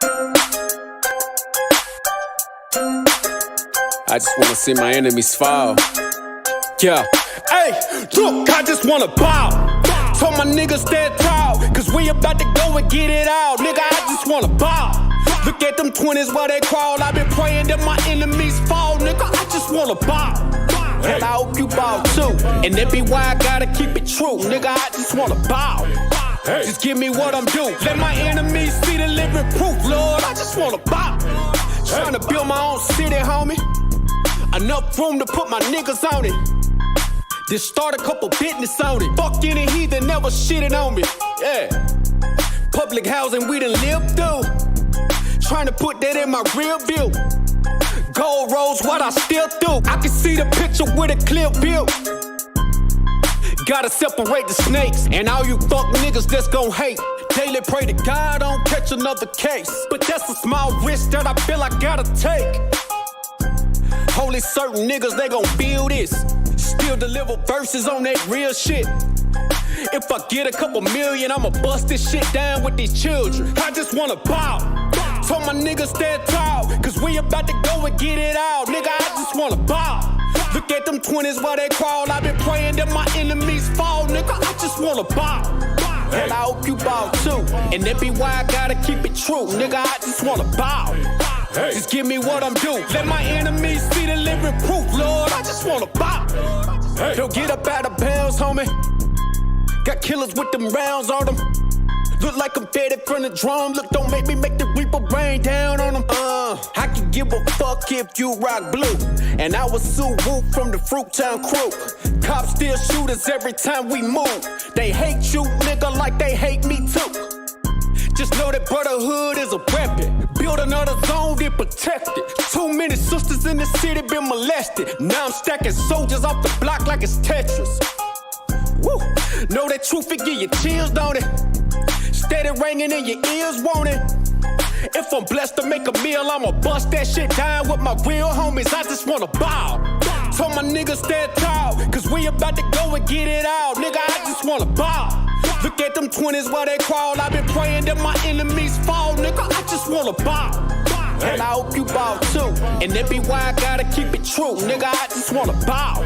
I just wanna see my enemies fall. Yeah. Hey, look, I just wanna bow. Told my niggas stand tall, cause we about to go and get it out. Nigga, I just wanna bow. Look at them 20s while they crawl. I've been praying that my enemies fall. Nigga, I just wanna bow. And I hope you bow too. And that be why I gotta keep it true. Nigga, I just wanna bow. Just give me what I'm due. Let my enemies see the living proof, Lord. I just wanna bow. Trying to build my own city, homie. Enough room to put my niggas on it. Just start a couple business on it. Fuck any heathen, never shitted on me. Yeah. Public housing we done lived through. Trying to put that in my rear view. Gold rolls, what I still do. I can see the picture with a clear view. Gotta separate the snakes and all you fuck niggas that's gon' hate. Daily pray to God I don't catch another case. But that's a small risk that I feel I gotta take. Only certain niggas, they gon' feel this. Still deliver verses on that real shit. If I get a couple million, I'ma bust this shit down with these children. I just wanna bow. Told my niggas stand tall, cause we about to go and get it out. Nigga, I just wanna bow. Look at them 20s while they crawl. I've been praying that my enemies fall. Nigga, I just wanna bow. And I hope you bow too. And that be why I gotta keep it true. Nigga, I just wanna bow. Just give me what I'm due. Let my enemies see the living proof, Lord. I just wanna bow. Don't get up out of bounds, homie. Got killers with them rounds on them. Look like I'm fed from the drum. Look, don't make me make the reaper rain down on them. I can give a fuck if you rock blue. And I was Sue Woo from the Fruittown crew. Cops still shoot us every time we move. They hate you, nigga, like they hate me too. Just know that brotherhood is a weapon. Build another zone, then protect it. Too many sisters in the city been molested. Now I'm stacking soldiers off the block like it's Tetris. Woo! Know that truth, it give you chills, don't it? Steady ringing in your ears, won't it? If I'm blessed to make a meal, I'ma bust that shit down with my real homies. I just wanna bow. Told my niggas stand tall, cause we about to go and get it out. Nigga, I just wanna bow. Look at them 20s while they crawl. I've been praying that my enemies fall. Nigga, I just wanna bow. And I hope you bow too. And that be why I gotta keep it true. Nigga, I just wanna bow.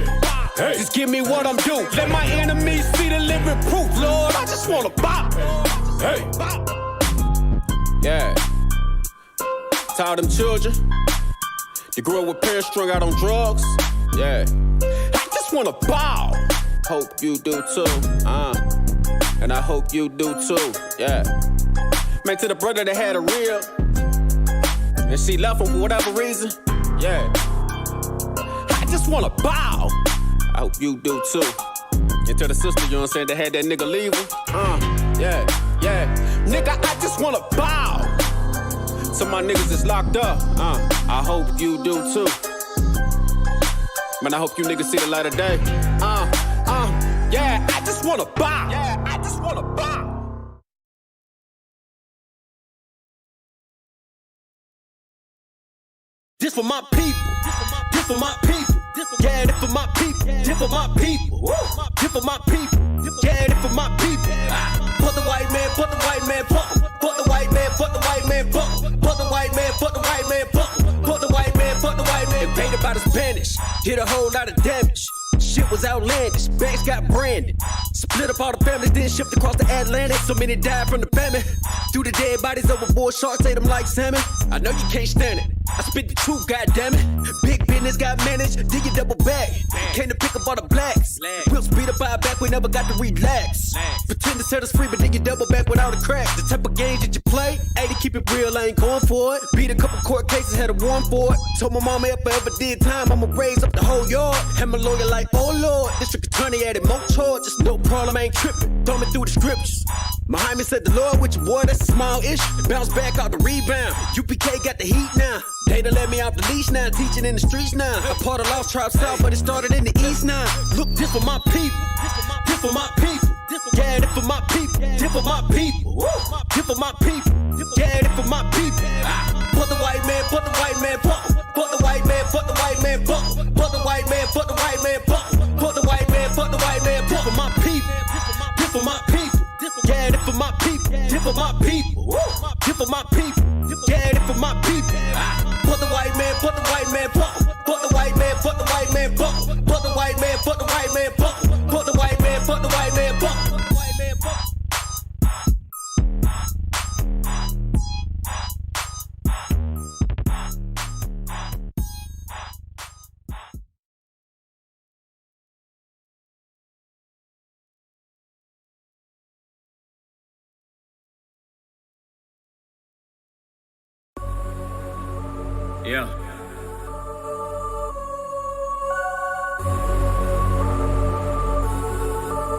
Just give me what I'm due. Let my enemies see the living proof, Lord. I just wanna bow. Yeah. To all them children that grew up with parents strung out on drugs. Yeah. I just wanna bow. Hope you do too. And I hope you do too. Yeah. Man, to the brother that had a real and she left him for whatever reason. Yeah. I just wanna bow. I hope you do too. And to the sister, you know what I'm saying, that had that nigga leave her. Yeah. Nigga, I just wanna bow. So my niggas is locked up. I hope you do too. Man, I hope you niggas see the light of day. Yeah, I just wanna bow. Yeah, I just wanna bow. This for my people. This for my people. Yeah, this for my people. This for my people. This for my people. Yeah, this for my people. Fuck the white man, fuck the white man, fuck the white man, fuck the white man, fuck the white man, fuck the white man, fuck the white man, fuck the white man. Invaded by the Spanish, did a whole lot of damage. Shit was outlandish, banks got branded. Split up all the families, then shipped across the Atlantic. So many died from the famine. Threw the dead bodies overboard, sharks ate them like salmon. I know you can't stand it, I spit the truth, goddammit. Big business got managed, dig it double back. Came to pick up all the blacks. We'll speed up our back, we never got to relax. Pretend to set us free, but dig it double back without a crack. The type of games that you play, hey, to keep it real, I ain't going for it. Beat a couple court cases, had a warrant for it. Told my mama if I ever did time, I'ma raise up the whole yard. Had my lawyer like, oh Lord, district attorney added more charges. No problem, I ain't tripping, throw me through the scriptures. Muhammad said the Lord with your boy, that's a small issue. Bounce back out the rebound, UPK got the heat now. They done let me off the leash now, teaching in the streets now. A part of Lost Tribe South, but it started in the East now. Look, this for my people, this for my people. Yeah, this for my people, this for my people. This for my people, yeah, this for my people. Fuck the white man, fuck the white man, fuck the white man, fuck the white man, fuck the white man, fuck the white man, fuck the white man, fuck the white man. This for my people, this for my people. Yeah, this for my people, this for my people. This for my people. fuck the white man, fuck the white man, fuck the white man, fuck the white man, fuck the white man, fuck the white man, fuck the white man, fuck the white man, fuck. Yeah.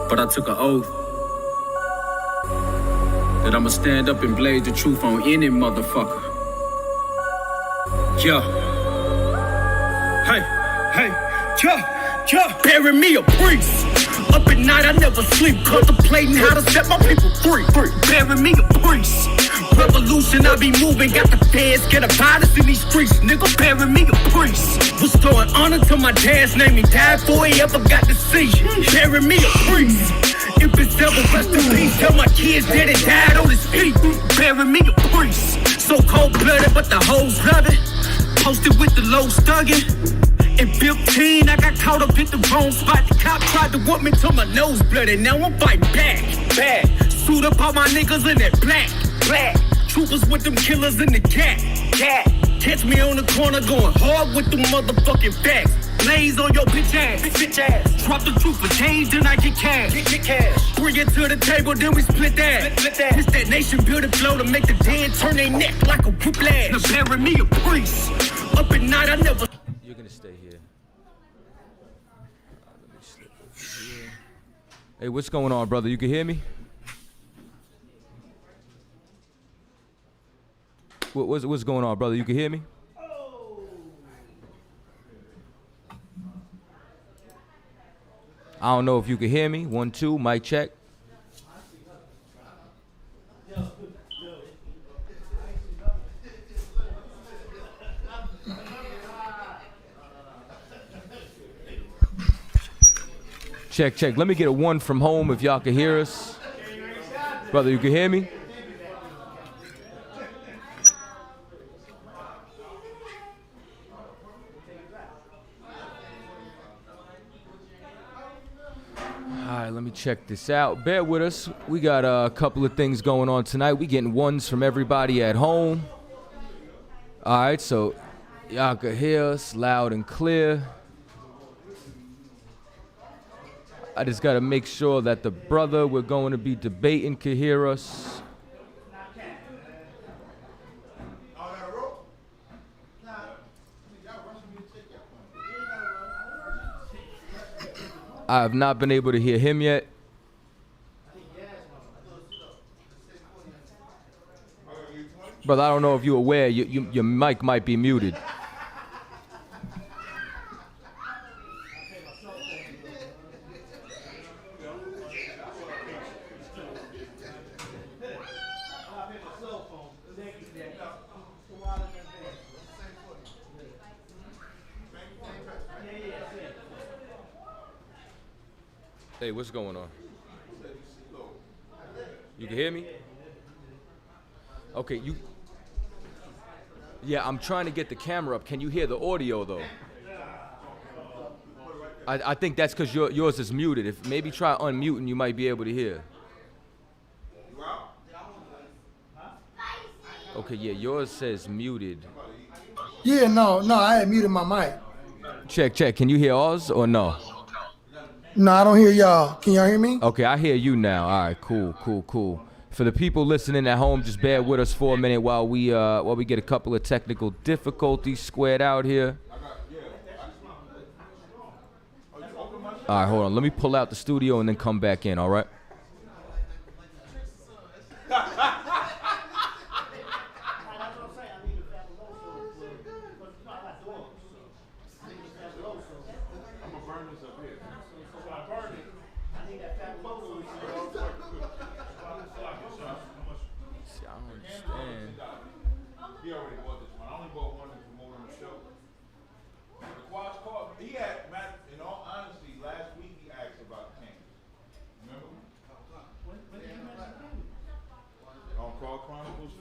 But I took an oath that I'ma stand up and blaze the truth on any motherfucker. Yeah. Hey, yeah. Bury me a priest. Up at night I never sleep, contemplating how to set my people free. Bury me a priest. Revolution, I be moving, got the feds, get a virus in these streets, nigga, bury me a priest. Restoring honor to my dad's name, he died before he ever got to see. Bury me a priest. If it's ever rest in peace, tell my kids that it died on his feet. Bury me a priest. So cold-blooded, but the hoes love it. Posted with the low stugging. In 15, I got caught up in the wrong spot. The cop tried to whoop me till my nose blooded. Now I'm fighting back. Suit up all my niggas in that black. Troopers with them killers in the cat. Catch me on the corner going hard with them motherfucking facts. Blaze on your bitch ass. Drop the truth for change, then I get cash. Bring it to the table, then we split that. It's that nation building flow to make the dead turn their neck like a whiplash. Now bury me a priest. Up at night, I never. You're gonna stay here. Let me slip over here. Hey, what's going on, brother? You can hear me? What's going on, brother? You can hear me? I don't know if you can hear me. 1, 2, mic check. Check. Let me get a 1 from home if y'all can hear us. Brother, you can hear me? Alright, let me check this out. Bear with us. We got a couple of things going on tonight. We getting 1s from everybody at home. Alright, so y'all can hear us loud and clear. I just gotta make sure that the brother we're going to be debating can hear us. I have not been able to hear him yet. Brother, I don't know if you're aware, your mic might be muted. Hey, what's going on? You can hear me? Okay, yeah, I'm trying to get the camera up. Can you hear the audio, though? I think that's because yours is muted. If maybe try unmuting, you might be able to hear. Okay, yeah, yours says muted. Yeah, no, I had muted my mic. Check. Can you hear ours or no? No, I don't hear y'all. Can y'all hear me? Okay, I hear you now. All right, cool. For the people listening at home, just bear with us for a minute while we get a couple of technical difficulties squared out here. All right, hold on. Let me pull out the studio and then come back in, all right?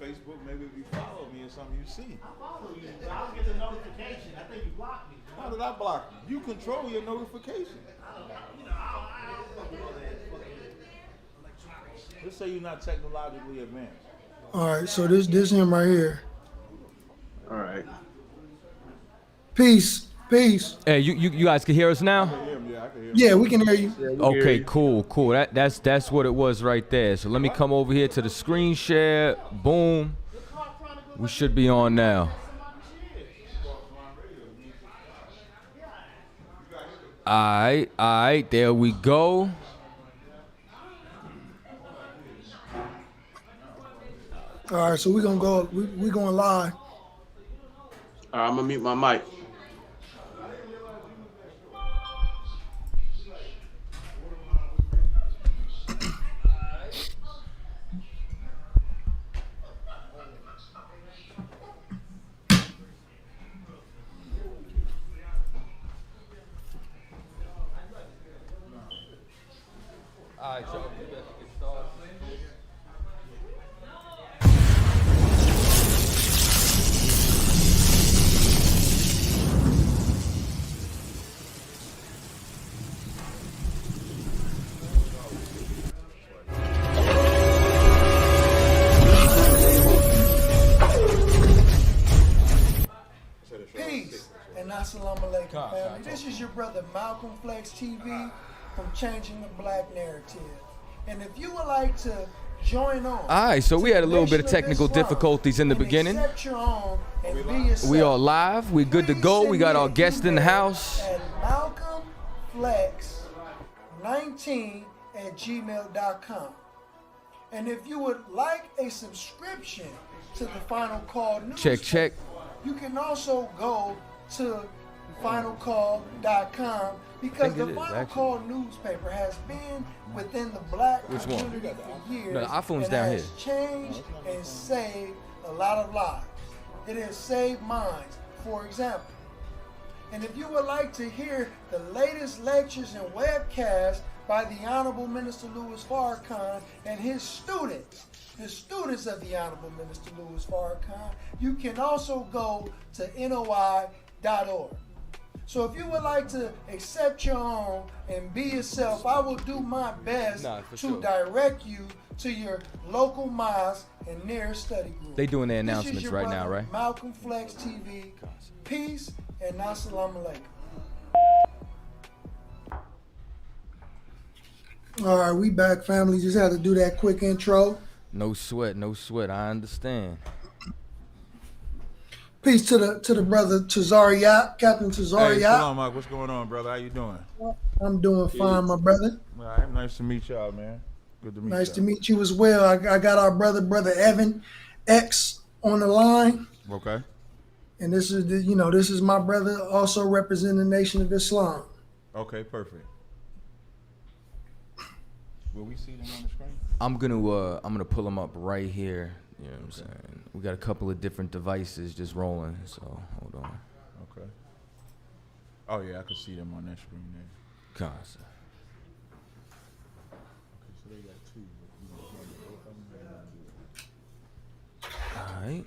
Facebook, maybe if you follow me or something, you see. I follow you, but I don't get the notification. How did I block you? You control your notification. Let's say you're not technologically advanced. All right, so this him right here. All right. Peace. Hey, you guys can hear us now? I can hear him, yeah, I can hear him. Yeah, we can hear you. Okay, cool. That's what it was right there. So let me come over here to the screen share. Boom. We should be on now. All right, there we go. All right, so we're gonna go. We going live. All right, I'm gonna mute my mic. All right, y'all. We better get started. Peace and assalamu alaikum, family. This is your brother Malcolm Flex TV from Changing the Black Narrative. And if you would like to join on, All right, so we had a little bit of technical difficulties in the beginning. We are live. We're good to go. We got our guest in the house. At malcolmflex19@gmail.com. And if you would like a subscription to the Final Call newspaper, Check. you can also go to finalcall.com because the Final Call newspaper has been within the black community for years. No, the iPhone's and down has here. changed and saved a lot of lives. It has saved minds, for example. And if you would like to hear the latest lectures and webcasts by the Honorable Minister Louis Farrakhan and his students of the Honorable Minister Louis Farrakhan, you can also go to NOI.org. So if you would like to accept your own and be yourself, I will do my best to direct you to your local mosque and nearest study group. They doing their This is announcements your right brother, now, right? Malcolm Flex TV. Peace and assalamu alaikum. All right, we back, family. Just had to do that quick intro. No sweat. I understand. Peace to the brother Tazaryach, Captain Tazaryach. Hey, Shalom, Mike. What's going on, brother? How you doing? I'm doing fine, my brother. All right, nice to meet y'all, man. Good to meet Nice y'all. to meet you as well. I got our brother Evan X on the line, Okay. and this is my brother, also representing the Nation of Islam. Okay, perfect. Will we see them on the screen? I'm gonna pull them up right here. You know what I'm saying? We got a couple of different devices just rolling, so hold on. Okay. Oh yeah, I can see them on that screen there. Concept. Okay, so they got two. All right.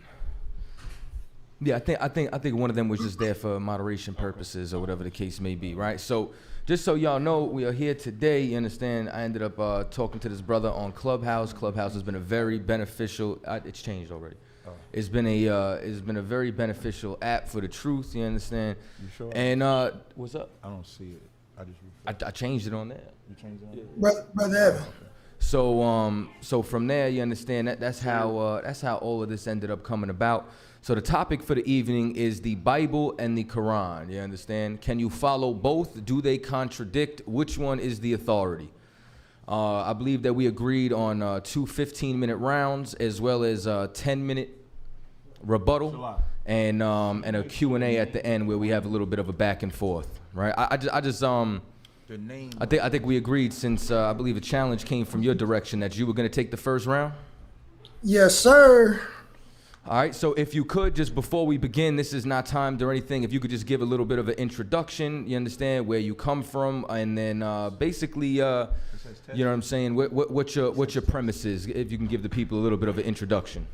Yeah, I think one of them was just there for moderation purposes or whatever the case may be, right? So just so y'all know, we are here today. You understand? I ended up talking to this brother on Clubhouse. Clubhouse has been a very beneficial. It's changed already. Oh. It's been a very beneficial app for the truth. You understand? You sure? And what's up? I don't see it. I just I changed it on there. you changed it on? Brother Evan. So from there, you understand that's how all of this ended up coming about. So the topic for the evening is the Bible and the Quran. You understand? Can you follow both? Do they contradict? Which one is the authority? I believe that we agreed on 2 15-minute rounds as well as a 10-minute rebuttal and a Q&A at the end where we have a little bit of a back and forth, right? I think we agreed, since I believe a challenge came from your direction, that you were going to take the first round. Yes, sir. All right, so if you could, just before we begin, this is not timed or anything, if you could just give a little bit of an introduction, you understand, where you come from, and then basically, you know what I'm saying, what your premise is, if you can give the people a little bit of an introduction.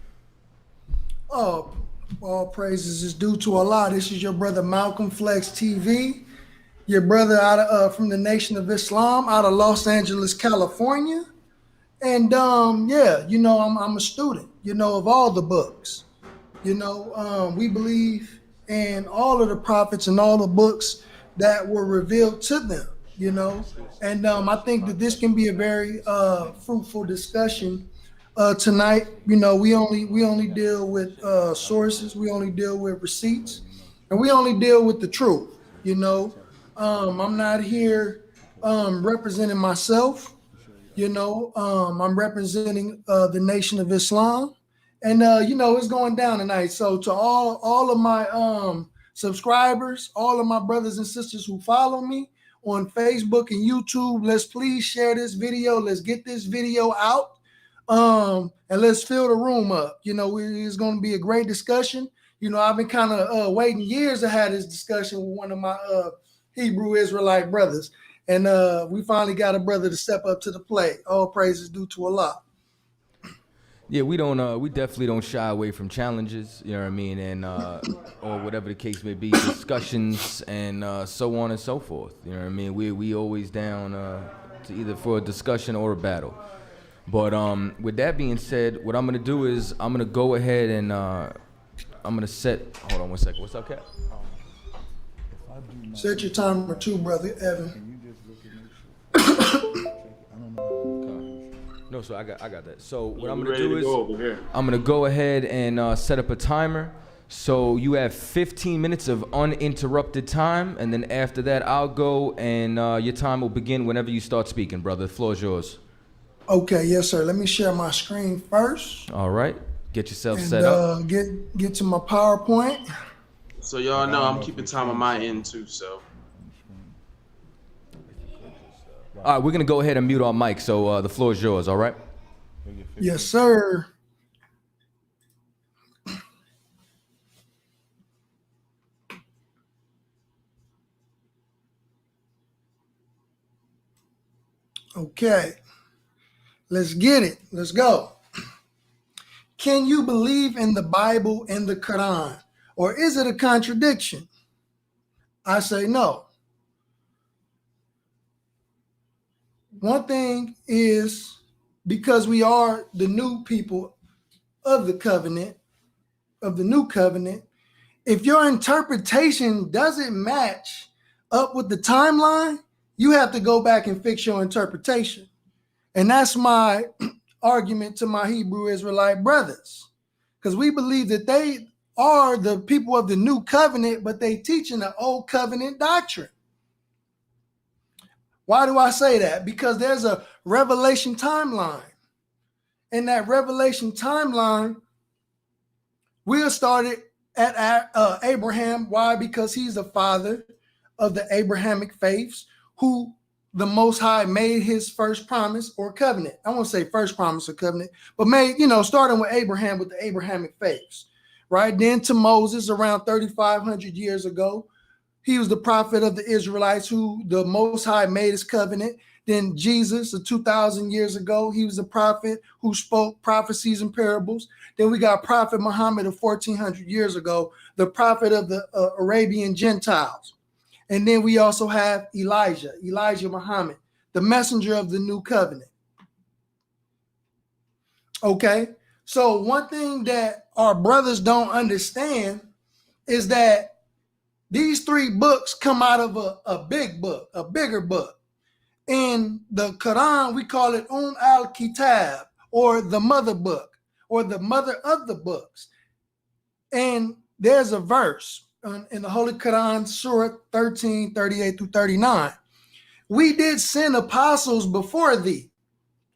All praises is due to Allah. This is your brother Malcolm Flex TV, your brother out of from the Nation of Islam out of Los Angeles, California. And yeah, I'm a student, of all the books. We believe in all of the prophets and all the books that were revealed to them, And I think that this can be a very fruitful discussion tonight. We only deal with sources, we only deal with receipts, and we only deal with the truth. I'm not here representing myself. I'm representing the Nation of Islam, and it's going down tonight. So to all of my subscribers, all of my brothers and sisters who follow me on Facebook and YouTube, let's please share this video. Let's get this video out. And let's fill the room up. It's going to be a great discussion. I've been kind of waiting years to have this discussion with one of my Hebrew Israelite brothers. And we finally got a brother to step up to the plate. All praises due to Allah. Yeah, we definitely don't shy away from challenges, you know what I mean, and or whatever the case may be, discussions and so on and so forth. You know what I mean? We always down to either for a discussion or a battle. But with that being said, what I'm gonna do is I'm gonna go ahead and I'm gonna set. Hold on one second. What's up, Cap? Set your timer too, brother Evan. No, so I got that. So what I'm gonna do is I'm gonna go ahead and set up a timer. So you have 15 minutes of uninterrupted time, and then after that I'll go and your time will begin whenever you start speaking, brother. The floor is yours. Okay, yes, sir. Let me share my screen first. All right, get yourself and, set up. Get to my PowerPoint. So y'all know I'm keeping time on my end too. So. All right, we're gonna go ahead and mute our mic. So the floor is yours. All right. Yes, sir. Okay. Let's get it. Let's go. Can you believe in the Bible and the Quran? Or is it a contradiction? I say no. One thing is, because we are the new people of the covenant, of the new covenant, if your interpretation doesn't match up with the timeline, you have to go back and fix your interpretation. And that's my argument to my Hebrew Israelite brothers, because we believe that they are the people of the new covenant, but they teaching the old covenant doctrine. Why do I say that? Because there's a revelation timeline. In that revelation timeline, we'll start it at Abraham. Why? Because he's the father of the Abrahamic faiths, who the Most High made his first promise or covenant. I won't say first promise or covenant, but made, starting with Abraham with the Abrahamic faiths, right? Then to Moses around 3,500 years ago. He was the prophet of the Israelites who the Most High made his covenant. Then Jesus, 2,000 years ago, he was a prophet who spoke prophecies and parables. Then we got Prophet Muhammad of 1,400 years ago, the prophet of the Arabian Gentiles. And then we also have Elijah Muhammad, the messenger of the new covenant. Okay, so one thing that our brothers don't understand is that these three books come out of a big book, a bigger book. In the Quran, we call it al-Kitab, or the mother book, or the mother of the books. And there's a verse in the Holy Quran, Surah 13, 38 through 39. We did send apostles before thee,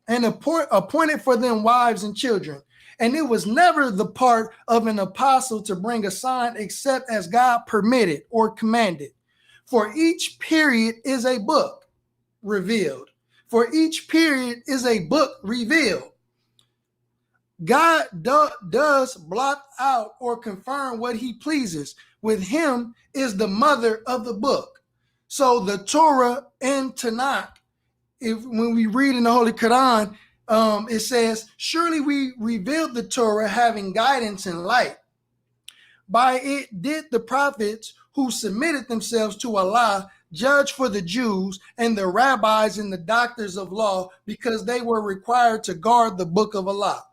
and appointed for them wives and children. And it was never the part of an apostle to bring a sign except as God permitted or commanded. For each period is a book revealed. For each period is a book revealed. God does blot out or confirm what he pleases. With him is the mother of the book. So the Torah and Tanakh, when we read in the Holy Quran, it says, surely we revealed the Torah having guidance and light. By it did the prophets who submitted themselves to Allah judge for the Jews and the rabbis and the doctors of law, because they were required to guard the book of Allah.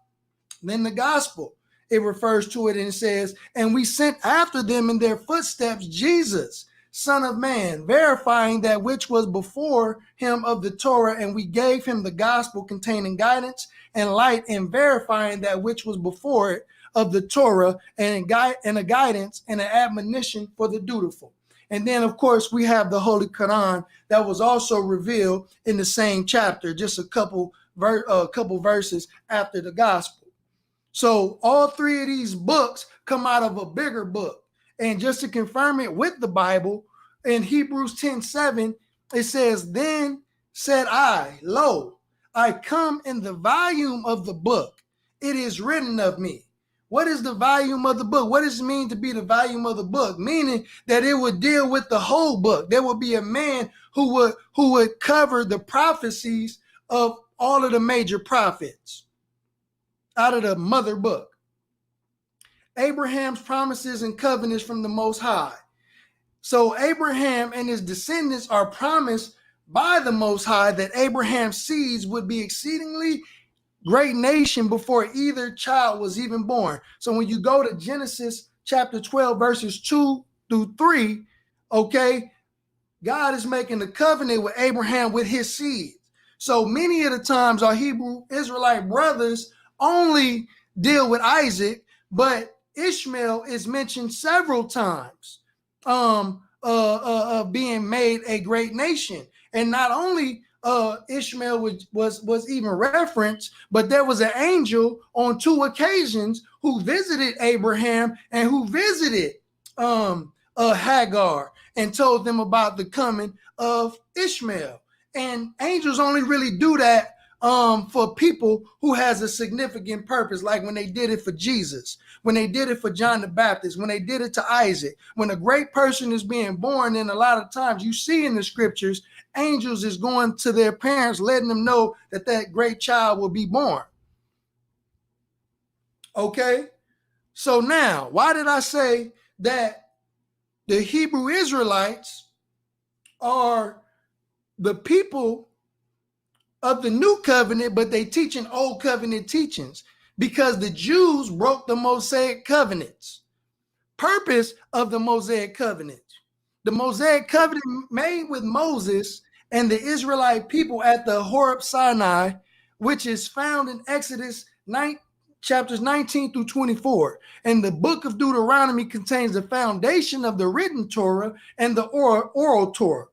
Then the gospel, it refers to it and it says, and we sent after them in their footsteps Jesus, Son of Man, verifying that which was before him of the Torah, and we gave him the gospel containing guidance and light, and verifying that which was before it of the Torah, and a guidance and an admonition for the dutiful. And then, of course, we have the Holy Quran that was also revealed in the same chapter, just a couple verses after the gospel. So all three of these books come out of a bigger book. And just to confirm it with the Bible, in Hebrews 10:7, it says, then said I, lo, I come in the volume of the book. It is written of me. What is the volume of the book? What does it mean to be the volume of the book? Meaning that it would deal with the whole book. There would be a man who would cover the prophecies of all of the major prophets out of the mother book. Abraham's promises and covenants from the Most High. So Abraham and his descendants are promised by the Most High that Abraham's seeds would be exceedingly great nation before either child was even born. So when you go to Genesis chapter 12, verses 2-3, okay, God is making a covenant with Abraham with his seeds. So many of the times our Hebrew Israelite brothers only deal with Isaac, but Ishmael is mentioned several times being made a great nation. And not only Ishmael was even referenced, but there was an angel on 2 occasions who visited Abraham and who visited Hagar and told them about the coming of Ishmael. And angels only really do that for people who has a significant purpose, like when they did it for Jesus, when they did it for John the Baptist, when they did it to Isaac. When a great person is being born, and a lot of times you see in the scriptures, angels is going to their parents, letting them know that that great child will be born. Okay, so now, why did I say that the Hebrew Israelites are the people of the new covenant, but they teaching old covenant teachings? Because the Jews broke the Mosaic covenants. Purpose of the Mosaic covenant. The Mosaic covenant made with Moses and the Israelite people at the Horeb Sinai, which is found in Exodus 9, chapters 19-24. And the book of Deuteronomy contains the foundation of the written Torah and the oral Torah.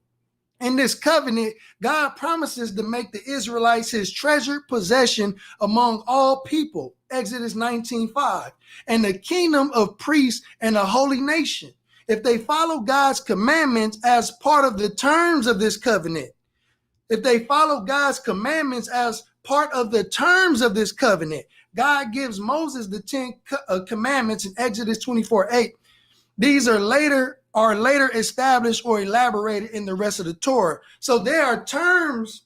In this covenant, God promises to make the Israelites his treasured possession among all people, Exodus 19:5, and the kingdom of priests and a holy nation. If they follow God's commandments as part of the terms of this covenant, if they follow God's commandments as part of the terms of this covenant, God gives Moses the 10 commandments in Exodus 24:8. These are later established or elaborated in the rest of the Torah. So there are terms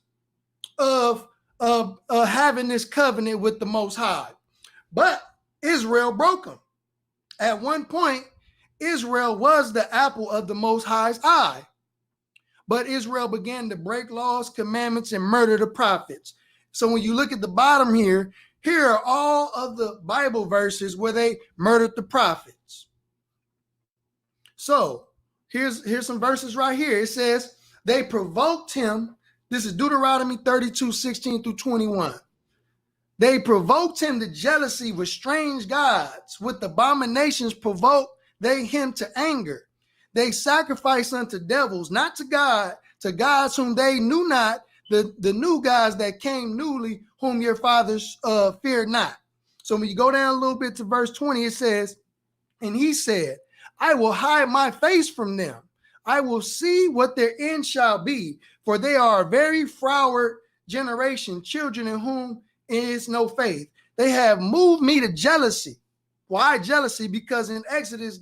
of having this covenant with the Most High. But Israel broke them. At one point, Israel was the apple of the Most High's eye. But Israel began to break laws, commandments, and murder the prophets. So when you look at the bottom here are all of the Bible verses where they murdered the prophets. So here's some verses right here. It says, they provoked him. This is Deuteronomy 32:16-21. They provoked him to jealousy with strange gods. With abominations provoked they him to anger. They sacrificed unto devils, not to God, to gods whom they knew not, the new gods that came newly, whom your fathers feared not. So when you go down a little bit to verse 20, it says, and he said, I will hide my face from them. I will see what their end shall be, for they are a very froward generation, children in whom is no faith. They have moved me to jealousy. Why jealousy? Because in Exodus,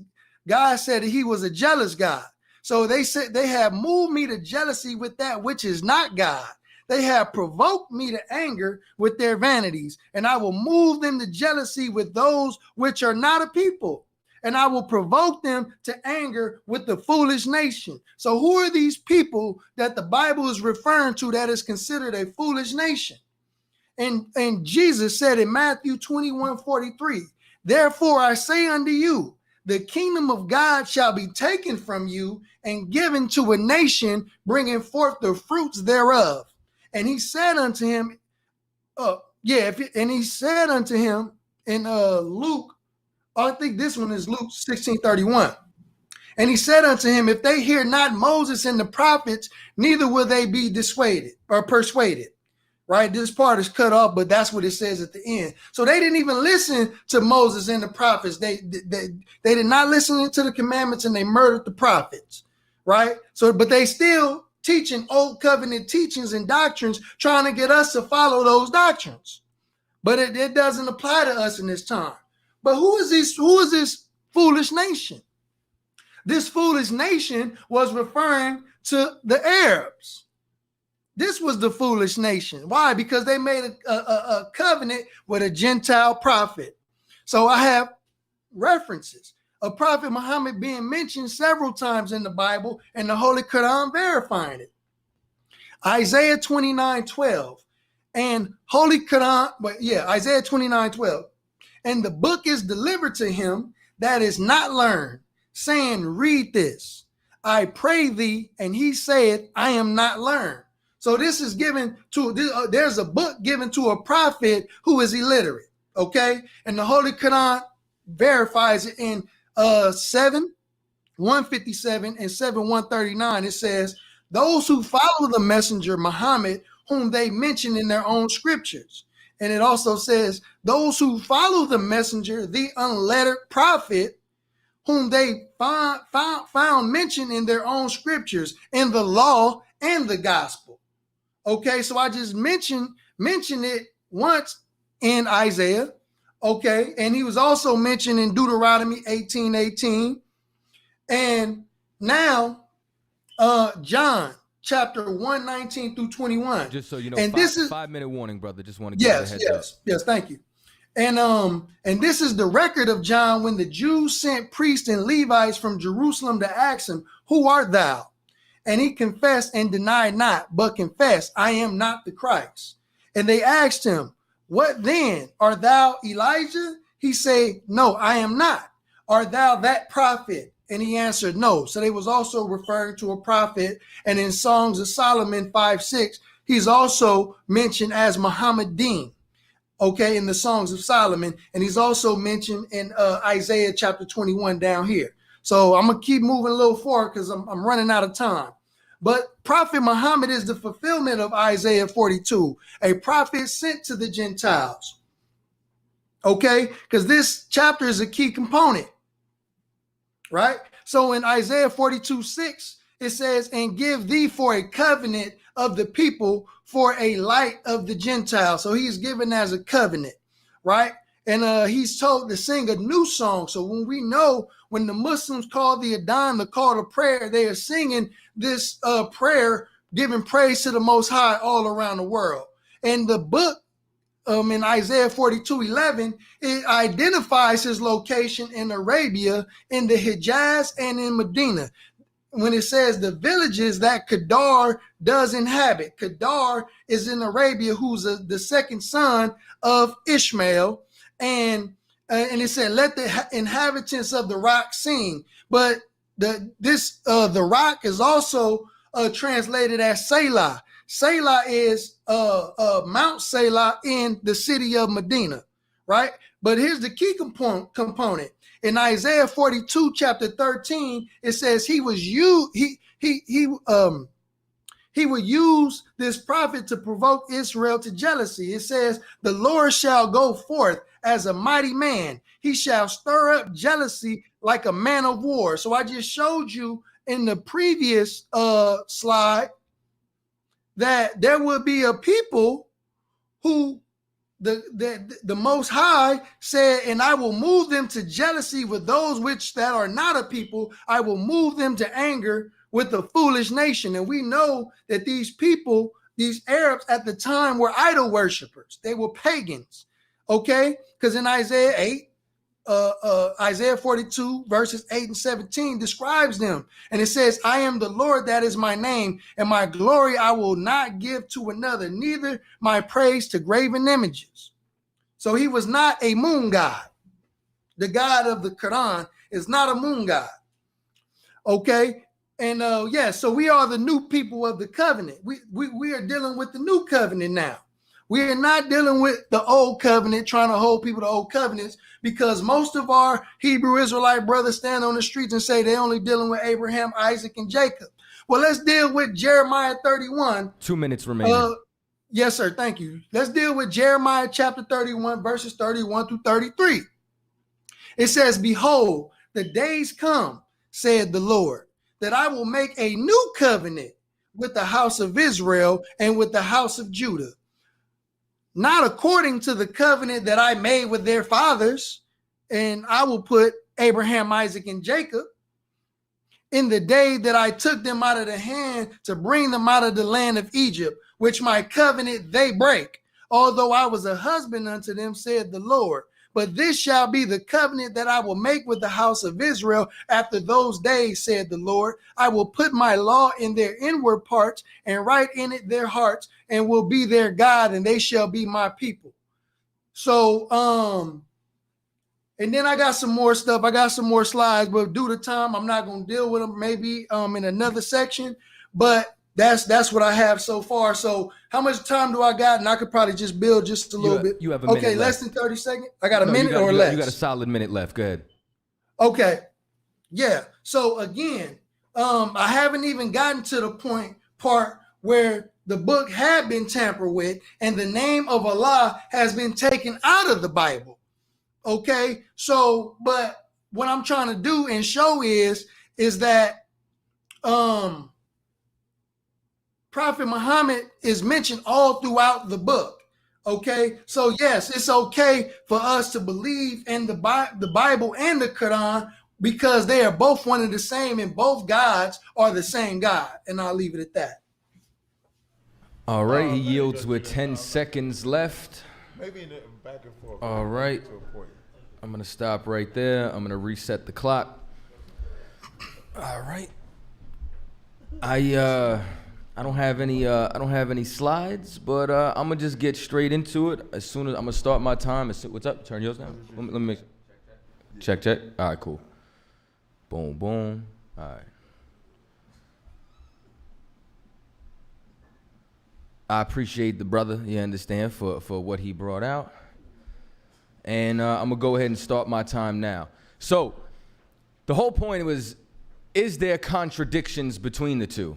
God said that he was a jealous God. So they said they have moved me to jealousy with that which is not God. They have provoked me to anger with their vanities, and I will move them to jealousy with those which are not a people. and I will provoke them to anger with the foolish nation. So who are these people that the Bible is referring to that is considered a foolish nation? And Jesus said in Matthew 21:43, therefore I say unto you, the kingdom of God shall be taken from you and given to a nation, bringing forth the fruits thereof. And he said unto him, and he said unto him in Luke, I think this one is Luke 16:31. And he said unto him, if they hear not Moses and the prophets, neither will they be dissuaded or persuaded. Right? This part is cut off, but that's what it says at the end. So they didn't even listen to Moses and the prophets. They did not listen to the commandments, and they murdered the prophets. Right? So, but they still teaching old covenant teachings and doctrines, trying to get us to follow those doctrines. But it doesn't apply to us in this time. But who is this foolish nation? This foolish nation was referring to the Arabs. This was the foolish nation. Why? Because they made a covenant with a Gentile prophet. So I have references of Prophet Muhammad being mentioned several times in the Bible, and the Holy Quran verifying it. Isaiah 29:12 and Holy Quran, Isaiah 29:12. And the book is delivered to him that is not learned, saying, read this. I pray thee, and he said, I am not learned. So this is given to, there's a book given to a prophet who is illiterate, okay? And the Holy Quran verifies it in 7:157 and 7:139. It says, those who follow the messenger Muhammad, whom they mention in their own scriptures. And it also says, those who follow the messenger, the unlettered prophet, whom they found mentioned in their own scriptures, in the law and the gospel. Okay, so I just mentioned it once in Isaiah. Okay, and he was also mentioned in Deuteronomy 18:18. And now John chapter 1:19 through 21. Just so you know, and this is 5-minute warning, brother. Just want to give you a heads up. Yes, thank you. And this is the record of John when the Jews sent priests and Levites from Jerusalem to ask him, who art thou? And he confessed and denied not, but confessed, I am not the Christ. And they asked him, what then? Art thou Elijah? He said, no, I am not. Art thou that prophet? And he answered, no. So they was also referring to a prophet. And in Songs of Solomon 5:6, he's also mentioned as Muhammadan. Okay, in the Songs of Solomon. And he's also mentioned in Isaiah chapter 21 down here. So I'm going to keep moving a little forward because I'm running out of time. But Prophet Muhammad is the fulfillment of Isaiah 42, a prophet sent to the Gentiles. Okay, because this chapter is a key component. Right? So in Isaiah 42:6, it says, and give thee for a covenant of the people, for a light of the Gentiles. So he's given as a covenant, right? And he's told to sing a new song. So when the Muslims call the Adhan, the call to prayer, they are singing this prayer, giving praise to the Most High all around the world. And the book in Isaiah 42:11, it identifies his location in Arabia, in the Hijaz and in Medina. When it says the villages that Kedar does inhabit. Kedar is in Arabia, who's the second son of Ishmael. And it said, let the inhabitants of the rock sing. But the rock is also translated as Selah. Selah is Mount Selah in the city of Medina, right? But here's the key component. In Isaiah 42, chapter 13, it says he would use this prophet to provoke Israel to jealousy. It says, the Lord shall go forth as a mighty man. He shall stir up jealousy like a man of war. So I just showed you in the previous slide that there will be a people who the Most High said, and I will move them to jealousy with those which that are not a people. I will move them to anger with the foolish nation. And we know that these people, these Arabs at the time, were idol worshipers. They were pagans. Okay? Because in Isaiah 8, Isaiah 42 verses 8 and 17 describes them. And it says, I am the Lord, that is my name, and my glory I will not give to another, neither my praise to graven images. So he was not a moon god. The God of the Quran is not a moon god. Okay. And so we are the new people of the covenant. We are dealing with the new covenant now. We are not dealing with the old covenant, trying to hold people to old covenants, because most of our Hebrew Israelite brothers stand on the streets and say they're only dealing with Abraham, Isaac, and Jacob. Well, let's deal with Jeremiah 31. 2 minutes remaining. Yes, sir. Thank you. Let's deal with Jeremiah chapter 31, verses 31 through 33. It says, behold, the days come, said the Lord, that I will make a new covenant with the house of Israel and with the house of Judah. Not according to the covenant that I made with their fathers, and I will put Abraham, Isaac, and Jacob in the day that I took them out of the hand to bring them out of the land of Egypt, which my covenant they break, although I was a husband unto them, said the Lord. But this shall be the covenant that I will make with the house of Israel after those days, said the Lord. I will put my law in their inward parts and write in it their hearts, and will be their God, and they shall be my people. So, and then I got some more stuff. I got some more slides, but due to time, I'm not going to deal with them. Maybe in another section, but that's what I have so far. So how much time do I got? And I could probably just build just a little bit. You have a minute okay, less than 30 seconds. I got a minute or less. You got a solid minute left. Go ahead. Okay. Yeah. So again, I haven't even gotten to the part where the book had been tampered with and the name of Allah has been taken out of the Bible. Okay. So, but what I'm trying to do and show is that, Prophet Muhammad is mentioned all throughout the book. Okay, so yes, it's okay for us to believe in the Bible and the Quran because they are both one and the same, and both gods are the same God. And I'll leave it at that. All right, he yields with 10 seconds left. Maybe in the back and forth. All right, I'm gonna stop right there. I'm gonna reset the clock. All right, I don't have any slides, but I'm gonna just get straight into it. As soon as I'm gonna start my time. What's up? Turn yours down. Let me make check. All right, cool. Boom, boom. All right. I appreciate the brother. You understand for what he brought out, and I'm gonna go ahead and start my time now. So, the whole point was, is there contradictions between the two?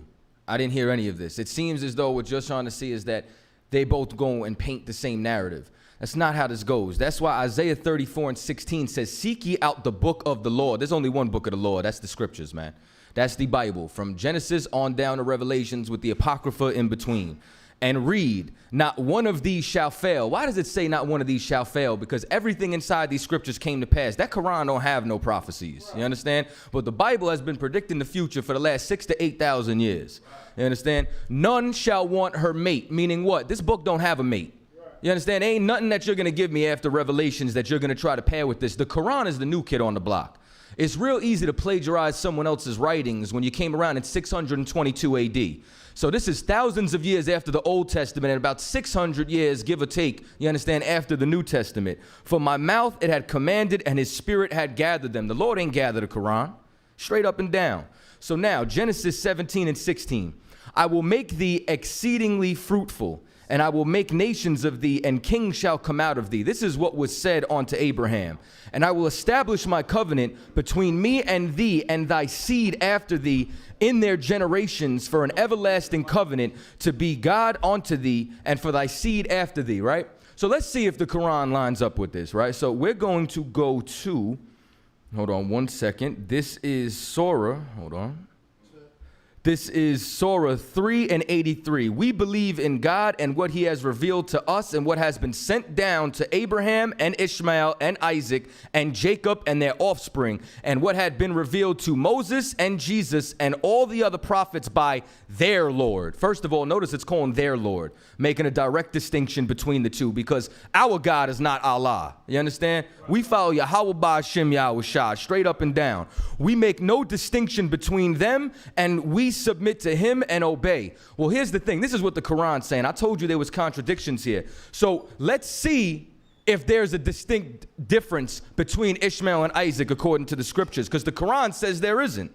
I didn't hear any of this. It seems as though what you're trying to see is that they both go and paint the same narrative. That's not how this goes. That's why Isaiah 34 and 16 says, seek ye out the book of the Lord. There's only one book of the Lord. That's the scriptures, man. That's the Bible, from Genesis on down to Revelations with the Apocrypha in between. And read, not one of these shall fail. Why does it say not one of these shall fail? Because everything inside these scriptures came to pass. That Quran don't have no prophecies. You understand? But the Bible has been predicting the future for the last 6,000 to 8,000 years. You understand? None shall want her mate. Meaning what? This book don't have a mate. You understand? There ain't nothing that you're going to give me after Revelations that you're going to try to pair with this. The Quran is the new kid on the block. It's real easy to plagiarize someone else's writings when you came around in 622 AD. So this is thousands of years after the Old Testament and about 600 years, give or take, you understand, after the New Testament. For my mouth it had commanded and his spirit had gathered them. The Lord ain't gathered the Quran, straight up and down. So now, Genesis 17 and 16. I will make thee exceedingly fruitful, and I will make nations of thee, and kings shall come out of thee. This is what was said unto Abraham. And I will establish my covenant between me and thee and thy seed after thee in their generations for an everlasting covenant to be God unto thee and for thy seed after thee, right? So let's see if the Quran lines up with this, right? So we're going to go to, hold on one second. This is Surah, hold on. This is Surah 3:83. We believe in God and what he has revealed to us and what has been sent down to Abraham and Ishmael and Isaac and Jacob and their offspring, and what had been revealed to Moses and Jesus and all the other prophets by their Lord. First of all, notice it's calling their Lord, making a direct distinction between the two, because our God is not Allah. You understand? We follow Yahweh Ba'ashem Yahweh Shah, straight up and down. We make no distinction between them, and we submit to him and obey. Well, here's the thing. This is what the Quran's saying. I told you there was contradictions here. So let's see if there's a distinct difference between Ishmael and Isaac according to the scriptures, because the Quran says there isn't.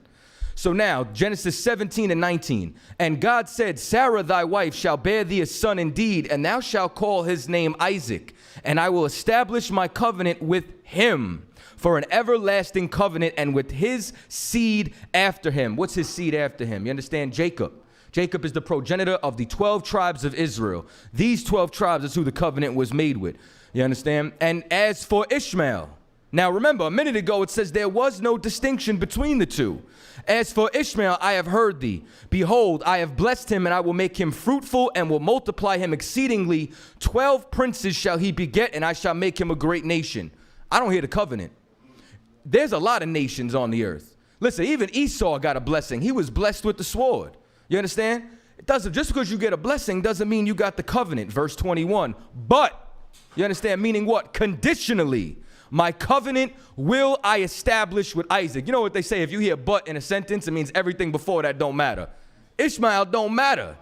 So now, Genesis 17:19. And God said, Sarah thy wife shall bear thee a son indeed, and thou shalt call his name Isaac, and I will establish my covenant with him for an everlasting covenant, and with his seed after him. What's his seed after him? You understand? Jacob. Jacob is the progenitor of the 12 tribes of Israel. These 12 tribes is who the covenant was made with. You understand? And as for Ishmael, now remember, a minute ago it says there was no distinction between the two. As for Ishmael, I have heard thee. Behold, I have blessed him, and I will make him fruitful and will multiply him exceedingly. 12 princes shall he beget, and I shall make him a great nation. I don't hear the covenant. There's a lot of nations on the earth. Listen, even Esau got a blessing. He was blessed with the sword. You understand? It doesn't, just because you get a blessing doesn't mean you got the covenant. Verse 21. But, you understand, meaning what? Conditionally. My covenant will I establish with Isaac. You know what they say? If you hear but in a sentence, it means everything before that don't matter. Ishmael don't matter.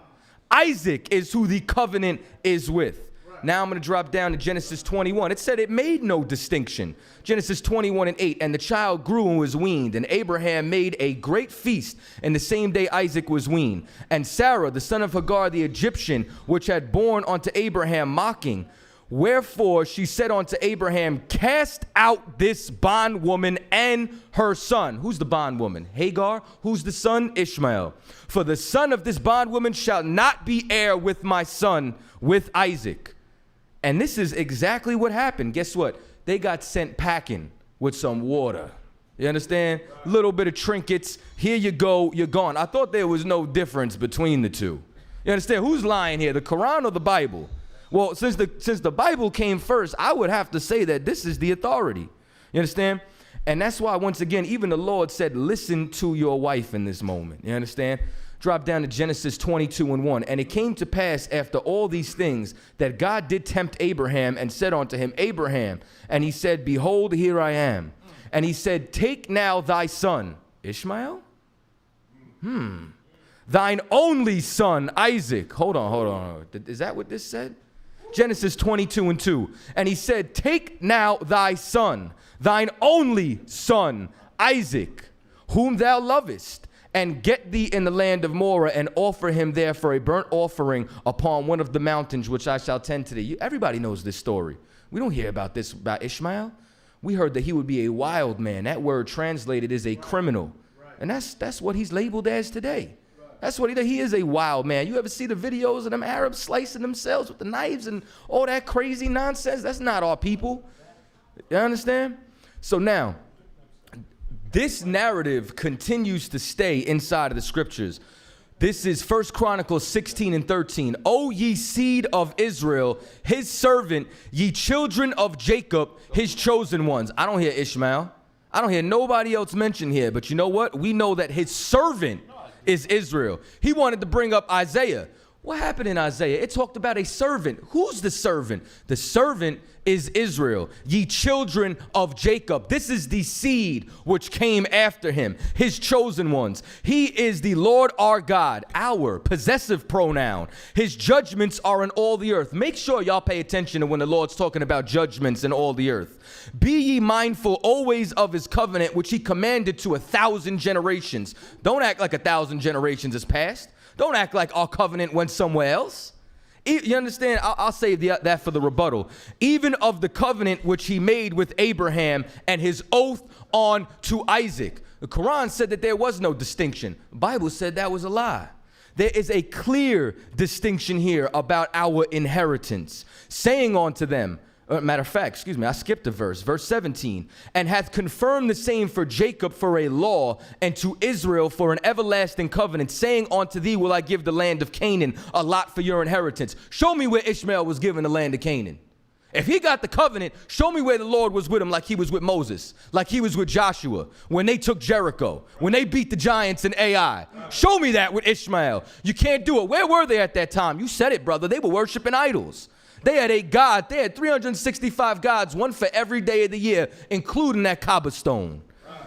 Isaac is who the covenant is with. Now I'm going to drop down to Genesis 21. It said it made no distinction. Genesis 21:8. And the child grew and was weaned, and Abraham made a great feast, and the same day Isaac was weaned. And Sarah, the son of Hagar the Egyptian, which had borne unto Abraham mocking, wherefore she said unto Abraham, cast out this bondwoman and her son. Who's the bondwoman? Hagar. Who's the son? Ishmael. For the son of this bondwoman shall not be heir with my son, with Isaac. And this is exactly what happened. Guess what? They got sent packing with some water. You understand? A little bit of trinkets. Here you go. You're gone. I thought there was no difference between the two. You understand? Who's lying here? The Quran or the Bible? Well, since the Bible came first, I would have to say that this is the authority. You understand? And that's why, once again, even the Lord said, listen to your wife in this moment. You understand? Drop down to Genesis 22:1. And it came to pass after all these things that God did tempt Abraham and said unto him, Abraham. And he said, behold, here I am. And he said, take now thy son, Ishmael? Thine only son, Isaac. Hold on. Is that what this said? Genesis 22:2. And he said, take now thy son, thine only son, Isaac, whom thou lovest, and get thee in the land of Moriah, and offer him there for a burnt offering upon one of the mountains which I shall tend to thee. Everybody knows this story. We don't hear about this about Ishmael. We heard that he would be a wild man. That word translated is a criminal. And that's what he's labeled as today. That's what he is, a wild man. You ever see the videos of them Arabs slicing themselves with the knives and all that crazy nonsense? That's not our people. You understand? So now, this narrative continues to stay inside of the scriptures. This is 1 Chronicles 16:13. O ye seed of Israel, his servant, ye children of Jacob, his chosen ones. I don't hear Ishmael. I don't hear nobody else mentioned here. But you know what? We know that his servant is Israel. He wanted to bring up Isaiah. What happened in Isaiah? It talked about a servant. Who's the servant? The servant is Israel, ye children of Jacob. This is the seed which came after him, his chosen ones. He is the Lord our God, our possessive pronoun. His judgments are in all the earth. Make sure y'all pay attention to when the Lord's talking about judgments in all the earth. Be ye mindful always of his covenant, which he commanded to 1,000 generations. Don't act like 1,000 generations has passed. Don't act like our covenant went somewhere else. You understand? I'll say that for the rebuttal. Even of the covenant which he made with Abraham and his oath on to Isaac. The Quran said that there was no distinction. The Bible said that was a lie. There is a clear distinction here about our inheritance. Saying unto them, Matter of fact, excuse me, I skipped a verse. Verse 17. And hath confirmed the same for Jacob for a law, and to Israel for an everlasting covenant, saying, unto thee will I give the land of Canaan, a lot for your inheritance. Show me where Ishmael was given the land of Canaan. If he got the covenant, show me where the Lord was with him, like he was with Moses, like he was with Joshua, when they took Jericho, when they beat the giants in Ai. Show me that with Ishmael. You can't do it. Where were they at that time? You said it, brother. They were worshiping idols. They had a god. They had 365 gods, one for every day of the year, including that Kaaba stone.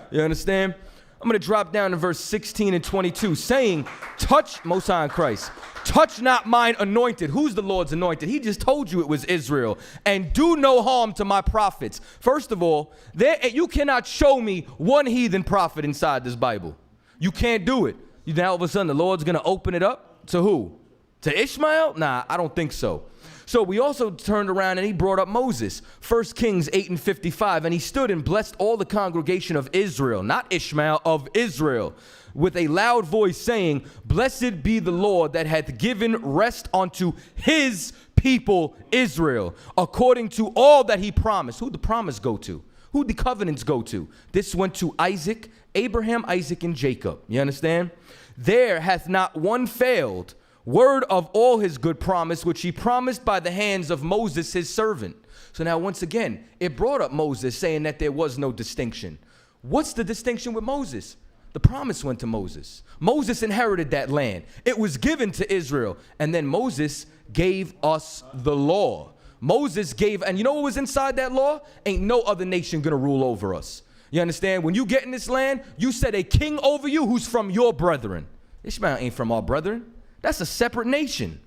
You understand? I'm going to drop down to verse 16 and 22, saying, touch, Most High in Christ, touch not mine anointed. Who's the Lord's anointed? He just told you it was Israel. And do no harm to my prophets. First of all, you cannot show me one heathen prophet inside this Bible. You can't do it. Now all of a sudden the Lord's going to open it up to who? To Ishmael? Nah, I don't think so. So we also turned around and he brought up Moses. 1 Kings 8 and 55. And he stood and blessed all the congregation of Israel, not Ishmael, of Israel, with a loud voice saying, blessed be the Lord that hath given rest unto his people Israel, according to all that he promised. Who'd the promise go to? Who'd the covenants go to? This went to Isaac, Abraham, Isaac, and Jacob. You understand? There hath not one failed, word of all his good promise, which he promised by the hands of Moses, his servant. So now, once again, it brought up Moses saying that there was no distinction. What's the distinction with Moses? The promise went to Moses. Moses inherited that land. It was given to Israel. And then Moses gave us the law. Moses gave, and you know what was inside that law? Ain't no other nation gonna rule over us. You understand? When you get in this land, you set a king over you who's from your brethren. Ishmael ain't from our brethren. That's a separate nation.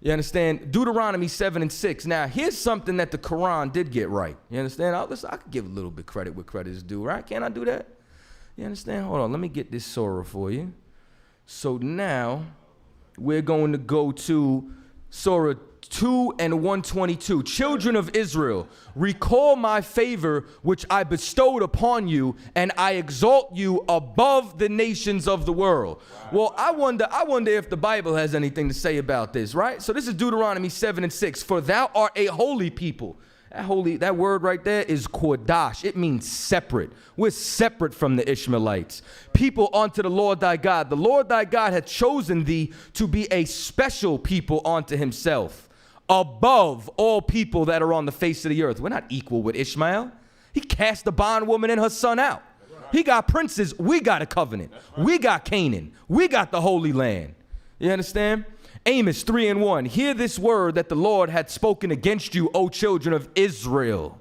You understand? Deuteronomy 7 and 6. Now, here's something that the Quran did get right. You understand? I could give a little bit credit where credit is due, right? Can't I do that? You understand? Hold on. Let me get this surah for you. So now, we're going to go to Surah 2 and 122. Children of Israel, recall my favor which I bestowed upon you, and I exalt you above the nations of the world. Well, I wonder if the Bible has anything to say about this, right? So this is Deuteronomy 7 and 6. For thou art a holy people. That word right there is Kodash. It means separate. We're separate from the Ishmaelites. People unto the Lord thy God. The Lord thy God hath chosen thee to be a special people unto himself, above all people that are on the face of the earth. We're not equal with Ishmael. He cast the bondwoman and her son out. He got princes. We got a covenant. We got Canaan. We got the Holy Land. You understand? Amos 3 and 1. Hear this word that the Lord had spoken against you, O children of Israel,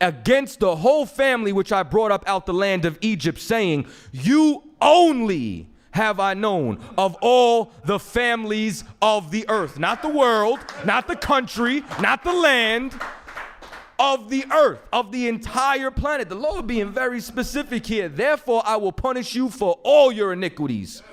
against the whole family which I brought up out the land of Egypt, saying, you only have I known of all the families of the earth. Not the world, not the country, not the land, of the earth, of the entire planet. The Lord being very specific here. Therefore, I will punish you for all your iniquities.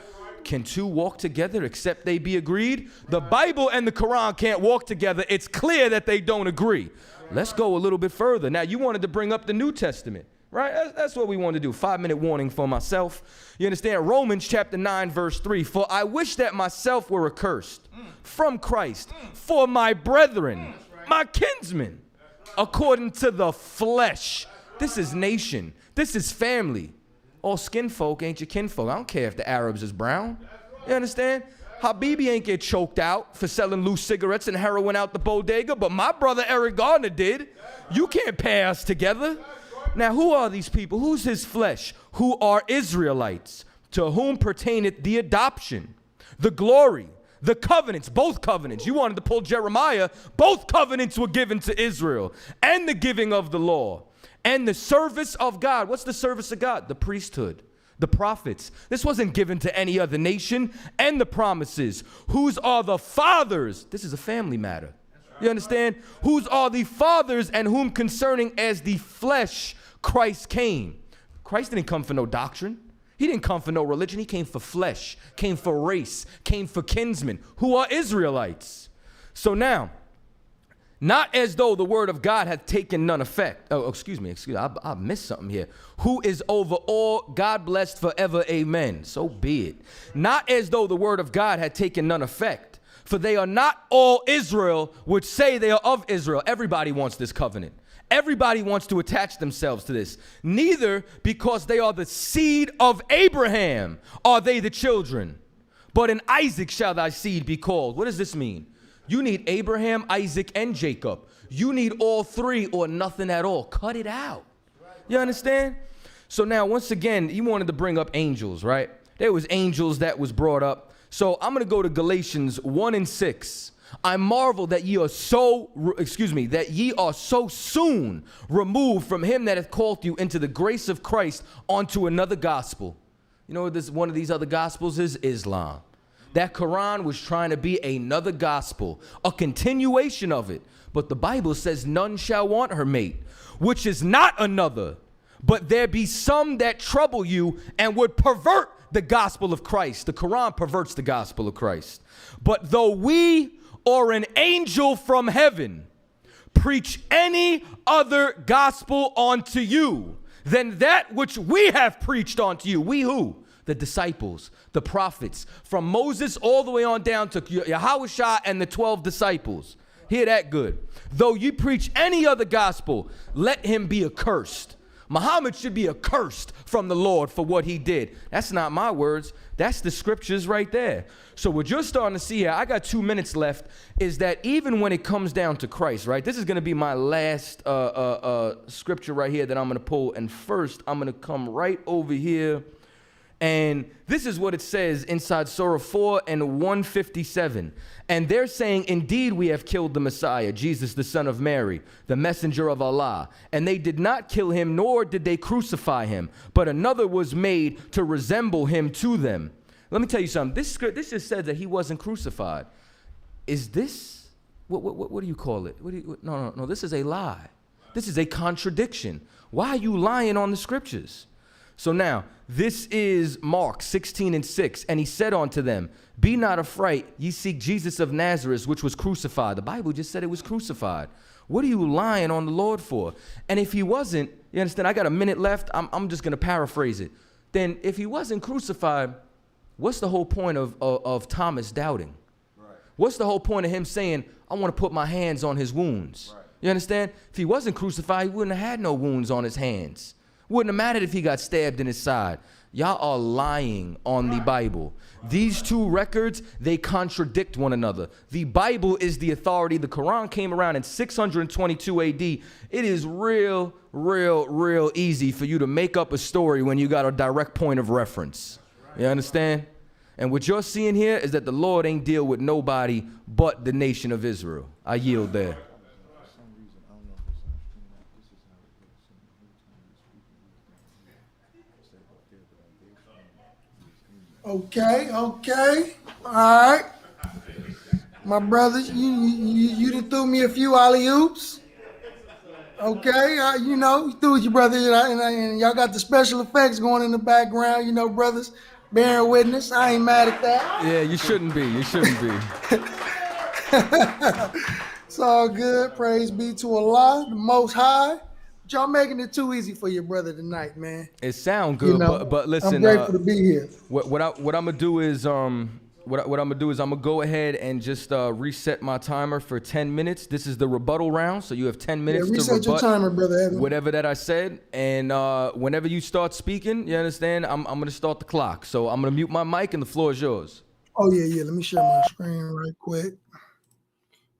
Can two walk together except they be agreed? The Bible and the Quran can't walk together. It's clear that they don't agree. Let's go a little bit further. Now, you wanted to bring up the New Testament, right? That's what we want to do. 5-minute warning for myself. You understand? Romans chapter 9, verse 3. For I wish that myself were accursed from Christ for my brethren, my kinsmen, according to the flesh. This is nation. This is family. All skin folk ain't your kinfolk. I don't care if the Arabs is brown. You understand? Habibi ain't get choked out for selling loose cigarettes and heroin out the bodega, but my brother Eric Gardner did. You can't pair us together. Now, who are these people? Who's his flesh? Who are Israelites, to whom pertaineth the adoption, the glory, the covenants, both covenants. You wanted to pull Jeremiah. Both covenants were given to Israel, and the giving of the law, and the service of God. What's the service of God? The priesthood, the prophets. This wasn't given to any other nation. And the promises. Whose are the fathers? This is a family matter. You understand? Whose are the fathers, and whom concerning as the flesh Christ came. Christ didn't come for no doctrine. He didn't come for no religion. He came for flesh, came for race, came for kinsmen, who are Israelites. So now, not as though the word of God hath taken none effect. Oh, excuse me, I missed something here. Who is over all, God blessed forever, amen. So be it. Not as though the word of God had taken none effect. For they are not all Israel, which say they are of Israel. Everybody wants this covenant. Everybody wants to attach themselves to this. Neither because they are the seed of Abraham are they the children, but in Isaac shall thy seed be called. What does this mean? You need Abraham, Isaac, and Jacob. You need all three or nothing at all. Cut it out. You understand? So now, once again, he wanted to bring up angels, right? There was angels that was brought up. So I'm going to go to Galatians 1:6. I marvel that ye are so soon removed from him that hath called you into the grace of Christ onto another gospel. You know what this one of these other gospels is? Islam. That Quran was trying to be another gospel, a continuation of it. But the Bible says none shall want her mate, which is not another. But there be some that trouble you and would pervert the gospel of Christ. The Quran perverts the gospel of Christ. But though we or an angel from heaven preach any other gospel unto you than that which we have preached unto you. We who? The disciples, the prophets, from Moses all the way on down to Yahushua and the 12 disciples. Hear that good. Though you preach any other gospel, let him be accursed. Muhammad should be accursed from the Lord for what he did. That's not my words. That's the scriptures right there. So what you're starting to see here, I got 2 minutes left, is that even when it comes down to Christ, right? This is going to be my last scripture right here that I'm going to pull. And first, I'm going to come right over here. And this is what it says inside Surah 4 and 157. And they're saying, indeed, we have killed the Messiah, Jesus, the son of Mary, the messenger of Allah. And they did not kill him, nor did they crucify him, but another was made to resemble him to them. Let me tell you something. This just said that he wasn't crucified. Is this, what do you call it? No, this is a lie. This is a contradiction. Why are you lying on the scriptures? So now, this is Mark 16:6. And he said unto them, be not afraid, ye seek Jesus of Nazareth, which was crucified. The Bible just said it was crucified. What are you lying on the Lord for? And if he wasn't, you understand, I got a minute left. I'm just going to paraphrase it. Then if he wasn't crucified, what's the whole point of Thomas doubting? Right. What's the whole point of him saying, I want to put my hands on his wounds? Right. You understand? If he wasn't crucified, he wouldn't have had no wounds on his hands. Wouldn't have mattered if he got stabbed in his side. Y'all are lying on the Bible. These two records, they contradict one another. The Bible is the authority. The Quran came around in 622 AD. It is real easy for you to make up a story when you got a direct point of reference. You understand? And what you're seeing here is that the Lord ain't deal with nobody but the nation of Israel. I yield there. Okay. All right. My brothers, you done threw me a few alley-oops. Okay, you threw with your brother, and y'all got the special effects going in the background, brothers, bearing witness. I ain't mad at that. Yeah, you shouldn't be. It's all good. Praise be to Allah, the Most High. But y'all making it too easy for your brother tonight, man. It sound good, but listen. I'm grateful to be here. What I'm gonna do is I'm gonna go ahead and just reset my timer for 10 minutes. This is the rebuttal round, so you have 10 minutes to reset your timer, brother Evan. Whatever that I said, and whenever you start speaking, you understand, I'm gonna start the clock. So I'm gonna mute my mic, and the floor is yours. Oh yeah. Let me share my screen right quick.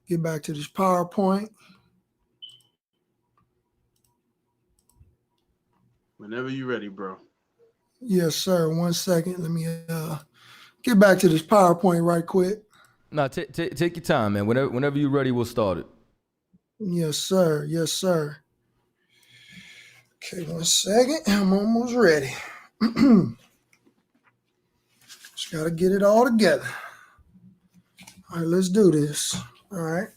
Get back to this PowerPoint. Whenever you're ready, bro. Yes, sir. 1 second. Let me get back to this PowerPoint right quick. No, take your time, man. Whenever you're ready, we'll start it. Yes, sir. Okay, 1 second. I'm almost ready. Just got to get it all together. All right, let's do this. All right.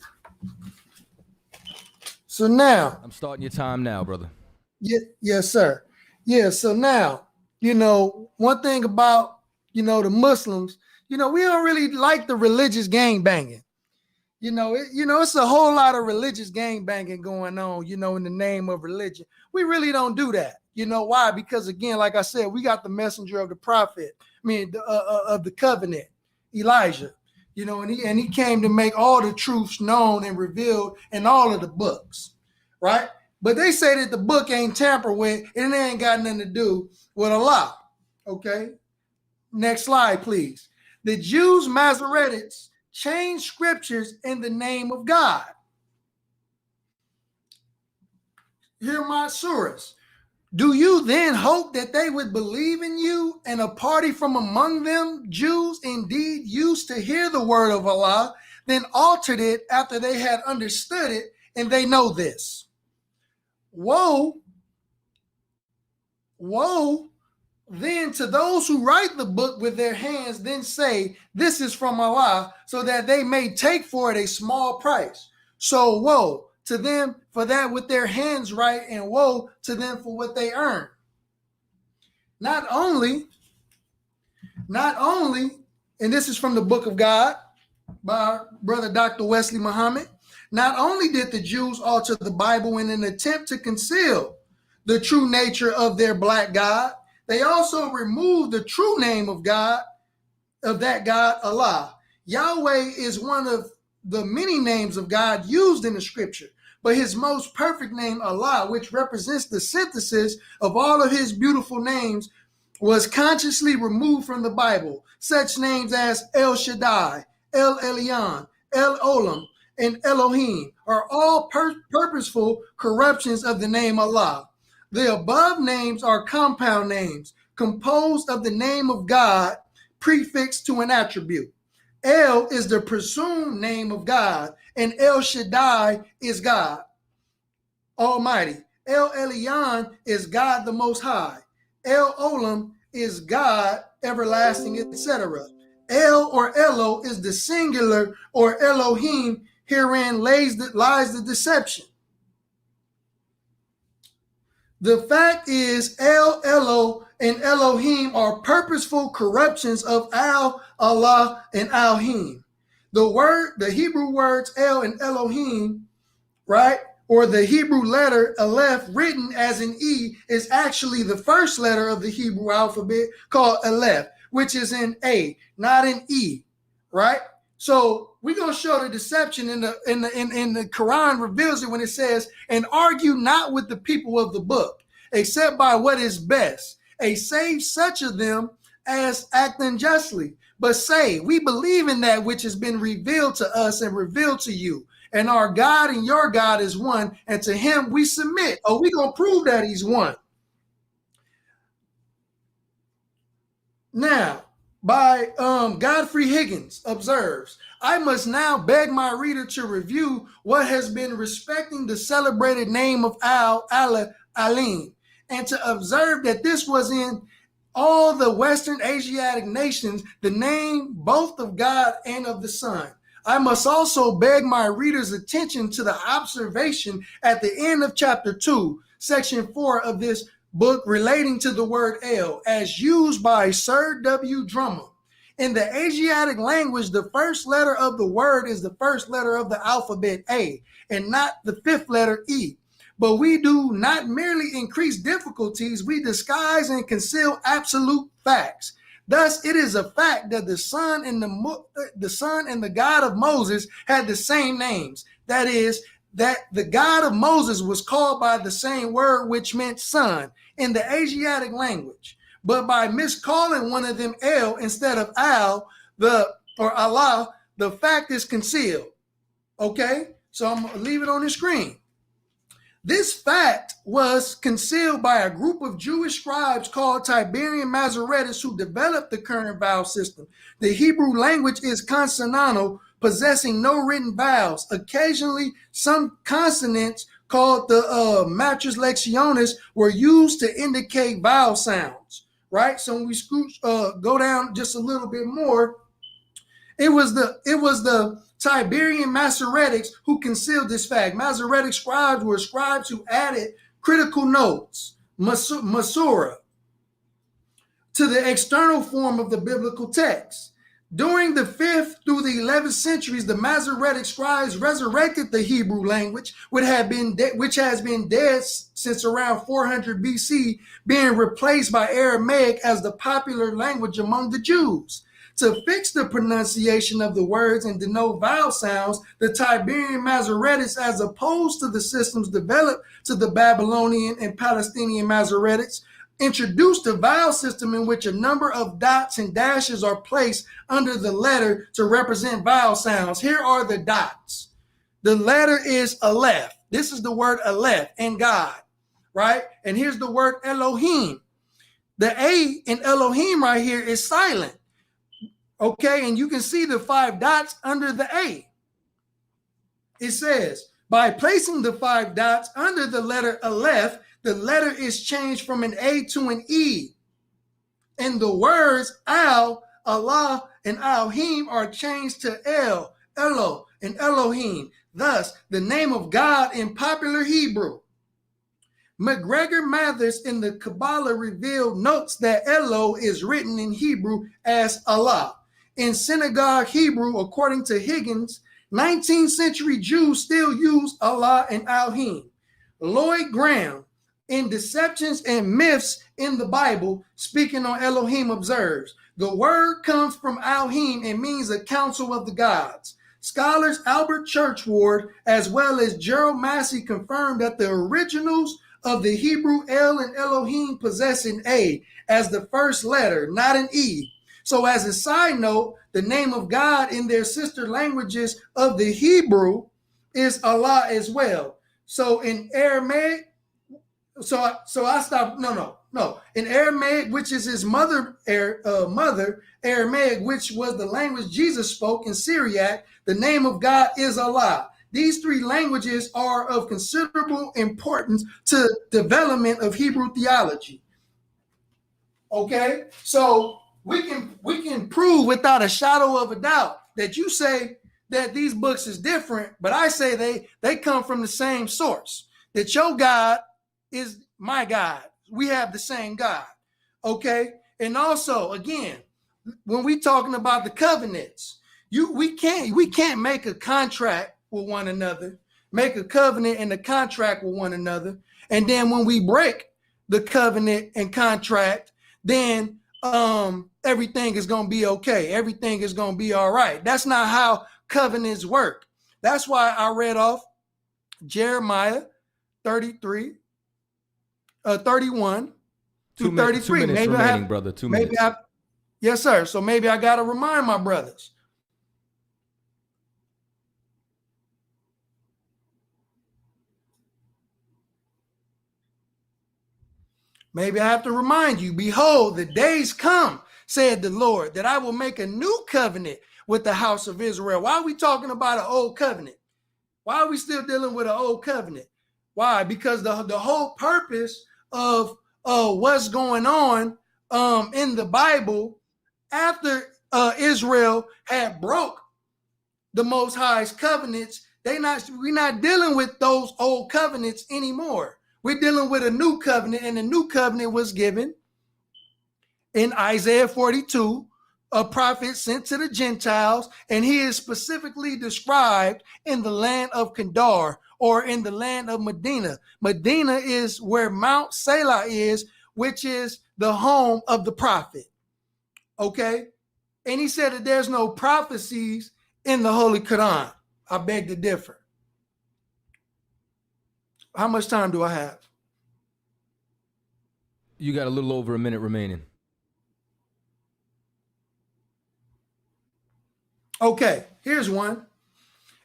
So now. I'm starting your time now, brother. Yes, sir. Yeah, so now, one thing about, the Muslims, we don't really like the religious gang banging. It's a whole lot of religious gang banging going on, in the name of religion. We really don't do that. You know why? Because again, like I said, we got the messenger of the prophet, of the covenant, Elijah. You know, and he came to make all the truths known and revealed in all of the books, right? But they say that the book ain't tampered with and it ain't got nothing to do with Allah. Okay? Next slide, please. The Jews, Masoretes, changed scriptures in the name of God. Here are my surahs. Do you then hope that they would believe in you, and a party from among them, Jews, indeed used to hear the word of Allah, then altered it after they had understood it, and they know this? Woe then to those who write the book with their hands, then say, this is from Allah, so that they may take for it a small price. So woe to them for that with their hands write, and woe to them for what they earn. Not only, and this is from the Book of God by our brother Dr. Wesley Muhammad, not only did the Jews alter the Bible in an attempt to conceal the true nature of their black God, they also removed the true name of God, of that God, Allah. Yahweh is one of the many names of God used in the scripture, but his most perfect name, Allah, which represents the synthesis of all of his beautiful names, was consciously removed from the Bible. Such names as El Shaddai, El Elyon, El Olam, and Elohim are all purposeful corruptions of the name Allah. The above names are compound names composed of the name of God prefixed to an attribute. El is the presumed name of God, and El Shaddai is God Almighty. El Elyon is God the Most High. El Olam is God everlasting, etc. El or Elo is the singular, or Elohim. Herein lies the deception. The fact is, El, Elo, and Elohim are purposeful corruptions of Al, Allah, and Alhim. The Hebrew words El and Elohim, right, or the Hebrew letter Aleph written as an E, is actually the first letter of the Hebrew alphabet called Aleph, which is an A, not an E, right? So we're gonna show the deception in the Quran reveals it when it says, and argue not with the people of the book, except by what is best, save such of them as act unjustly. But say, we believe in that which has been revealed to us and revealed to you, and our God and your God is one, and to him we submit. Oh, we're gonna prove that he's one. Now, by Godfrey Higgins observes, I must now beg my reader to review what has been respecting the celebrated name of Allah, Alim, and to observe that this was in all the Western Asiatic nations the name both of God and of the Son. I must also beg my reader's attention to the observation at the end of chapter 2, section 4 of this book relating to the word El, as used by Sir W. Drummond. In the Asiatic language, the first letter of the word is the first letter of the alphabet A, and not the fifth letter E. But we do not merely increase difficulties, we disguise and conceal absolute facts. Thus, it is a fact that the Son and the God of Moses had the same names. That is, that the God of Moses was called by the same word which meant son in the Asiatic language. But by miscalling one of them El instead of Al, or Allah, the fact is concealed. Okay, so I'm gonna leave it on the screen. This fact was concealed by a group of Jewish scribes called Tiberian Masoretes, who developed the current vowel system. The Hebrew language is consonantal, possessing no written vowels. Occasionally, some consonants called the matrices lectionis were used to indicate vowel sounds, right? So when we go down just a little bit more, it was the Tiberian Masoretics who concealed this fact. Masoretic scribes were scribes who added critical notes, Masura, to the external form of the biblical text. During the 5th through the 11th centuries, the Masoretic scribes resurrected the Hebrew language, which has been dead since around 400 BC, being replaced by Aramaic as the popular language among the Jews. To fix the pronunciation of the words and denote vowel sounds, the Tiberian Masoretics, as opposed to the systems developed to the Babylonian and Palestinian Masoretics, introduced a vowel system in which a number of dots and dashes are placed under the letter to represent vowel sounds. Here are the dots. The letter is Aleph. This is the word Aleph, and God, right? And here's the word Elohim. The A in Elohim right here is silent. Okay, and you can see the 5 dots under the A. It says, by placing the 5 dots under the letter Aleph, the letter is changed from an A to an E. And the words Al, Allah, and Elohim are changed to El, Elo, and Elohim. Thus, the name of God in popular Hebrew. McGregor Mathers in the Kabbalah revealed notes that Elo is written in Hebrew as Allah. In synagogue Hebrew, according to Higgins, 19th century Jews still use Allah and Elohim. Lloyd Graham, in Deceptions and Myths in the Bible, speaking on Elohim, observes, the word comes from Elohim and means a council of the gods. Scholars Albert Churchward, as well as Gerald Massey, confirmed that the originals of the Hebrew El and Elohim possess an A as the first letter, not an E. So as a side note, the name of God in their sister languages of the Hebrew is Allah as well. So in Aramaic, in Aramaic, which is his mother Aramaic, which was the language Jesus spoke in Syriac, the name of God is Allah. These 3 languages are of considerable importance to development of Hebrew theology. Okay, so we can prove without a shadow of a doubt that you say that these books is different, but I say they come from the same source. That your God is my God. We have the same God. Okay, and also again, when we talking about the covenants, we can't make a contract with one another, make a covenant and a contract with one another, and then when we break the covenant and contract, then everything is going to be okay. Everything is going to be all right. That's not how covenants work. That's why I read off Jeremiah 31 to 33. 2 minutes maybe remaining, brother. 2 minutes. Yes, sir. So maybe I got to remind my brothers. Maybe I have to remind you, behold, the days come, said the Lord, that I will make a new covenant with the house of Israel. Why are we talking about an old covenant? Why are we still dealing with an old covenant? Why? Because the whole purpose of what's going on in the Bible after Israel had broke the Most High's covenants, we're not dealing with those old covenants anymore. We're dealing with a new covenant, and the new covenant was given in Isaiah 42, a prophet sent to the Gentiles, and he is specifically described in the land of Kedar, or in the land of Medina. Medina is where Mount Selah is, which is the home of the prophet. Okay? And he said that there's no prophecies in the Holy Quran. I beg to differ. How much time do I have? You got a little over a minute remaining. Okay, here's one.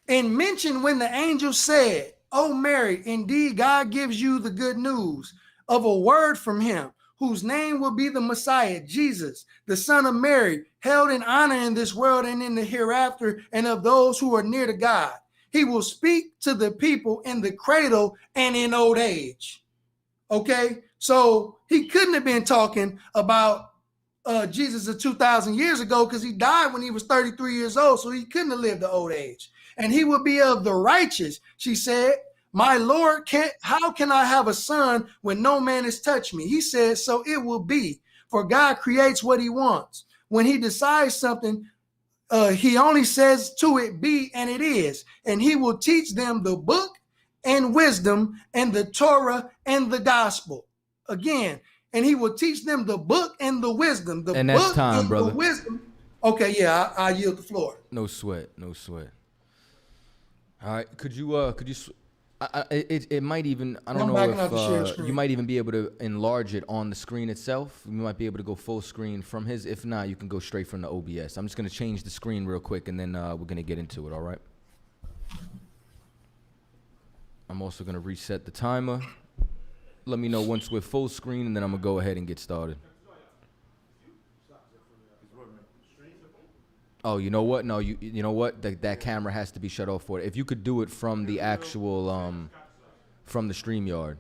And mention when the angel said, "O Mary, indeed God gives you the good news of a word from him, whose name will be the Messiah, Jesus, the son of Mary, held in honor in this world and in the hereafter, and of those who are near to God. He will speak to the people in the cradle and in old age." Okay, so he couldn't have been talking about Jesus of 2,000 years ago, because he died when he was 33 years old, so he couldn't have lived the old age. And he will be of the righteous, she said. "My Lord, how can I have a son when no man has touched me?" He said, "So it will be, for God creates what he wants. When he decides something, he only says to it, be, and it is. And he will teach them the book and wisdom and the Torah and the gospel." Again, and he will teach them the book and the wisdom. The And that's book time, and brother. the wisdom. Okay, yeah, I yield the floor. No sweat. No sweat. All right. Could you it might even, I don't I'm know backing out the share if screen. you might even be able to enlarge it on the screen itself. You might be able to go full screen from his. If not, you can go straight from the OBS. I'm just going to change the screen real quick, and then we're going to get into it, all right? I'm also going to reset the timer. Let me know once we're full screen, and then I'm going to go ahead and get started. Oh, you know what? No, you know what? That camera has to be shut off for it. If you could do it from the actual, from the StreamYard,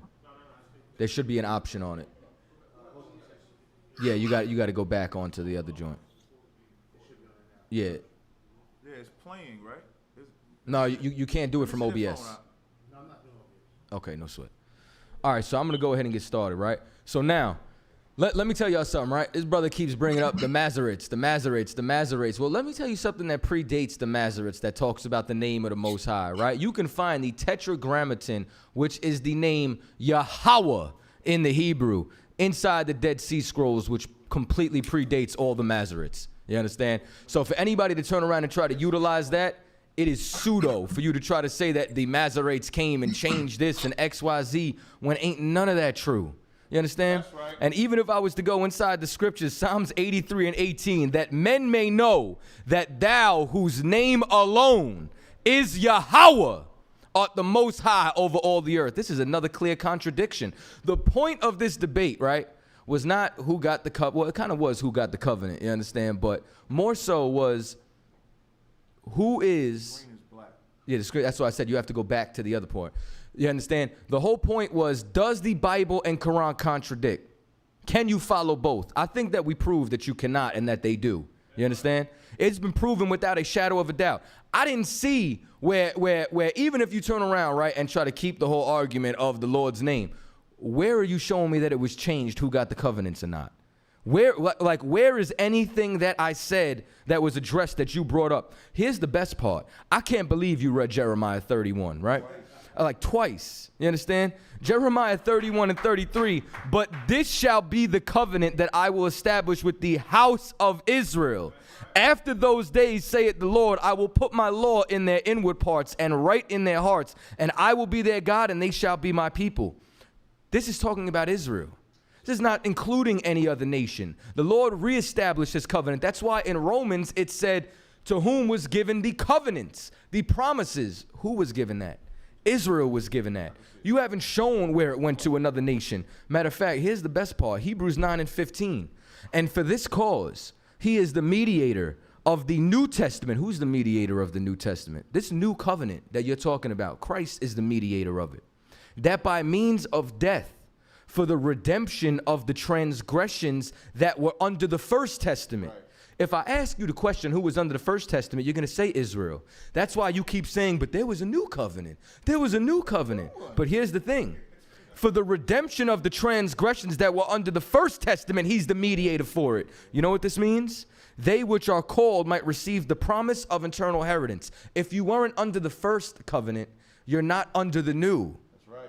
there should be an option on it. Yeah, you got to go back onto the other joint. Yeah. Yeah, it's playing, right? No, you can't do it from OBS. No, I'm not doing OBS. Okay, no sweat. All right, so I'm going to go ahead and get started, right? So now, let me tell y'all something, right? This brother keeps bringing up the Masoretes, the Masoretes, the Masoretes. Well, let me tell you something that predates the Masoretes that talks about the name of the Most High, right? You can find the Tetragrammaton, which is the name Yahweh in the Hebrew, inside the Dead Sea Scrolls, which completely predates all the Masoretes. You understand? So for anybody to turn around and try to utilize that, it is pseudo for you to try to say that the Masoretes came and changed this and XYZ when ain't none of that true. You understand? That's right. And even if I was to go inside the scriptures, Psalms 83 and 18, that men may know that thou, whose name alone is Yahweh, art the most high over all the earth. This is another clear contradiction. The point of this debate, right, was not who got the covenant. Well, it kind of was who got the covenant, you understand? But more so was who is... Green is black. Yeah, that's why I said you have to go back to the other point. You understand? The whole point was, does the Bible and Quran contradict? Can you follow both? I think that we proved that you cannot and that they do. You understand? It's been proven without a shadow of a doubt. I didn't see where even if you turn around, right, and try to keep the whole argument of the Lord's name, where are you showing me that it was changed who got the covenants or not? Where is anything that I said that was addressed that you brought up? Here's the best part. I can't believe you read Jeremiah 31, right? Like twice. You understand? Jeremiah 31 and 33. But this shall be the covenant that I will establish with the house of Israel. After those days, saith the Lord, I will put my law in their inward parts and write in their hearts, and I will be their God, and they shall be my people. This is talking about Israel. This is not including any other nation. The Lord reestablished his covenant. That's why in Romans it said, to whom was given the covenants, the promises. Who was given that? Israel was given that. You haven't shown where it went to another nation. Matter of fact, here's the best part. Hebrews 9 and 15. And for this cause, he is the mediator of the New Testament. Who's the mediator of the New Testament? This new covenant that you're talking about, Christ is the mediator of it. That by means of death, for the redemption of the transgressions that were under the first testament. Right. If I ask you the question, who was under the first testament, you're going to say Israel. That's why you keep saying, but there was a new covenant. There was a new covenant. But here's the thing. For the redemption of the transgressions that were under the first testament, he's the mediator for it. You know what this means? They which are called might receive the promise of eternal inheritance. If you weren't under the first covenant, you're not under the new.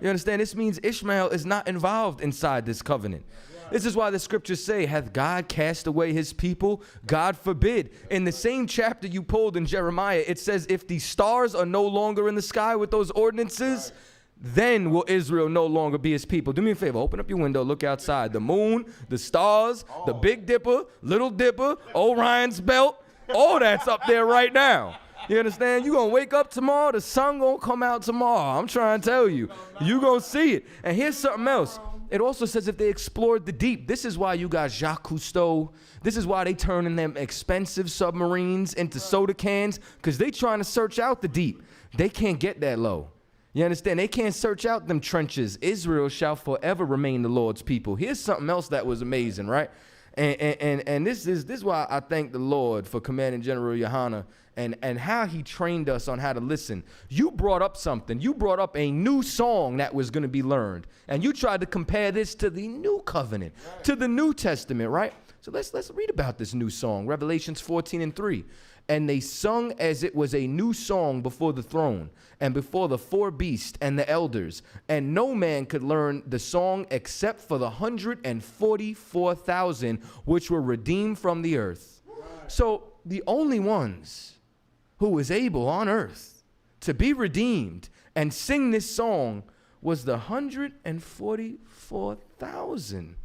You understand? This means Ishmael is not involved inside this covenant. This is why the scriptures say, hath God cast away his people? God forbid. In the same chapter you pulled in Jeremiah, it says, if the stars are no longer in the sky with those ordinances, then will Israel no longer be his people. Do me a favor, open up your window, look outside. The moon, the stars, the Big Dipper, Little Dipper, Orion's belt, all that's up there right now. You understand? You're going to wake up tomorrow, the sun going to come out tomorrow. I'm trying to tell you. You're going to see it. And here's something else. It also says if they explored the deep. This is why you got Jacques Cousteau. This is why they turning them expensive submarines into soda cans, because they trying to search out the deep. They can't get that low. You understand? They can't search out them trenches. Israel shall forever remain the Lord's people. Here's something else that was amazing, right? And this is why I thank the Lord for Commanding General Yohana and how he trained us on how to listen. You brought up something. You brought up a new song that was going to be learned. And you tried to compare this to the new covenant, to the New Testament, right? So let's read about this new song, Revelations 14 and 3. And they sung as it was a new song before the throne and before the four beasts and the elders. And no man could learn the song except for the 144,000 which were redeemed from the earth. So the only ones who was able on earth to be redeemed and sing this song was the 144,000.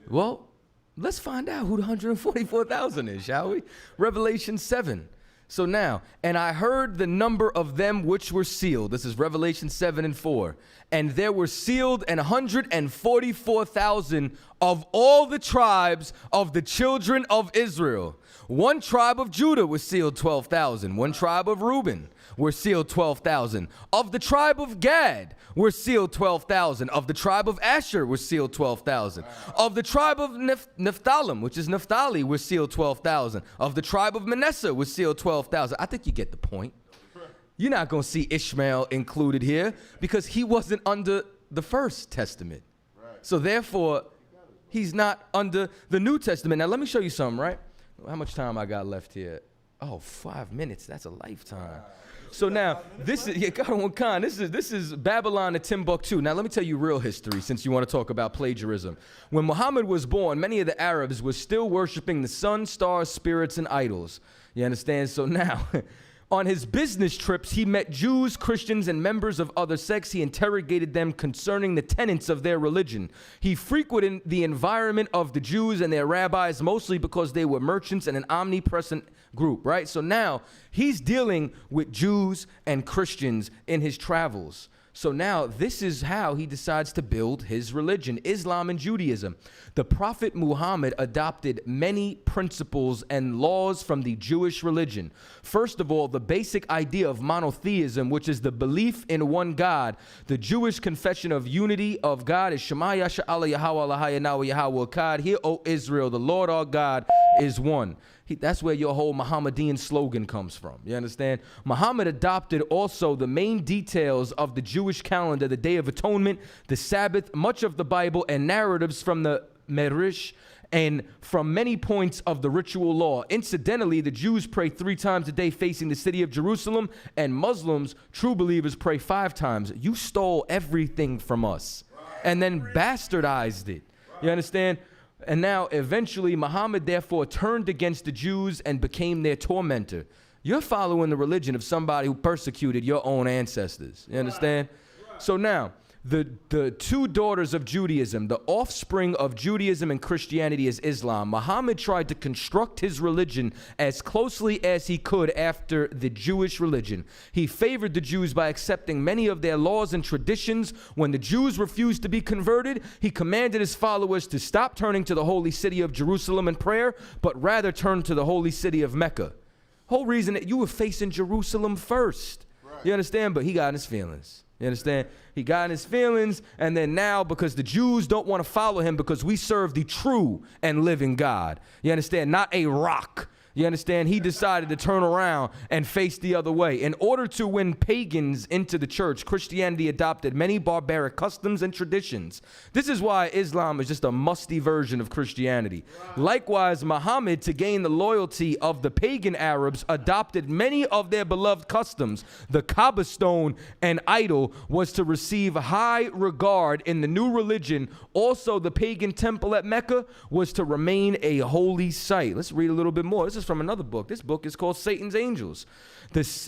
Well, let's find out who the 144,000 is, shall we? Revelation 7. So now, and I heard the number of them which were sealed. This is Revelation 7:4. And there were sealed 144,000 of all the tribes of the children of Israel. One tribe of Judah was sealed 12,000. One tribe of Reuben were sealed 12,000. Of the tribe of Gad were sealed 12,000. Of the tribe of Asher were sealed 12,000. Of the tribe of Nephthalim, which is Naphtali, were sealed 12,000. Of the tribe of Manasseh was sealed 12,000. I think you get the point. You're not going to see Ishmael included here because he wasn't under the First Testament. So therefore, he's not under the New Testament. Now, let me show you something, right? How much time I got left here? Oh, 5 minutes. That's a lifetime. So now, this is this is Babylon to Timbuktu. Now, let me tell you real history since you want to talk about plagiarism. When Muhammad was born, many of the Arabs were still worshiping the sun, stars, spirits, and idols. You understand? So now, on his business trips, he met Jews, Christians, and members of other sects. He interrogated them concerning the tenets of their religion. He frequented the environment of the Jews and their rabbis, mostly because they were merchants and an omnipresent group, right? So now he's dealing with Jews and Christians in his travels. So now this is how he decides to build his religion, Islam and Judaism. The Prophet Muhammad adopted many principles and laws from the Jewish religion. First of all, the basic idea of monotheism, which is the belief in one God. The Jewish confession of unity of God is Shema Yasha'Allah Yahweh Lahayanawa Yahweh Kad. Hear, O Israel, the Lord our God is one. That's where your whole Mohammedan slogan comes from. You understand? Muhammad adopted also the main details of the Jewish calendar, the Day of Atonement, the Sabbath, much of the Bible, and narratives from the Medrash, and from many points of the ritual law. Incidentally, the Jews pray 3 times a day facing the city of Jerusalem, and Muslims, true believers, pray 5 times. You stole everything from us and then bastardized it. You understand? And now, eventually, Muhammad therefore turned against the Jews and became their tormentor. You're following the religion of somebody who persecuted your own ancestors. You understand? So now, the 2 daughters of Judaism, the offspring of Judaism and Christianity is Islam. Muhammad tried to construct his religion as closely as he could after the Jewish religion. He favored the Jews by accepting many of their laws and traditions. When the Jews refused to be converted, he commanded his followers to stop turning to the holy city of Jerusalem in prayer, but rather turn to the holy city of Mecca. Whole reason that you were facing Jerusalem first. You understand? But he got in his feelings. You understand? He got in his feelings, and then now, because the Jews don't want to follow him because we serve the true and living God. You understand? Not a rock. You understand? He decided to turn around and face the other way. In order to win pagans into the church, Christianity adopted many barbaric customs and traditions. This is why Islam is just a musty version of Christianity. Likewise, Muhammad, to gain the loyalty of the pagan Arabs, adopted many of their beloved customs. The Kaaba stone, an idol, was to receive high regard in the new religion. Also, the pagan temple at Mecca was to remain a holy site. Let's read a little bit more. This is from another book. This book is called Satan's Angels.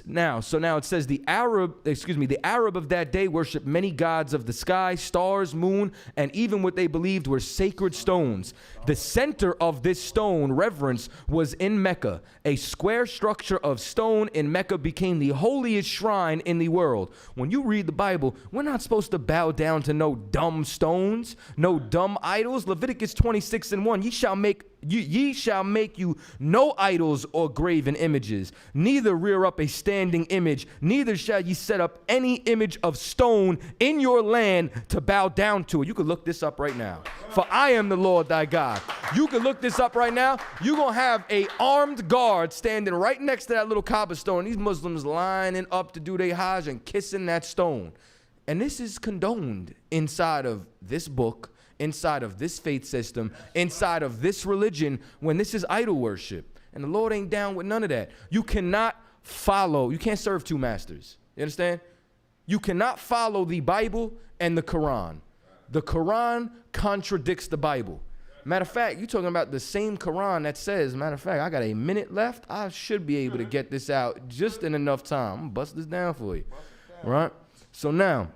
Now it says the Arab of that day worshiped many gods of the sky, stars, moon, and even what they believed were sacred stones. The center of this stone reverence was in Mecca. A square structure of stone in Mecca became the holiest shrine in the world. When you read the Bible, we're not supposed to bow down to no dumb stones, no dumb idols. Leviticus 26:1, ye shall make you no idols or graven images, neither rear up a standing image, neither shall ye set up any image of stone in your land to bow down to it. You can look this up right now. For I am the Lord thy God. You can look this up right now. You're going to have a armed guard standing right next to that little Kaaba stone. These Muslims lining up to do their Hajj and kissing that stone. And this is condoned inside of this book, inside of this faith system, inside of this religion, when this is idol worship. And the Lord ain't down with none of that. You can't serve 2 masters. You understand? You cannot follow the Bible and the Quran. The Quran contradicts the Bible. Matter of fact, you're talking about the same Quran that says, matter of fact, I got a minute left. I should be able to get this out just in enough time. I'm going to bust this down for you. Right? So now,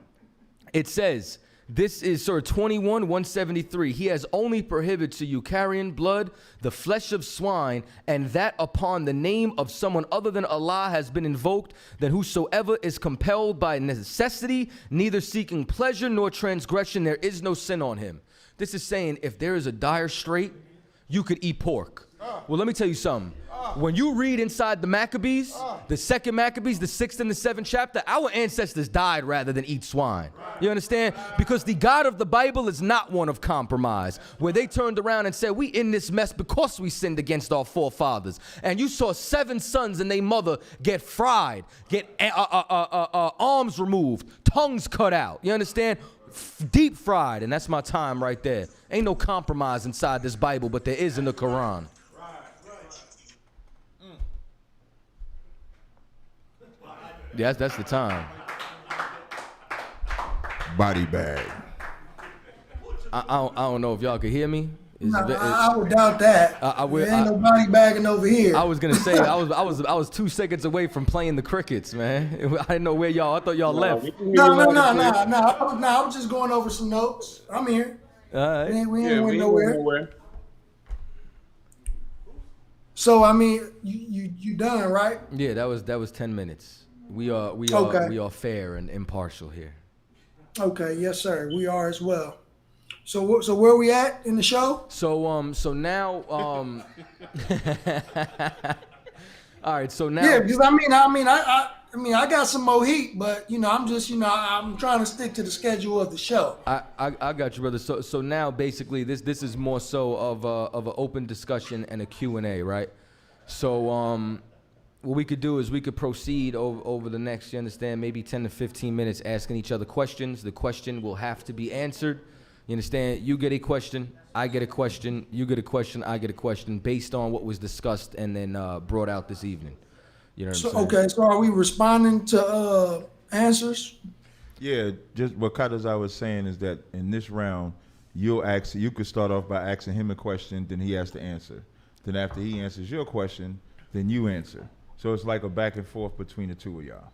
it says, this is Surah 21, 173. He has only prohibited to you carrion blood, the flesh of swine, and that upon the name of someone other than Allah has been invoked, then whosoever is compelled by necessity, neither seeking pleasure nor transgression, there is no sin on him. This is saying if there is a dire strait, you could eat pork. Well, let me tell you something. When you read inside the Maccabees, the second Maccabees, the 6th and the 7th chapter, our ancestors died rather than eat swine. You understand? Because the God of the Bible is not one of compromise, where they turned around and said, we in this mess because we sinned against our forefathers. And you saw 7 sons and their mother get fried, get arms removed, tongues cut out. You understand? Deep fried, and that's my time right there. Ain't no compromise inside this Bible, but there is in the Quran. Yeah, that's the time. Body bag. I don't know if y'all could hear me. I would doubt that. There ain't no body bagging over here. I was gonna say I was 2 seconds away from playing the crickets, man. I didn't know where y'all. I thought y'all left. No. I was just going over some notes. I'm here. All right. We ain't went nowhere. So I mean, you done, right? Yeah, that was 10 minutes. We are fair and impartial here. Okay, yes, sir. We are as well. So where we at in the show? So now all right, so now yeah, because I got some more heat, but I'm trying to stick to the schedule of the show. I got you, brother. So now basically this is more so of an open discussion and a Q&A, right? So what we could do is we could proceed over the next, you understand, maybe 10 to 15 minutes asking each other questions. The question will have to be answered. You understand? You get a question, I get a question, you get a question, I get a question, based on what was discussed and then brought out this evening. You know what I'm saying? Okay, so are we responding to answers? Yeah, just what Kadazai was saying is that in this round, you could start off by asking him a question, then he has to answer. Then after he answers your question, then you answer. So it's like a back and forth between the two of y'all.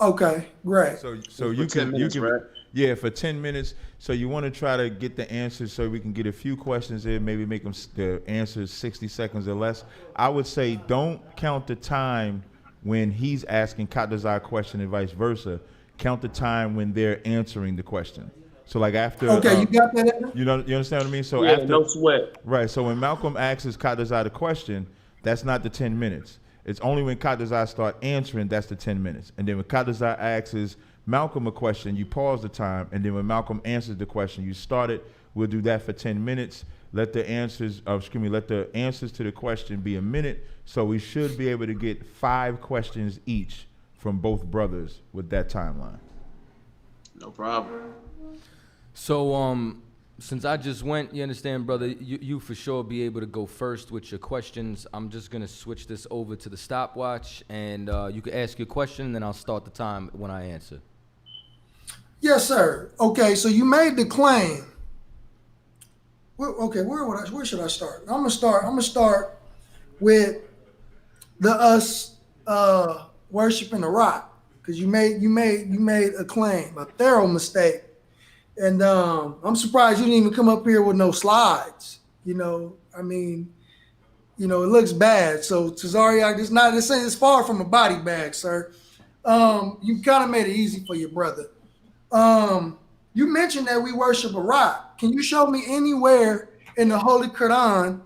Okay, great. So you can, right? Yeah, for 10 minutes. So you want to try to get the answers so we can get a few questions in, maybe make them the answers 60 seconds or less. I would say don't count the time when he's asking Kadazai a question and vice versa. Count the time when they're answering the question. So like after. Okay, you got that? You understand what I mean? So yeah, after, no sweat. Right. So when Malcolm asks Kadazai the question, that's not the 10 minutes. It's only when Kadazai start answering, that's the 10 minutes. And then when Kadazai asks Malcolm a question, you pause the time. And then when Malcolm answers the question, you start it. We'll do that for 10 minutes. Let the answers to the question be a minute. So we should be able to get 5 questions each from both brothers with that timeline. No problem. So since I just went, you understand, brother, you for sure be able to go first with your questions. I'm just going to switch this over to the stopwatch, and you can ask your question, and then I'll start the time when I answer. Yes, sir. Okay, so you made the claim. Where should I start? I'm gonna start with us worshiping the rock, because you made a claim, a thorough mistake. And I'm surprised you didn't even come up here with no slides. It looks bad. So Tazaryach, it's far from a body bag, sir. You kind of made it easy for your brother. You mentioned that we worship a rock. Can you show me anywhere in the Holy Quran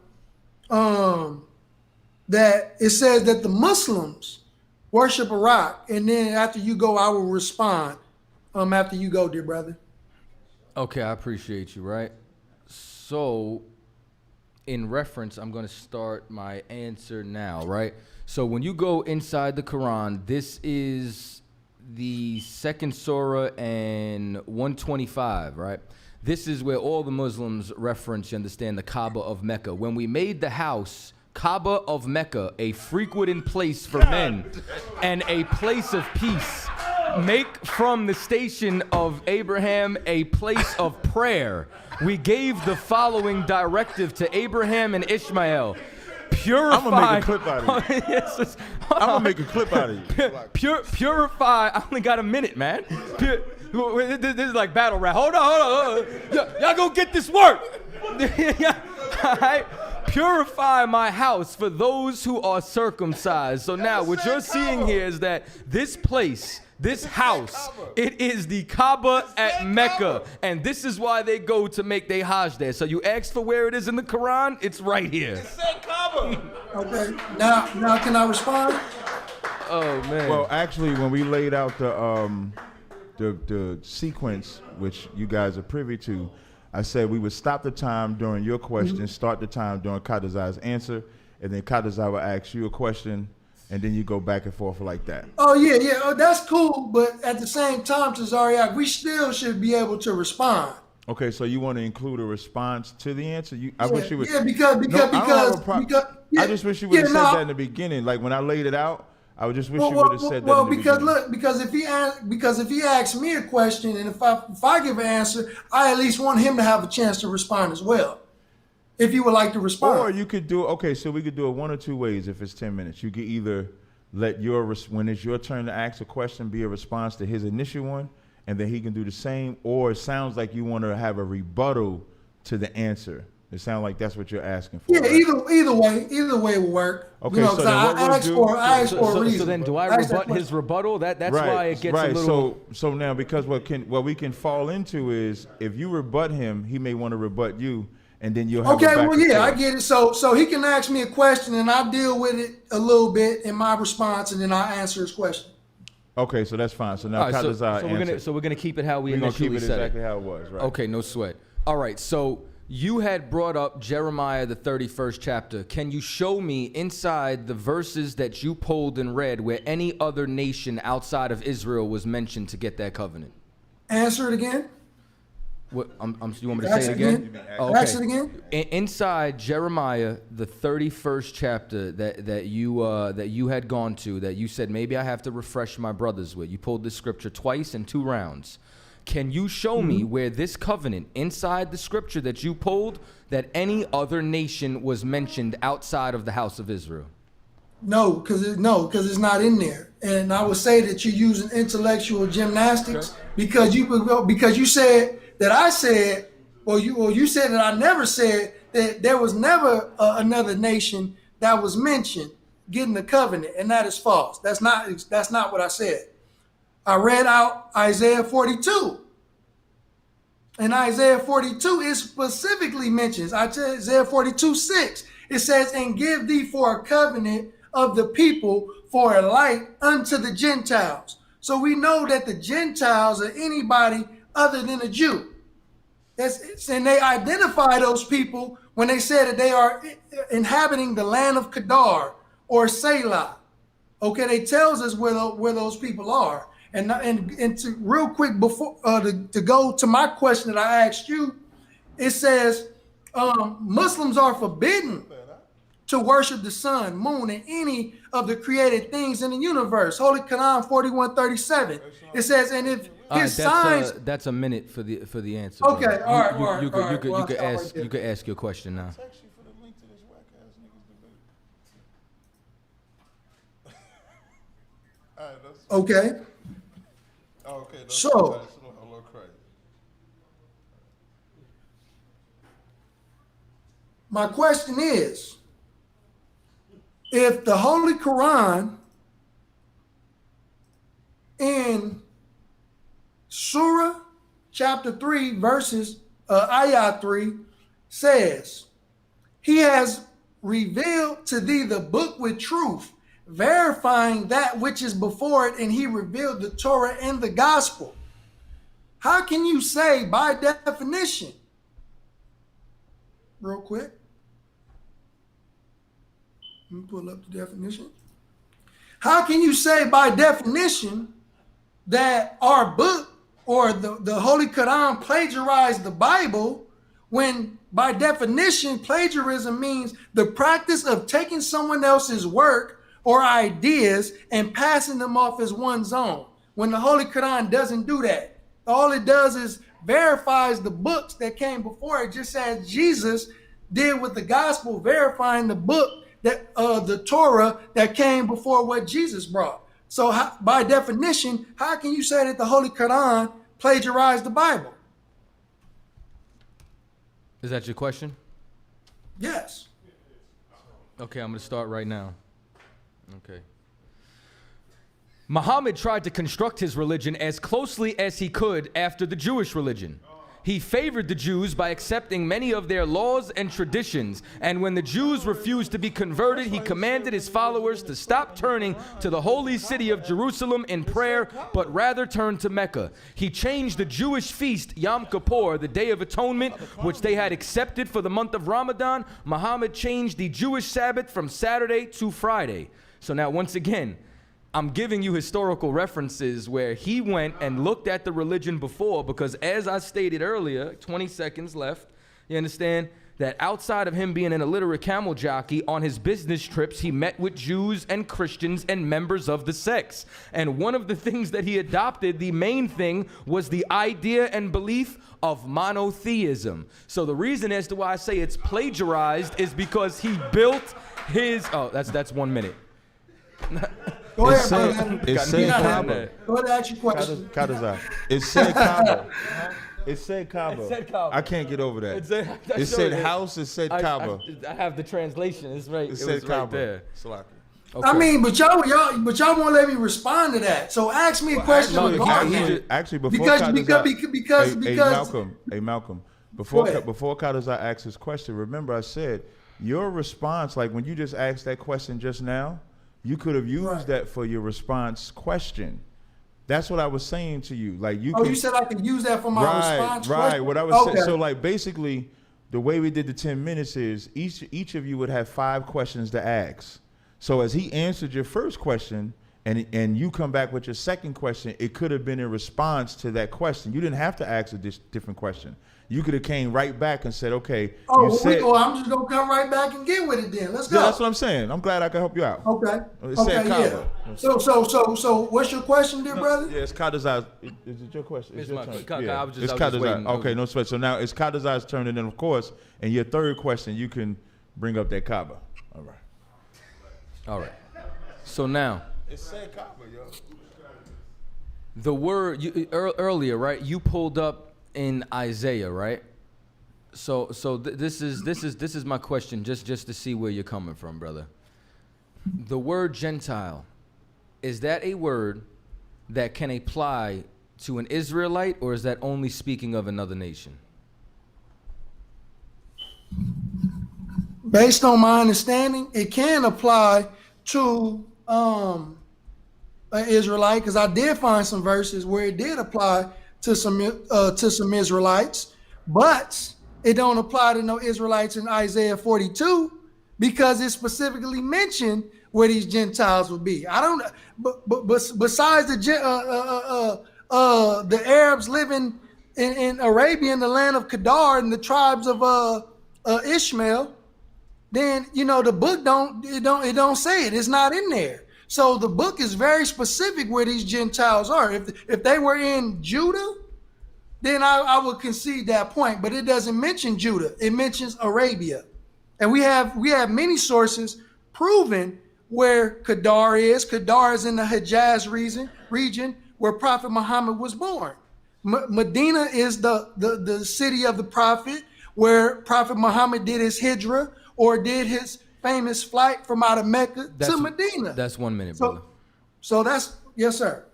that it says that the Muslims worship a rock? And then after you go, I will respond. After you go, dear brother. Okay, I appreciate you, right? So, in reference, I'm going to start my answer now, right? So, when you go inside the Quran, this is the 2nd Surah and 125, right? This is where all the Muslims reference, you understand, the Kaaba of Mecca. When we made the house, Kaaba of Mecca, a frequented place for men and a place of peace. make from the station of Abraham a place of prayer. We gave the following directive to Abraham and Ishmael. Purify. I'm gonna make a clip out of you. Yes, I'm gonna make a clip out of you. Purify. I only got a minute, man. This is like battle rap. Hold on. Y'all go get this work. All right. Purify my house for those who are circumcised. So now what you're seeing here is that this place, this house, it is the Kaaba at Mecca. And this is why they go to make their Hajj there. So you asked for where it is in the Quran, it's right here. Okay, now can I respond? Oh, man. Well, actually, when we laid out the sequence, which you guys are privy to, I said we would stop the time during your question, start the time during Kadazai's answer, and then Kadazai will ask you a question, and then you go back and forth like that. Oh, yeah. Oh, that's cool. But at the same time, Tazaryach, we still should be able to respond. Okay, so you want to include a response to the answer? I wish you would. Yeah, because I just wish you would have said that in the beginning. Like when I laid it out, I just wish you would have said that. Well, in the because beginning. look, because if he asks me a question and if I give an answer, I at least want him to have a chance to respond as well. If you would like to respond, or you could do so we could do it one or two ways. If it's 10 minutes, you could either let when it's your turn to ask a question be a response to his initial one, and then he can do the same. Or it sounds like you want to have a rebuttal to the answer. It sounds like that's what you're asking for. Yeah, right? either way will work. Okay, so then what we'll do. I asked for a reason. So then, do I rebut his rebuttal? That's right, why it gets a little. So now, because what we can fall into is if you rebut him, he may want to rebut you, and then you'll have. Okay, well, yeah, I get it. So he can ask me a question, and I deal with it a little bit in my response, and then I answer his question. Okay, so that's fine. So now, All right, so we're gonna keep it how we initially keep it said exactly how it was, right? Okay, no sweat. All right, so you had brought up Jeremiah, the 31st chapter. Can you show me inside the verses that you pulled and read where any other nation outside of Israel was mentioned to get that covenant? Answer it again. What? You want me to say it again? Oh, okay. Ask it again. Inside Jeremiah, the 31st chapter that you had gone to, that you said maybe I have to refresh my brothers with. You pulled this scripture twice in 2 rounds. Can you show me where this covenant inside the scripture that you pulled that any other nation was mentioned outside of the house of Israel? No, because it's not in there. And I would say that you're using intellectual gymnastics because you said that I said, or you said that I never said that there was never another nation that was mentioned getting the covenant, and that is false. That's not what I said. I read out Isaiah 42. And Isaiah 42 is specifically mentions Isaiah 42:6. It says, "And give thee for a covenant of the people for a light unto the Gentiles." So we know that the Gentiles are anybody other than a Jew. And they identify those people when they say that they are inhabiting the land of Kedar or Selah. Okay, they tells us where those people are. And to real quick before to go to my question that I asked you, it says Muslims are forbidden to worship the sun, moon, and any of the created things in the universe. Holy Quran 41:37. It says, and if his signs. That's a minute for the answer. Okay, brother. all right. You could ask your question now. Okay. So, my question is, if the Holy Quran in Surah chapter 3 verses ayah 3 says, "He has revealed to thee the book with truth, verifying that which is before it, and he revealed the Torah and the gospel." How can you say by definition, real quick, let me pull up the definition. How can you say by definition that our book or the Holy Quran plagiarized the Bible when by definition plagiarism means the practice of taking someone else's work or ideas and passing them off as one's own? when the Holy Quran doesn't do that. All it does is verifies the books that came before it, just as Jesus did with the gospel, verifying the book that the Torah that came before what Jesus brought. So by definition, how can you say that the Holy Quran plagiarized the Bible? Is that your question? Yes. Okay, I'm going to start right now. Okay. Muhammad tried to construct his religion as closely as he could after the Jewish religion. He favored the Jews by accepting many of their laws and traditions, and when the Jews refused to be converted, he commanded his followers to stop turning to the holy city of Jerusalem in prayer, but rather turn to Mecca. He changed the Jewish feast Yom Kippur, the Day of Atonement, which they had accepted for the month of Ramadan. Muhammad changed the Jewish Sabbath from Saturday to Friday. So now, once again, I'm giving you historical references where he went and looked at the religion before, because as I stated earlier, 20 seconds left, you understand that outside of him being an illiterate camel jockey, on his business trips, he met with Jews and Christians and members of the sects. And one of the things that he adopted, the main thing, was the idea and belief of monotheism. So the reason as to why I say it's plagiarized is because he built his, that's 1 minute. Go ahead, brother. It said Kaaba. Go ahead and ask your question. It said Kaaba. It said Kaaba. It said Kaaba. I can't get over that. It said house. It said Kaaba. I have the translation. It's right. It said was Kaaba. right there. Salaki. Okay. I mean, but y'all won't let me respond to that. So ask me a question. Actually, before because Malcolm, before Kadazai asks his question, remember I said your response, like when you just asked that question just now, you could have used that for your response question. That's what I was saying to you. Like you said I could use that for my response question? Right. What I was saying. So like basically, the way we did the 10 minutes is each of you would have 5 questions to ask. So as he answered your first question and you come back with your second question, it could have been in response to that question. You didn't have to ask a different question. You could have came right back and said, okay. I'm just gonna come right back and get with it then. Let's go. Yeah, that's what I'm saying. I'm glad I could help you out. Okay. Yeah. So what's your question, dear brother? Yeah, it's Kadazai's. Is it your question? It's your my turn. question. Yeah. I was It's just Kadazai. waiting. Okay, no sweat. So now it's Kadazai's turn, and then of course, in your third question, you can bring up that Kaaba. All right. So now, It said Kaaba, yo. the word earlier, right? You pulled up in Isaiah, right? So this is my question, just to see where you're coming from, brother. The word Gentile, is that a word that can apply to an Israelite, or is that only speaking of another nation? Based on my understanding, it can apply to an Israelite, because I did find some verses where it did apply to some Israelites, but it don't apply to no Israelites in Isaiah 42, because it specifically mentioned where these Gentiles would be. I don't, but besides the Arabs living in Arabia, in the land of Kedar, and the tribes of Ishmael, then the book don't say it. It's not in there. So the book is very specific where these Gentiles are. If they were in Judah, then I would concede that point. But it doesn't mention Judah. It mentions Arabia. And we have many sources proving where Kedar is. Kedar is in the Hijaz region where Prophet Muhammad was born. Medina is the city of the Prophet where Prophet Muhammad did his hijrah, or did his famous flight from out of Mecca to Medina. That's 1 minute, brother. So that's, yes, sir.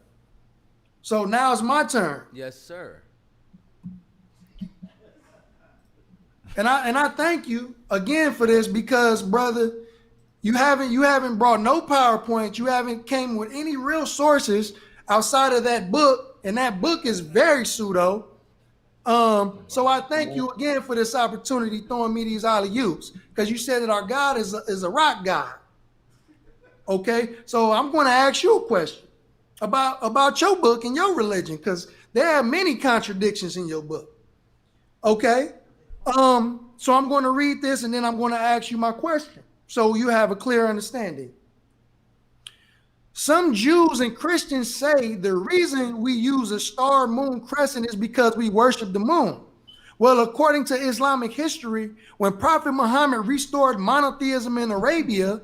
So now it's my turn. Yes, sir. And I thank you again for this, because, brother, you haven't brought no PowerPoint. You haven't came with any real sources outside of that book, and that book is very pseudo. So I thank you again for this opportunity, throwing me these alley-oops, because you said that our God is a rock God. Okay, so I'm going to ask you a question about your book and your religion, because there are many contradictions in your book. Okay, so I'm going to read this, and then I'm going to ask you my question, so you have a clear understanding. Some Jews and Christians say the reason we use a star moon crescent is because we worship the moon. Well, according to Islamic history, when Prophet Muhammad restored monotheism in Arabia,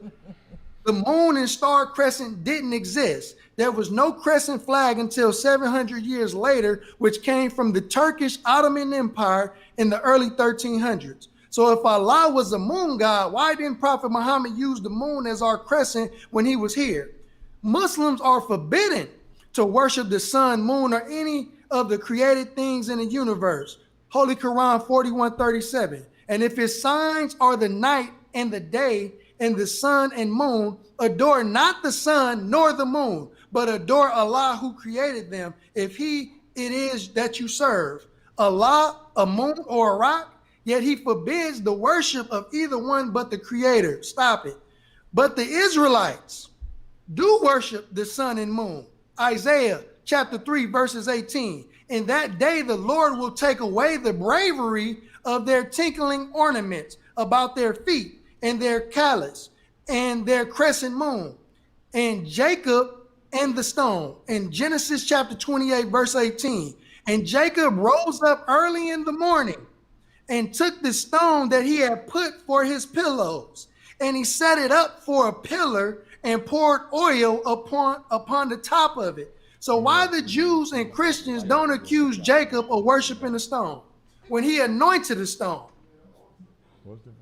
the moon and star crescent didn't exist. There was no crescent flag until 700 years later, which came from the Turkish Ottoman Empire in the early 1300s. So if Allah was a moon god, why didn't Prophet Muhammad use the moon as our crescent when he was here? Muslims are forbidden to worship the sun, moon, or any of the created things in the universe. Holy Quran 41:37. And if his signs are the night and the day and the sun and moon, adore not the sun nor the moon, but adore Allah who created them, if he it is that you serve. Allah, a moon, or a rock, yet he forbids the worship of either one but the creator. Stop it. But the Israelites do worship the sun and moon. Isaiah chapter 3, verses 18. In that day, the Lord will take away the bravery of their tinkling ornaments about their feet and their callus and their crescent moon and Jacob and the stone. In Genesis chapter 28, verse 18. And Jacob rose up early in the morning and took the stone that he had put for his pillows, and he set it up for a pillar and poured oil upon the top of it. So why the Jews and Christians don't accuse Jacob of worshiping the stone when he anointed the stone?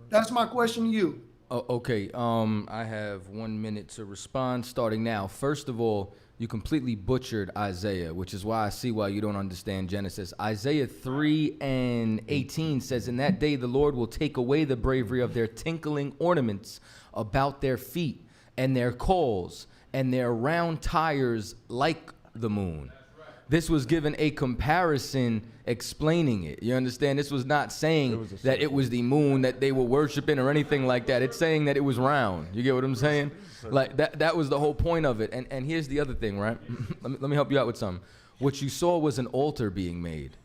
That's my question to you. Oh, okay. I have 1 minute to respond starting now. First of all, you completely butchered Isaiah, which is why I see why you don't understand Genesis. Isaiah 3:18 says, in that day the Lord will take away the bravery of their tinkling ornaments about their feet and their coals and their round tires like the moon. This was given a comparison explaining it. You understand? This was not saying that it was the moon that they were worshiping or anything like that. It's saying that it was round. You get what I'm saying? Like that was the whole point of it. And here's the other thing, right? let me help you out with something. What you saw was an altar being made.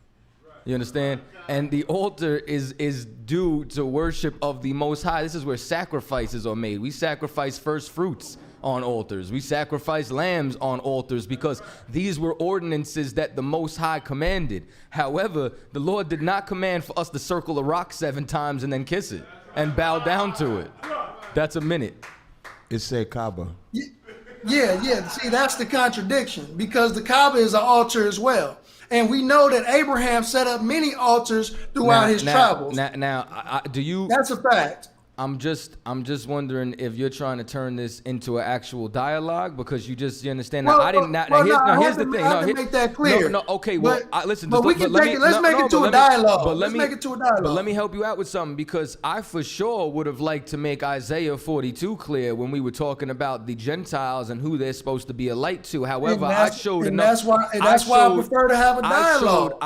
You understand? And the altar is due to worship of the Most High. This is where sacrifices are made. We sacrifice first fruits on altars. We sacrifice lambs on altars because these were ordinances that the Most High commanded. However, the Lord did not command for us to circle a rock 7 times and then kiss it and bow down to it. That's a minute. It said Kaaba. Yeah. See, that's the contradiction, because the Kaaba is an altar as well. And we know that Abraham set up many altars throughout his travels. Do you? That's a fact. I'm just wondering if you're trying to turn this into an actual dialogue, because you understand. Now, here's the thing. I make that clear. Okay. Well, listen. But we can let's make it to a dialogue. Let's make it to a dialogue. But let me help you out with something, because I for sure would have liked to make Isaiah 42 clear when we were talking about the Gentiles and who they're supposed to be a light to. However, I showed enough. That's why I prefer to have a dialogue.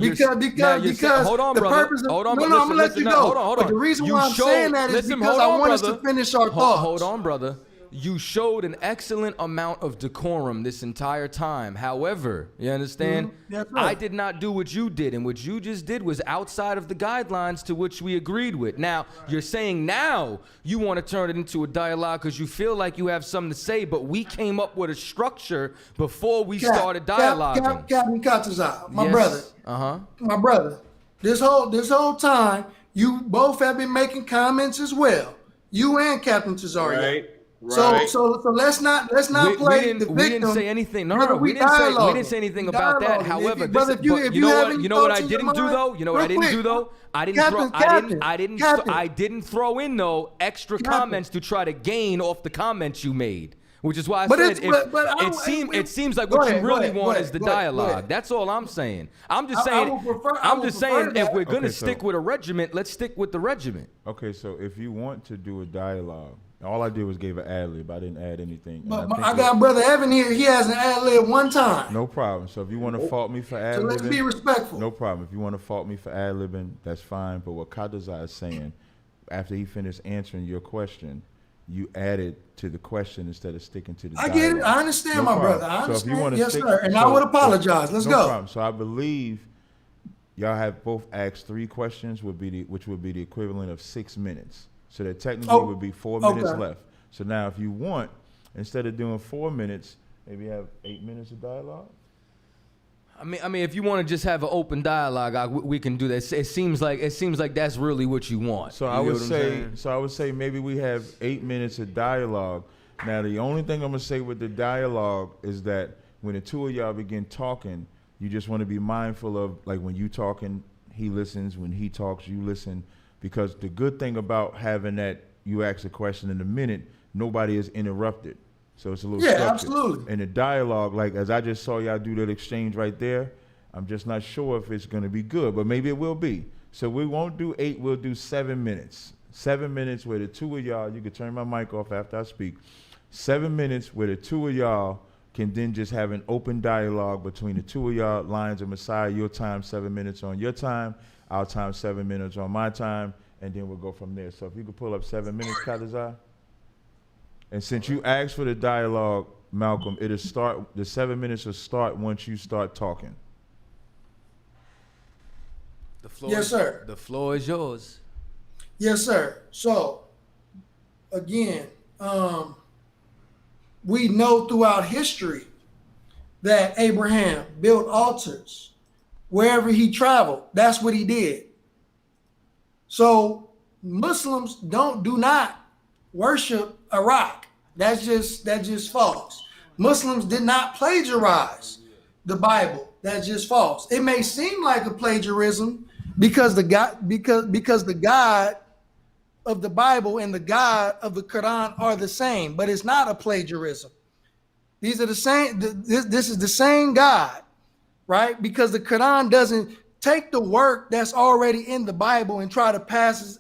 Because hold on, the brother. purpose of, hold on, no, I'm gonna let you go. Hold on. But the reason why I'm saying that is because I want us to finish our thoughts. Hold on, brother. You showed an excellent amount of decorum this entire time. However, you understand? That's right. I did not do what you did, and what you just did was outside of the guidelines to which we agreed with. Now, you're saying now you want to turn it into a dialogue because you feel like you have something to say, but we came up with a structure before we started dialoguing. Captain Tazaryach, my brother. My brother. This whole time, you both have been making comments as well. You and Captain Tazaryach. Right. So let's not play the victim. We didn't say anything. No, we didn't say anything about that. However, you know what I didn't do though? You know what I didn't do though? I didn't throw in though extra comments to try to gain off the comments you made. Which is why I said it seems like what you really want is the dialogue. That's all I'm saying. I'm just saying if we're gonna stick with a regiment, let's stick with the regiment. Okay, so if you want to do a dialogue, all I did was gave an ad lib. I didn't add anything. But I got Brother Evan here. He has an ad lib one time. No problem. So if you want to fault me for ad libbing, so let's be respectful. No problem. If you want to fault me for ad libbing, that's fine. But what Kadazai is saying, after he finished answering your question, you added to the question instead of sticking to the dialogue. I get it. I understand, my brother. I understand. So if you want to sir. And I would apologize. Let's go. No problem. So I believe y'all have both asked 3 questions, which would be the equivalent of 6 minutes. So there technically would be 4 minutes left. So now if you want, instead of doing 4 minutes, maybe have 8 minutes of dialogue. I mean, if you want to just have an open dialogue, we can do that. It seems like that's really what you want. So I would say maybe we have 8 minutes of dialogue. Now the only thing I'm gonna say with the dialogue is that when the two of y'all begin talking, you just want to be mindful of, like, when you talking, he listens. When he talks, you listen. Because the good thing about having that, you ask a question in a minute, nobody is interrupted. So it's a little structured. Absolutely. And the dialogue, like as I just saw y'all do that exchange right there, I'm just not sure if it's gonna be good, but maybe it will be. So we won't do 8, we'll do 7 minutes. 7 minutes where the two of y'all, you can turn my mic off after I speak. 7 minutes where the two of y'all can then just have an open dialogue between the two of y'all, Lions of Messiah, your time, 7 minutes on your time, our time, 7 minutes on my time, and then we'll go from there. So if you could pull up 7 minutes, Kadazai. And since you asked for the dialogue, Malcolm, it'll start, the 7 minutes will start once you start talking. Yes, sir. The floor is yours. Yes, sir. So, again, we know throughout history that Abraham built altars wherever he traveled. That's what he did. So Muslims do not worship a rock. That's just false. Muslims did not plagiarize the Bible. That's just false. It may seem like a plagiarism because the God of the Bible and the God of the Quran are the same, but it's not a plagiarism. These are the same. This is the same God, right? Because the Quran doesn't take the work that's already in the Bible and try to pass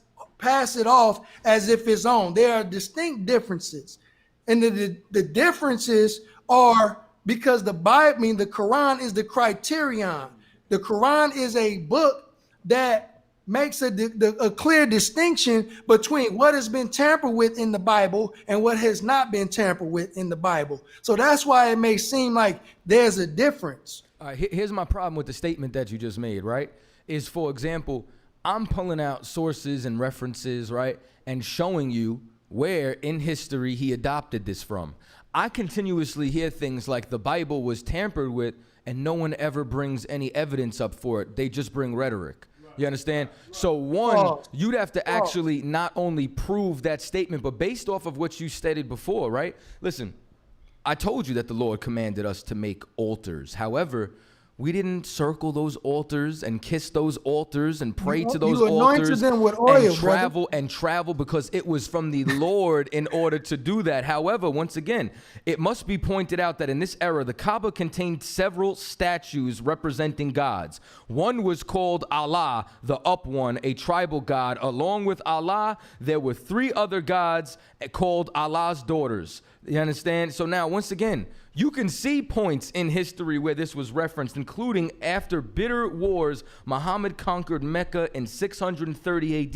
it off as if it's own. There are distinct differences, and the differences are because the Bible, the Quran is the criterion. The Quran is a book that makes a clear distinction between what has been tampered with in the Bible and what has not been tampered with in the Bible. So that's why it may seem like there's a difference. All right, here's my problem with the statement that you just made, right? Is, for example, I'm pulling out sources and references, right, and showing you where in history he adopted this from. I continuously hear things like the Bible was tampered with and no one ever brings any evidence up for it. They just bring rhetoric. You understand? So one, you'd have to actually not only prove that statement, but based off of what you stated before, right? Listen, I told you that the Lord commanded us to make altars. However, we didn't circle those altars and kiss those altars and pray to those altars them with oil, and travel because it was from the Lord in order to do that. However, once again, it must be pointed out that in this era, the Kaaba contained several statues representing gods. One was called Allah, the Up One, a tribal god. Along with Allah, there were 3 other gods called Allah's daughters. You understand? So now, once again, you can see points in history where this was referenced, including after bitter wars, Muhammad conquered Mecca in 630 AD.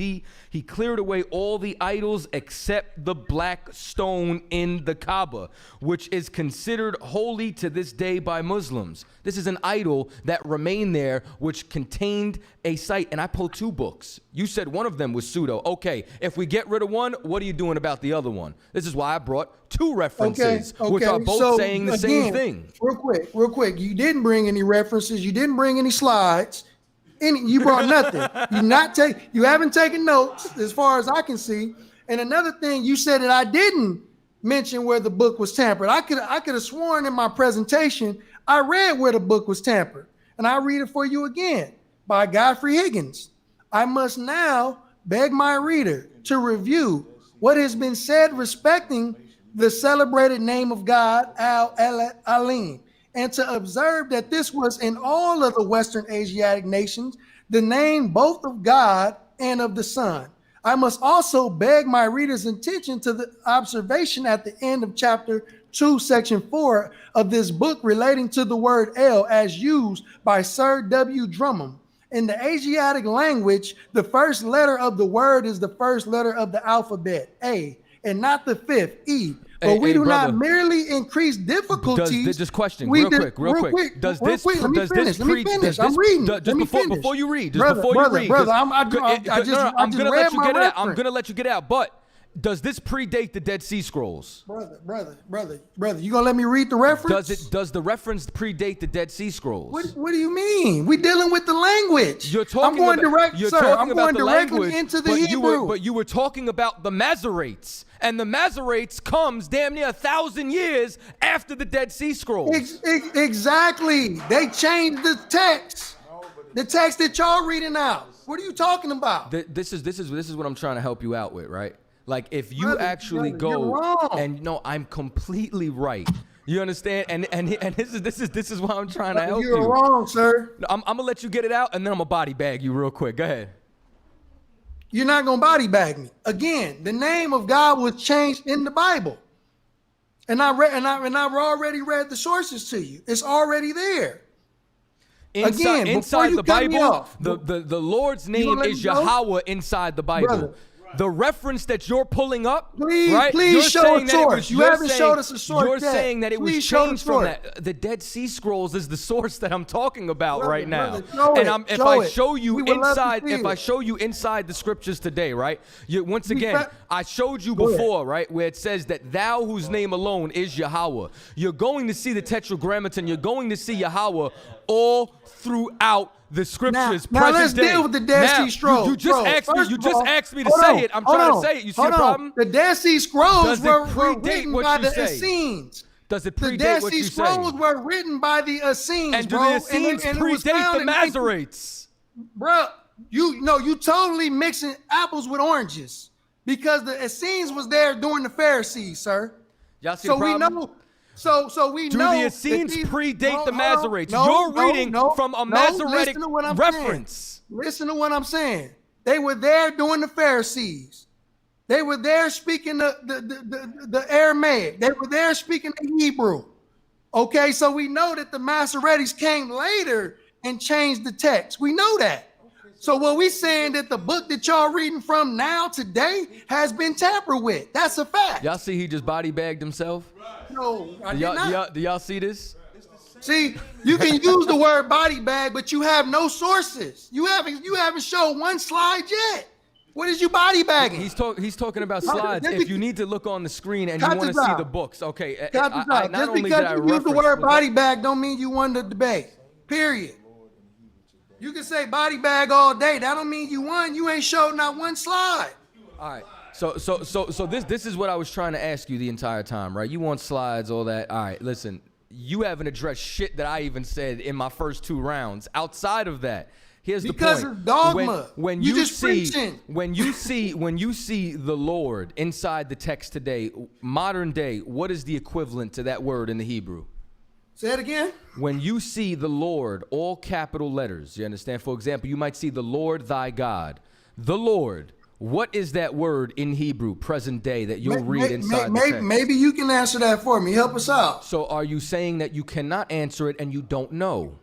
He cleared away all the idols except the black stone in the Kaaba, which is considered holy to this day by Muslims. This is an idol that remained there, which contained a site. And I pulled 2 books. You said one of them was pseudo. Okay, if we get rid of one, what are you doing about the other one? This is why I brought 2 references, which are both saying the same thing. Real quick. You didn't bring any references. You didn't bring any slides. You brought nothing. You haven't taken notes, as far as I can see. And another thing, you said that I didn't mention where the book was tampered. I could have sworn in my presentation I read where the book was tampered, and I'll read it for you again by Godfrey Higgins. I must now beg my reader to review what has been said respecting the celebrated name of God, Al-Alim, and to observe that this was in all of the Western Asiatic nations, the name both of God and of the Son. I must also beg my reader's attention to the observation at the end of chapter 2, section 4 of this book relating to the word El as used by Sir W. Drummond. In the Asiatic language, the first letter of the word is the first letter of the alphabet, A, and not the 5th, E. But we do not merely increase difficulties. Does this question, real quick. Does this preach? I'm reading. Before you read, I'm gonna let you get it out. But Does this predate the Dead Sea Scrolls? Brother, you gonna let me read the reference? Does the reference predate the Dead Sea Scrolls? What do you mean? We dealing with the language. You're talking I'm going about the directly language, into the but Hebrew. you were talking about the Masoretes, and the Masoretes comes damn near 1,000 years after the Dead Sea Scrolls. Exactly. They changed the text. The text that y'all reading out. What are you talking about? This is what I'm trying to help you out with, right? Like if you Brother, go you're wrong. and no, I'm completely right. You understand? And this is why I'm trying to help you. You're wrong, sir. I'm gonna let you get it out, and then I'm gonna body bag you real quick. Go ahead. You're not gonna body bag me. Again, the name of God was changed in the Bible. And I've already read the sources to you. It's already there. Inside the Bible, the the Lord's name is Yahweh inside the Bible. Brother. The reference that you're pulling up, Please right? Please show a source. You haven't showed us a source You're yet. saying that it was Please show the changed from source. that. The Dead Sea Scrolls is the source that I'm talking about right now. Brother, And if I show you inside the scriptures today, right? Once again, I showed you before, right, where it says that thou whose name alone is Yahweh. You're going to see the Tetragrammaton. You're going to see Yahweh all throughout the scriptures. Now let's deal with the Dead Sea Scrolls. You just asked me to say it. I'm trying to say it. You see the problem? The Dead Sea Scrolls were predate written what by you the say? Essenes. Does it The predate Dead what Sea you say? Scrolls were written by the Essenes, And do bro. the Essenes and it was predate found the in Masoretes? Bro, you totally mixing apples with oranges because the Essenes was there during the Pharisees, sir. Y'all see the problem? We know. So we Do know. the Essenes predate the Masoretes? No, You're reading from a Masoretic listen to what I'm reference. saying. Listen to what I'm saying. They were there during the Pharisees. They were there speaking the Aramaic. They were there speaking the Hebrew. Okay, so we know that the Masoretes came later and changed the text. We know that. So what we saying that the book that y'all reading from now today has been tampered with. That's a fact. Y'all see he just body bagged himself? No, I did not. Do y'all see this? See, you can use the word body bag, but you have no sources. You haven't shown one slide yet. What is you body bagging? He's talking about slides. If you need to look on the screen and you Cut want to this see out. the books, okay. Just because you use the word body bag don't mean you won the debate. Period. You can say body bag all day. That don't mean you won. You ain't showed not one slide. All right. So this is what I was trying to ask you the entire time, right? You want slides, all that. All right, listen. You haven't addressed shit that I even said in my first 2 rounds. Outside of that, here's the point. Because it's dogma. When You you just preaching. when you see the Lord inside the text today, modern day, what is the equivalent to that word in the Hebrew? Say it again. When you see the Lord, all capital letters, you understand? For example, you might see the Lord thy God. The Lord. What is that word in Hebrew, present day, that you'll read inside the text? Maybe you can answer that for me. Help us out. So are you saying that you cannot answer it and you don't know?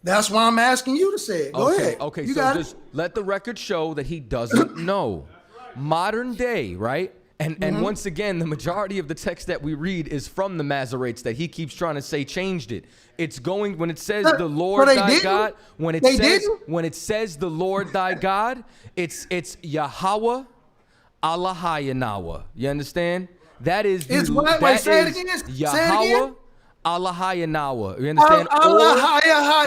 That's why I'm asking you to say it. Go ahead. Okay, You so got just let the record show that he doesn't know. Modern day, right? And once again, the majority of the text that we read is from the Masoretes that he keeps trying to say changed it. It's going when it says the Lord thy God. When it says the Lord thy God, it's Yahweh Allahayanawa. You understand? That is It's what? Wait, say it again. Yahweh Allahayanawa. You understand?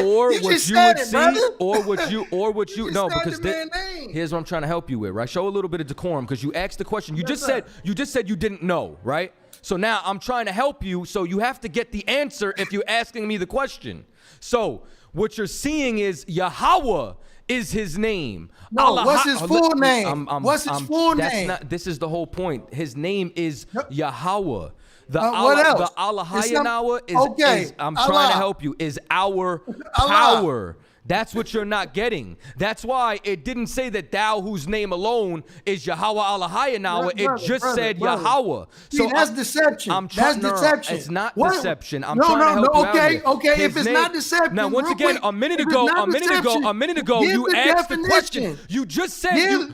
Or You what just you said would it, see, brother. or what you just no, said because the man's name. here's what I'm trying to help you with, right? Show a little bit of decorum because you asked the question. You just said you didn't know, right? So now I'm trying to help you, so you have to get the answer if you're asking me the question. So what you're seeing is Yahweh is his name. No, what's his full name? What's his full name? This is the whole point. His name is Yahweh. What else? The Allahayanawa is I'm Allah. trying to help you, is our power. That's what you're not getting. That's why it didn't say that thou whose name alone is Yahweh Allahayanawa. It just said Yahweh. So that's deception. That's deception. It's not What? deception. I'm trying to help you out here. Okay. If His it's not deception, now once real again, quick, a minute if it's ago, not deception, you give the asked the question. definition. You just said Give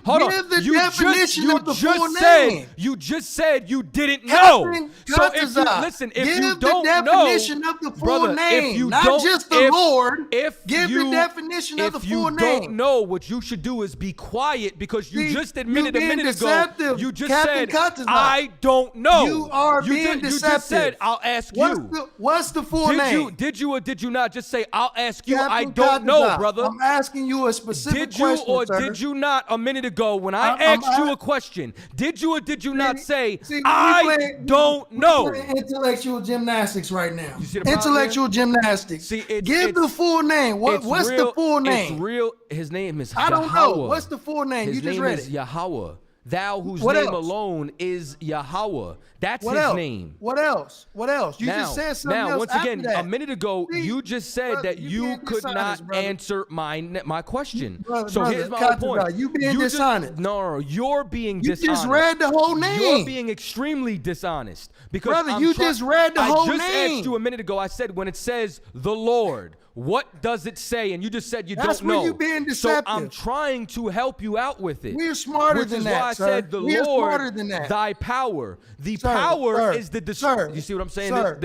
the You definition of the full said name. you just said you didn't know. So if you give you the don't definition know, of the full brother, name, if you not don't, just the Lord. if Give you the definition of the full name. If you don't know, what you should do is be quiet because you just admitted a minute ago. You just said, I don't know. You are being deceptive. You just said, I'll ask you. What's the full name? Did you or did you not just say, I'll ask you? Captain I don't know, brother. I'm asking you a specific question, Did you or sir. did you not a minute ago when I asked you a question? Did you or did you not say, I don't know? We're playing intellectual gymnastics right now. You see the problem intellectual gymnastics. See, give the full name. What's the full name? It's real. His name is I don't know. What's the full name? His you just name read is it. Yahweh. Thou whose What name else? alone is Yahweh. That's What his else? name. What else? What else? You just said something else once after again, that. a minute ago, See, you just said brother, that you you being could dishonest, not brother. answer my question. Brother, so brother, here's my Tazaryach, point. you being just- dishonest. No, you're being You dishonest. just read the whole name. You're being extremely dishonest. Because Brother, I'm you just read the whole I just name. asked you a minute ago, I said when it says the Lord, what does it say? And you just said you That's don't know. where you being So I'm deceptive. trying to help you out with it. We're smarter which than is that, why I sir. said the We're Lord, smarter than that. thy power. The Sir, power sir, is the sir, You see what I'm saying? sir.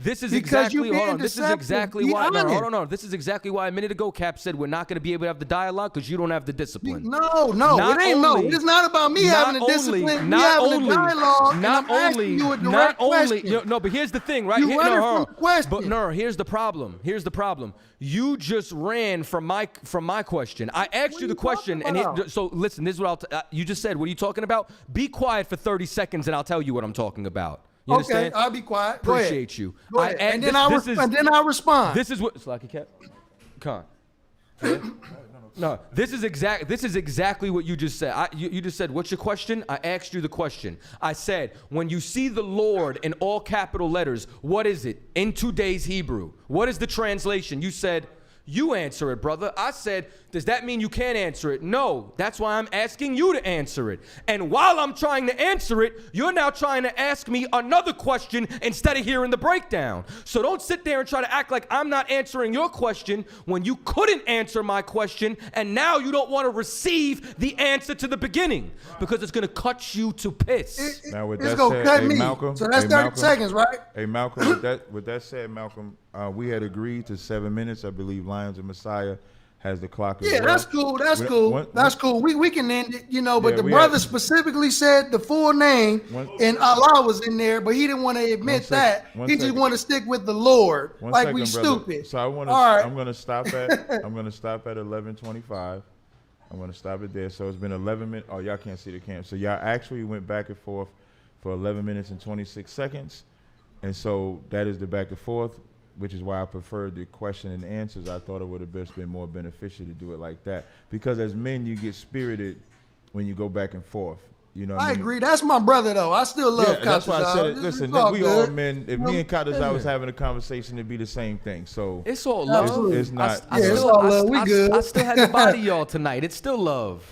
This is Because exactly. you're Hold being on. This is deceptive. exactly Be why. No, honest. hold on. This is exactly why a minute ago Cap said we're not going to be able to have the dialogue because you don't have the discipline. No, Not it ain't only- It's not about me having a not discipline. only- We not having only- a dialogue, and not I'm asking only- you a direct not only- question. No, but here's the thing, right? You Here- running no, from hold the on. question. But no, here's the problem. Here's the problem. You just ran from my question. I asked What you are the you question, talking about? so listen. This is what you just said. What are you talking about? Be quiet for 30 seconds, and I'll tell you what I'm talking about. You Okay, understand? I'll be quiet. Go ahead. Appreciate you. Go ahead. And then this is- and then I'll respond. This is what Slacky Cap. Come on. No, this is exactly what you just said. You just said, what's your question? I asked you the question. I said, when you see the Lord in all capital letters, what is it in today's Hebrew? What is the translation? You said, you answer it, brother. I said, does that mean you can't answer it? No, that's why I'm asking you to answer it. And while I'm trying to answer it, you're now trying to ask me another question instead of hearing the breakdown. So don't sit there and try to act like I'm not answering your question when you couldn't answer my question, and now you don't want to receive the answer to the beginning because it's going to cut you to piss. Now with It's that gonna said, cut hey, me. Malcolm, So that's hey, 30 Malcolm, seconds, right? Hey Malcolm, with that said, Malcolm, we had agreed to 7 minutes. I believe Lions and Messiah has the clock. as Yeah, well. that's cool. That's cool. That's cool. We can end it, but Yeah, the we brother had- specifically said the full name, and Allah was in there, but he didn't want to admit that. One He just second. wanted to stick with the Lord, One like second, we brother. stupid. So All right. I'm gonna stop at 11:25. I'm gonna stop it there. So it's been 11 minutes. Oh, y'all can't see the camera. So y'all actually went back and forth for 11 minutes and 26 seconds, and so that is the back and forth, which is why I preferred the question and answers. I thought it would have been more beneficial to do it like that, because as men you get spirited when you go back and forth. You know what I mean? agree. That's my brother, though. I still love Yeah, that's why I said it. Tazaryach. Listen, It's all we all good. men. If me and Kadazai was having a conversation, it'd be the same thing. So It's all love. Absolutely. It's not. I Yeah, it's still, all I, love. We I- good. I still had to body y'all tonight. It's still love.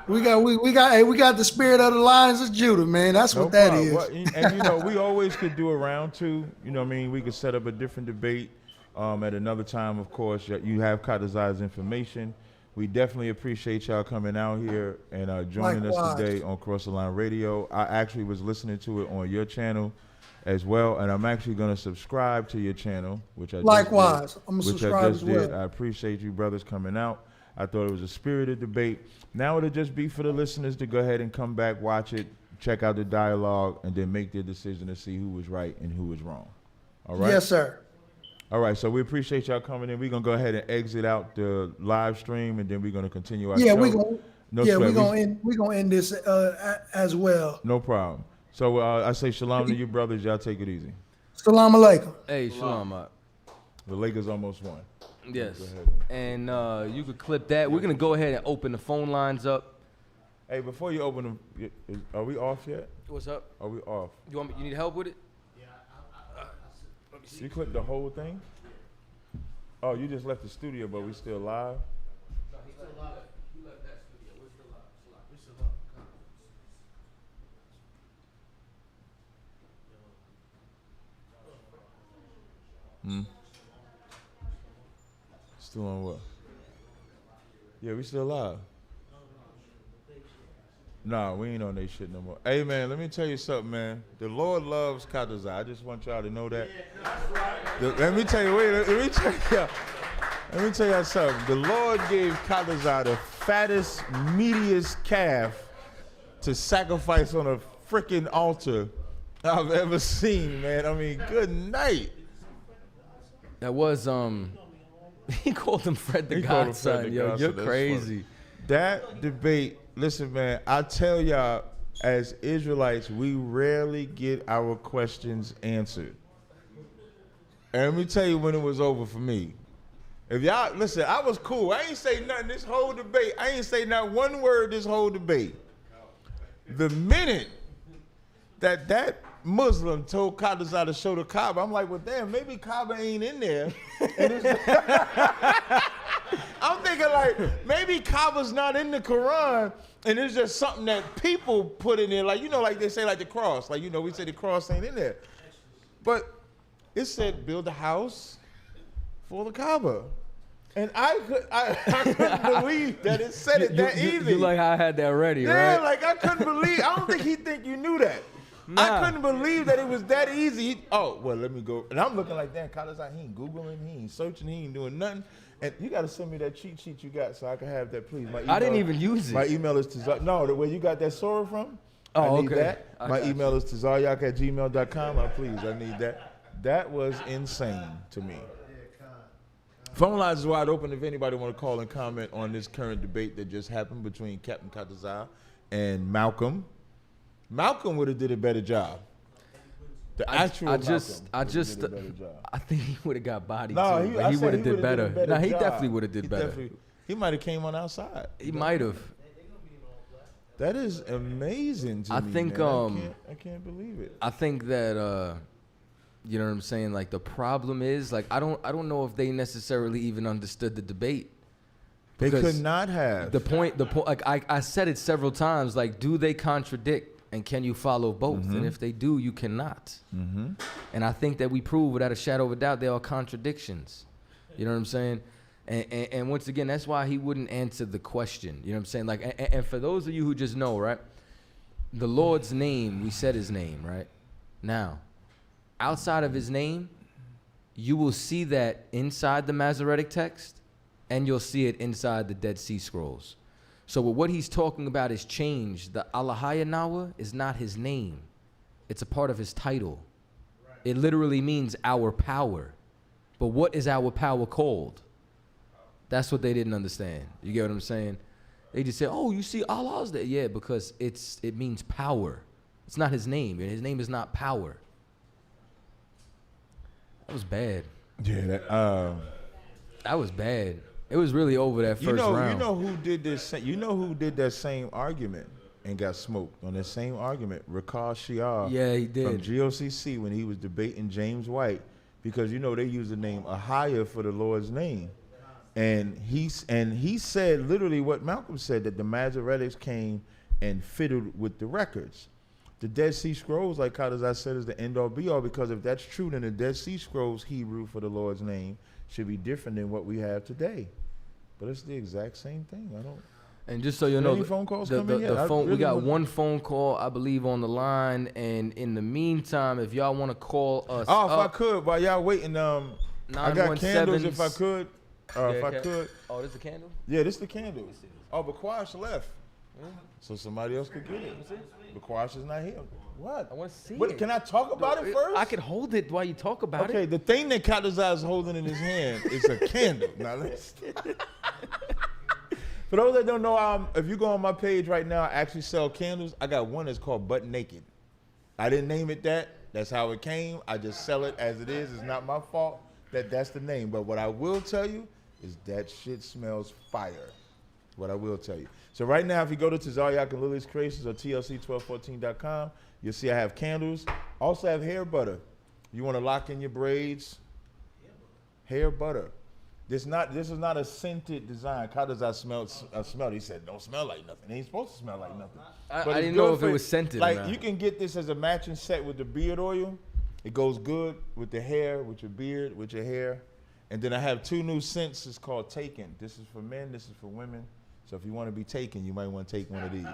We got the spirit of the Lions of Judah, man. That's No what that problem. is. Well, we always could do a round two. You know what I mean? We could set up a different debate at another time, of course. You have Kadazai's information. We definitely appreciate y'all coming out here and joining us Likewise. today on Cross the Line Radio. I actually was listening to it on your channel as well, and I'm actually going to subscribe to your channel, which I Likewise. just did, I'm gonna which subscribe I just as well. did. I appreciate you brothers coming out. I thought it was a spirited debate. Now it'll just be for the listeners to go ahead and come back, watch it, check out the dialogue, and then make their decision to see who was right and who was wrong. All right? Yes, sir. All right, so we appreciate y'all coming in. We're going to go ahead and exit out the live stream, and then we're going to continue our Yeah, show. we're gonna No yeah, sweat. we're gonna end this as well. No problem. So I say shalom to you brothers. Y'all take it easy. Salam alaikum. Hey, shalom. The Lakers almost won. Yes. Go ahead. And you could clip that. We're going to go ahead and open the phone lines up. Hey, before you open them, are we off yet? What's up? Are we off? You need help with it? You clipped the whole thing? Oh, you just left the studio, but we still live? Still on what? Yeah, we still live. Nah, we ain't on that shit no more. Hey, man, let me tell you something, man. The Lord loves Kadazai. I just want y'all to know that. Let me tell you, let me tell you. Let me tell you something. The Lord gave Kadazar the fattest, meatiest calf to sacrifice on a freaking altar I've ever seen, man. I mean, good night. That was he called him Fred the He called him Fred Godson. the Yo, Godson. you're That's crazy. That debate, listen, man, I tell y'all, as Israelites, we rarely get our questions answered. And let me tell you when it was over for me. If y'all, listen, I was cool. I ain't say nothing this whole debate. I ain't say not one word this whole debate. The minute that Muslim told Kadazar to show the Kaaba, I'm like, well, damn, maybe Kaaba ain't in there. And I'm thinking like, maybe Kaaba's not in the Quran, and it's just something that people put in there. Like, you know, like they say like the cross. Like, you know, we say the cross ain't in there. But it said build a house for the Kaaba. And I couldn't believe that it said it that easy. You like how I had that ready, Yeah, right? like I couldn't believe. I don't think he think you knew that. Nah. I couldn't believe that it was that easy. Oh, well, let me go. And I'm looking like, damn, Kadazar, he ain't Googling, he ain't searching, he ain't doing nothing. And you got to send me that cheat sheet you got so I can have that, please. My email, I didn't even use it. My email is no, the way you got that Sora from. Oh, I need okay. that. My email is tazaryach@gmail.com. Please, I need that. That was insane to me. Phone lines is wide open if anybody want to call and comment on this current debate that just happened between Captain Kadazar and Malcolm. Malcolm would have did a better job. The actual I Malcolm just, did a better job. I think he would have got bodied No, too. he But he would have did would've better. did a No, he job. definitely would have did He better. He might have came on outside. He might have. That is amazing to I me, think, man. I can't believe it. I think that you know what I'm saying. Like the problem is, like I don't know if they necessarily even understood the debate. They Because could not have. The point. Like I said it several times. Like, do they contradict? And can you follow both? Mm-hmm. And if they do, you cannot. Mm-hmm. And I think that we prove without a shadow of a doubt they are contradictions. You know what I'm saying? And once again, that's why he wouldn't answer the question. You know what I'm saying? Like, and for those of you who just know, right? The Lord's name, we said his name, right? Now, outside of his name, you will see that inside the Masoretic text, and you'll see it inside the Dead Sea Scrolls. So what he's talking about is change. The Alahaya Nawa is not his name. It's a part of his title. It literally means our power. But what is our power called? That's what they didn't understand. You get what I'm saying? They just say, oh, you see Allah's there. Yeah, because it means power. It's not his name. His name is not power. That was bad. Yeah, That was bad. It was really over that first round. You know who did this? You know who did that same argument and got smoked on that same argument? Rakal Shiar. Yeah, he did. From GOCC when he was debating James White, because you know they use the name Ahaya for the Lord's name, and he said literally what Malcolm said, that the Masoretics came and fiddled with the records. The Dead Sea Scrolls, like Kadazar said, is the end all be all, because if that's true, then the Dead Sea Scrolls Hebrew for the Lord's name should be different than what we have today. But it's the exact same thing. I don't. And just so you know, any phone calls coming yet? the phone, we really got wouldn't- one phone call, I believe, on the line. And in the meantime, if y'all want to call us, Oh, if I could, while y'all waiting, I got candles if I could. If I could. Oh, this is a candle? Yeah, this is the candle. Oh, but Quash left. So somebody else could get it. But Quash is not here. What? I want to see What, it. can I talk about it first? I can hold it while you talk about Okay, it. the thing that Kadazar is holding in his hand is a candle. Now let's. For those that don't know, if you go on my page right now, I actually sell candles. I got one that's called Butt Naked. I didn't name it that. That's how it came. I just sell it as it is. It's not my fault that that's the name. But what I will tell you is that shit smells fire. What I will tell you. So right now, if you go to Tazaryach and Lily's Creations or TLC1214.com, you'll see I have candles. Also have hair butter. You want to lock in your braids? Hair butter. This is not a scented design. How does that smell? He said, "Don't smell like nothing." It ain't supposed to smell like nothing. I But it's didn't know good if for- it was scented or Like not. you can get this as a matching set with the beard oil. It goes good with the hair, with your beard, with your hair. And then I have two new scents. It's called Taken. This is for men. This is for women. So if you want to be taken, you might want to take one of these.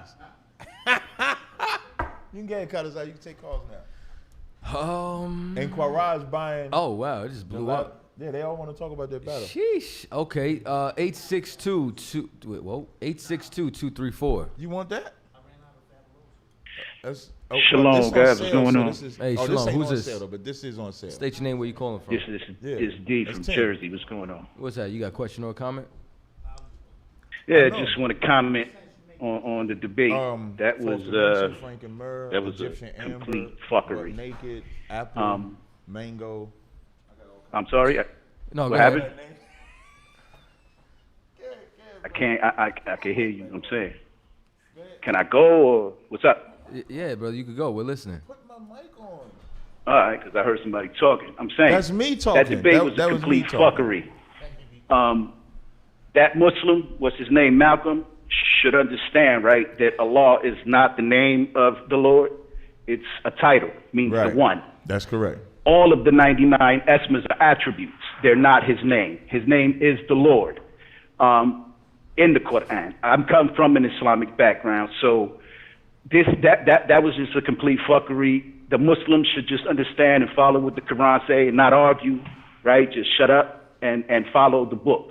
You can get it, Kadazar. You can take calls now. And Quara's buying. Oh wow, it just blew up. Yeah, they all want to talk about their battle. Sheesh. Okay. 862-234. You want that? That's, Shalom, this on guys. sale, What's going so on? This is, Hey, this Shalom, ain't who's on this? sale, though, but this is on sale. State your name. Where you calling from? This Yeah, is D that's from 10. Jersey. What's going on? What's that? You got a question or a comment? Yeah, know. just want to comment on the debate. That was that was a Egyptian complete Amber, fuckery. Naked, Apple, Mango. I'm sorry. No, What go ahead. happened? I can't. I can hear you. I'm saying. Can I go or what's up? Yeah, brother, you could go. We're listening. Put my mic on. All right, because I heard somebody talking. I'm saying That's me talking. That debate was a That was me complete talking. fuckery. That Muslim, what's his name, Malcolm, should understand, right, that Allah is not the name of the Lord. It's a title, means Right. the one. That's correct. All of the 99 esmas are attributes. They're not his name. His name is the Lord. In the Quran. I'm come from an Islamic background, so that was just a complete fuckery. The Muslims should just understand and follow what the Quran say and not argue, right? Just shut up and follow the book.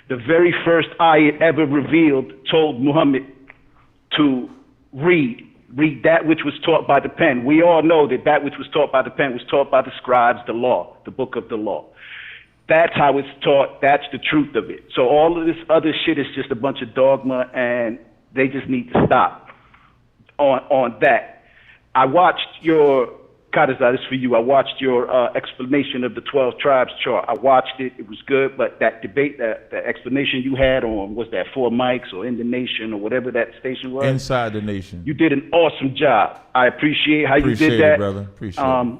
The very first ayat ever revealed told Muhammad to read that which was taught by the pen. We all know that which was taught by the pen was taught by the scribes, the law, the book of the law. That's how it's taught. That's the truth of it. So all of this other shit is just a bunch of dogma, and they just need to stop on that. I watched your, Kadazar, this is for you. I watched your explanation of the 12 tribes chart. I watched it. It was good, but that debate, that explanation you had on, was that 4 mics or in the nation or whatever that station was? Inside the nation. You did an awesome job. I appreciate how you did Appreciate that. it, brother. Appreciate it.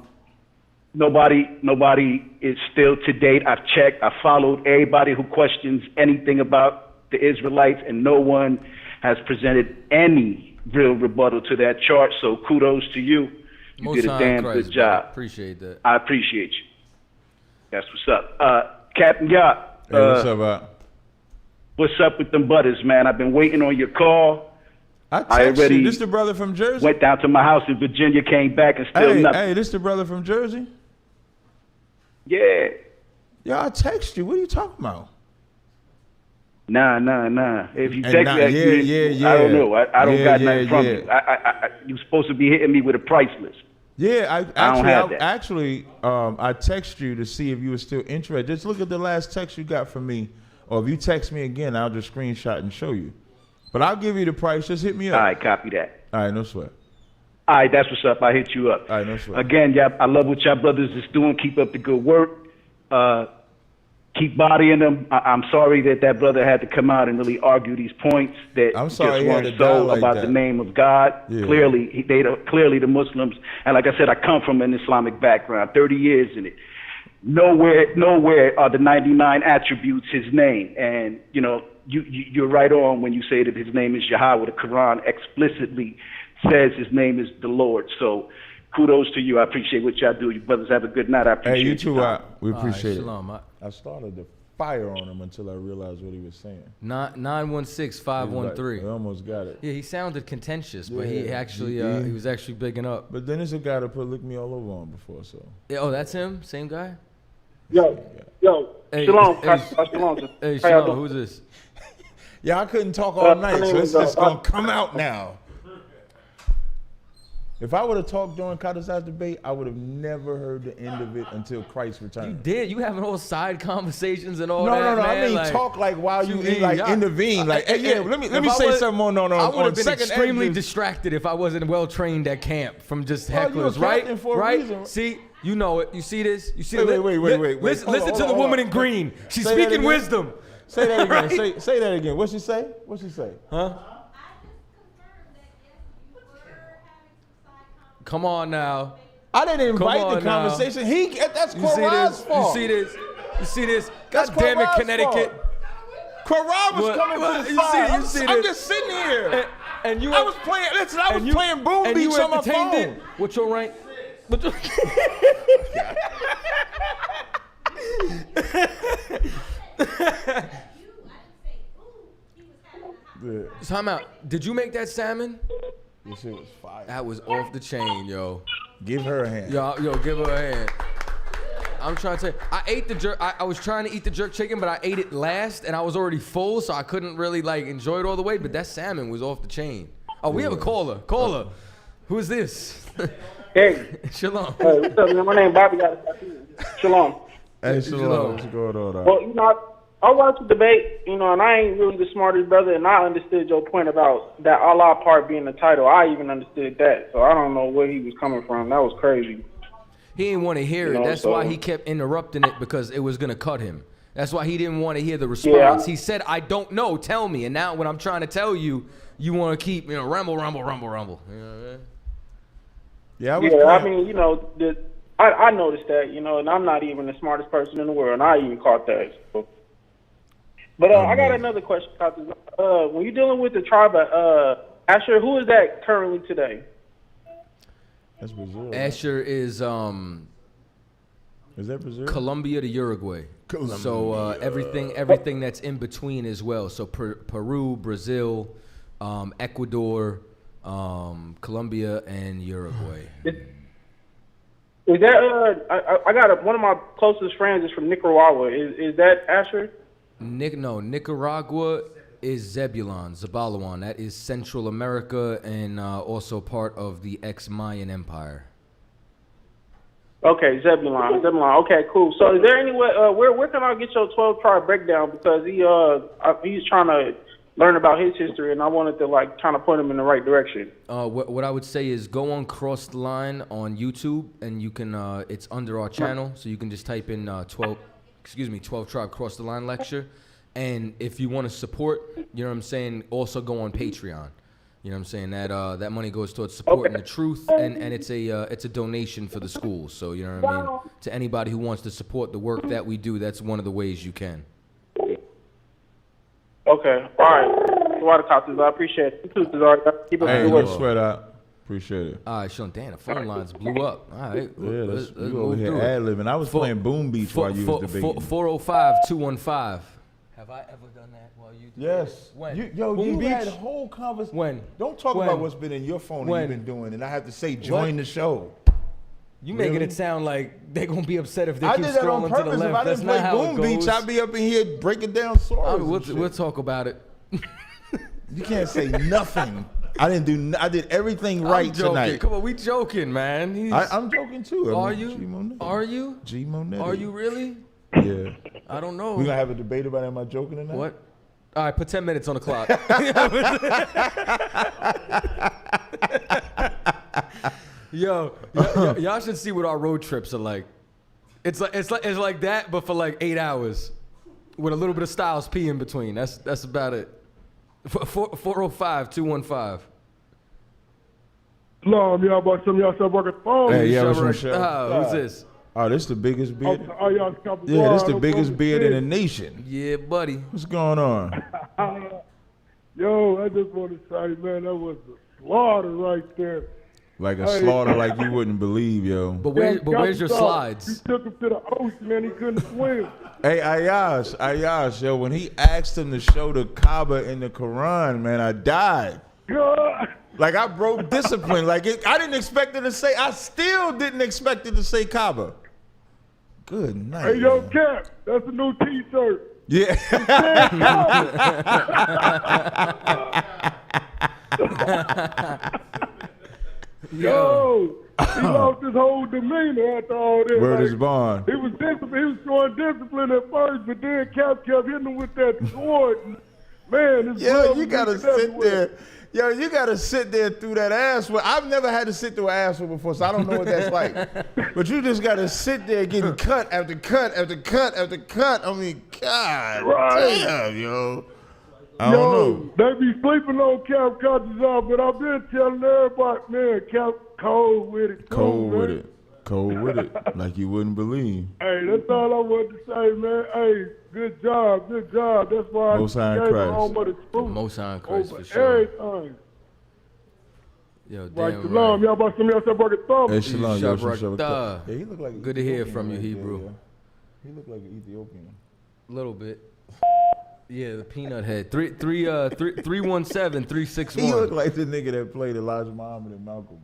Nobody is still to date. I've checked. I followed everybody who questions anything about the Israelites, and no one has presented any real rebuttal to that chart. So kudos to you. You Most did a High damn Christ, good job. brother. Appreciate that. I appreciate you. That's what's up. Captain Yacht, Hey, what's up, what's up with them butters, man? I've been waiting on your call. I I already you. This the brother from Jersey? Went down to my house in Virginia, came back, and still nothing. Hey, this the brother from Jersey? Yeah. Yo, I text you. What are you talking about? Nah. If you And text nah, me, yeah. I don't know. I don't got Yeah, nothing from yeah. you. You supposed to be hitting me with a price list. Yeah, I don't have that. I text you to see if you were still interested. Just look at the last text you got from me, or if you text me again, I'll just screenshot and show you. But I'll give you the price. Just hit me up. All right, copy that. All right, no sweat. All right, that's what's up. I hit you up. All right, no sweat. Again, yeah, I love what y'all brothers is doing. Keep up the good work. Keep bodying them. I'm sorry that brother had to come out and really argue these points that I'm sorry just he had weren't to die so like about that. the name of God. Yeah. Clearly, clearly the Muslims, and like I said, I come from an Islamic background, 30 years in it. Nowhere are the 99 attributes his name. And, you know, you're right on when you say that his name is Yahweh. The Quran explicitly says his name is the Lord. So kudos to you. I appreciate what y'all do. You brothers have a good night. I appreciate Hey, you your too. time. We appreciate it. Shalom. I started to fire on him until I realized what he was saying. 916-513. I almost got it. Yeah, he sounded contentious, but he Yeah, actually he- he was actually bigging up. But then there's a guy that licked me all over on before, so. Yeah, oh, that's him? Same guy? Yo, Hey, shalom, hey, shalom. Hey, How y'all Shalom, doing? who's this? Yeah, I couldn't talk all night, my so name it's is, just gonna come out now. If I would have talked during Kadazar's debate, I would have never heard the end of it until Christ You returned. did. You having all side conversations and all No, that, no. man. I mean, like, talk like while you mean, like y'all- intervene. Like, hey, yeah. Let me if I say was- something on I would have been second extremely Andrews. distracted if I wasn't well trained at camp from just Well, you a hecklers, right? captain for a Right? reason. See, you know it. You see this? You see Wait, it? wait. Listen, Hold on, listen to hold the on, woman hold in on. green. She's Say that speaking again. wisdom. Say that again. Right? Say that again. What'd she say? What'd she say? Huh? Come on now. I didn't invite Come the on now. conversation. That's You see Quran's this? fault. You see this? You see this? That's God damn it, Quran's Connecticut. fault. Quran was What- coming what- to the you side. see- you I'm, see I'm this? just sitting here. And you I was playing. Listen, I was and you- playing boom and you beats on my entertained phone. it with your rank. With your Yeah, Time out. Did you make that salmon? this shit was fire. That was off the chain, yo. Give her a hand. Yo, give her a hand. I'm trying to say, I ate the jerk. I was trying to eat the jerk chicken, but I ate it last, and I was already full, so I couldn't really like enjoy it all the way. But that salmon was off the chain. Oh, we have a caller. Caller, who is this? Hey. Shalom. Hey, what's up, man? My name Bobby. Shalom. Hey, Shalom. What's going on? Well, I watched the debate, and I ain't really the smartest brother, and I understood your point about that Allah part being the title. I even understood that, so I don't know where he was coming from. That was crazy. He didn't want to hear it. That's why he kept interrupting it, because it was going to cut him. That's why he didn't want to hear the response. Yeah. He said, I don't know, tell me. And now when I'm trying to tell you, you want to keep, rumble. You know what I mean? Yeah, I mean, I noticed that, and I'm not even the smartest person in the world, and I even caught that. So. But I got another question. When you're dealing with the tribe of Asher, who is that currently today? That's Brazil. Asher is that Brazil? Colombia to Uruguay. Colombia. So everything that's in between as well. So Peru, Brazil, Ecuador, Colombia, and Uruguay. Is that I got one of my closest friends is from Nicaragua. Is that Asher? Nicaragua is Zebulon, Zabalawan. That is Central America and also part of the ex-Mayan Empire. Okay, Zebulon. Okay, cool. So is there any way, where can I get your 12 tribe breakdown? Because he's trying to learn about his history, and I wanted to trying to point him in the right direction. What I would say is go on Cross the Line on YouTube, and you can it's under our channel, so you can just type in 12 Tribe Cross the Line lecture. And if you want to support, you know what I'm saying, also go on Patreon. You know what I'm saying? That money goes towards supporting the truth, and it's a donation for the school. So you know what I mean? To anybody who wants to support the work that we do, that's one of the ways you can. Okay. All right. A lot of copies. I appreciate it. You too, Tazaryach. Keep up the good work. Sweat out. Appreciate it. All right, Sean. Damn, the phone lines blew up. All right. Yeah, let's over here ad-libbing. I was playing Boom Beach while you was debating. 405-215. Have I ever done that while you? Yes. When? You had a whole conversation. When? Don't talk about what's been in your phone that you've been doing, and I have to say, join the show. You making it sound like they're gonna be upset if they keep did that on scrolling to the purpose. left. If I That's didn't not play how Boom it goes. Beach, I'd be up in here breaking down swords. We'll talk about it. You can't say nothing. I did everything right tonight. Come on, we joking, man. I'm joking too. Are you? Are you? G Monetti. Are you really? Yeah. I don't know. We're gonna have a debate about am I joking tonight? What? All right, put 10 minutes on the clock. Y'all should see what our road trips are like. It's like that, but for like 8 hours, with a little bit of Styles P in between. That's about it. 405-215. Shalom, y'all about some y'all start working phone. Hey, yeah, Who's this? Oh, this the biggest beard. Yeah, this the biggest beard in the nation. Yeah, buddy. What's going on? Yo, I just want to say, man, that was a slaughter right there. Like a slaughter like you wouldn't believe, yo. But where's your slides? He took him to the ocean, man. He couldn't swim. Hey, Ayash, yo, when he asked him to show the Kaaba in the Quran, man, I died. God. Like, I broke discipline. I didn't expect it to say, I still didn't expect it to say Kaaba. Good night. Hey, yo, Cap, that's a new T-shirt. Yeah. Yo, he lost his whole demeanor after all this. Word is bond. He was showing discipline at first, but then Cap kept hitting him with that sword. Man, you gotta sit there. Yo, you gotta sit there through that ass. I've never had to sit through an asshole before, so I don't know what that's like. But you just gotta sit there getting cut after cut after cut after cut. I mean, God damn, yo. I don't know. They be sleeping on Cap Tazaryach, but I've been telling everybody, man, Cap cold with it. Cold with it. Like you wouldn't believe. Hey, that's all I wanted to say, man. Hey, good job. That's why Most I High gave Christ. all of the truth. Most High Christ, over for sure. everything. Yo, Right, damn shalom. right. Y'all about some y'all start working thumb. Hey, shalom, yo, Shabrak Yeah, he look like Good to hear Ethiopian from you, right Hebrew. there, yeah. He look like an Ethiopian. A little bit. Yeah, the peanut head. 317-361. He look like the nigga that played Elijah Muhammad and Malcolm.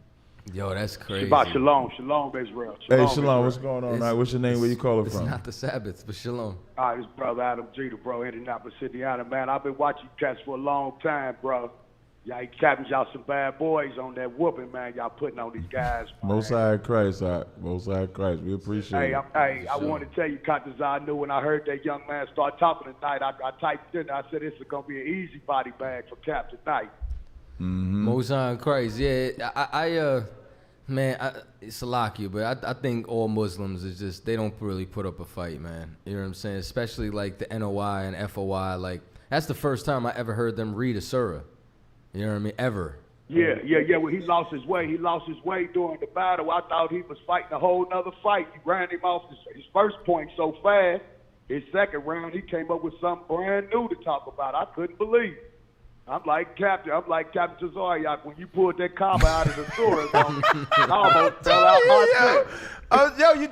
Yo, that's crazy. Shabbat shalom. Shalom, Israel. Hey, Israel. Shalom, what's going on? All right, what's your name? Where you calling It's from? not the Sabbath, but shalom. All right, it's brother Adam Jeter, bro, Indianapolis, Indiana, man. I've been watching you cats for a long time, bro. Y'all captains, y'all some bad boys on that whooping, man. Y'all putting on these guys. Most High Christ, all right. Most High Christ. We appreciate it. I want to tell you, Captains, I knew when I heard that young man start talking tonight, I typed in, I said, this is going to be an easy body bag for Cap tonight. Most High Christ. Yeah, it's Salakia, but I think all Muslims is just, they don't really put up a fight, man. You know what I'm saying? Especially like the NOI and FOI. Like, that's the first time I ever heard them read a surah. You know what I mean? Ever. Yeah. Well, he lost his way. He lost his way during the battle. I thought he was fighting a whole nother fight. He ran him off his first point so fast. His second round, he came up with something brand new to talk about. I couldn't believe it. I'm like Captain Tazaryach when you pulled that comma out of the surah. I almost fell out my seat.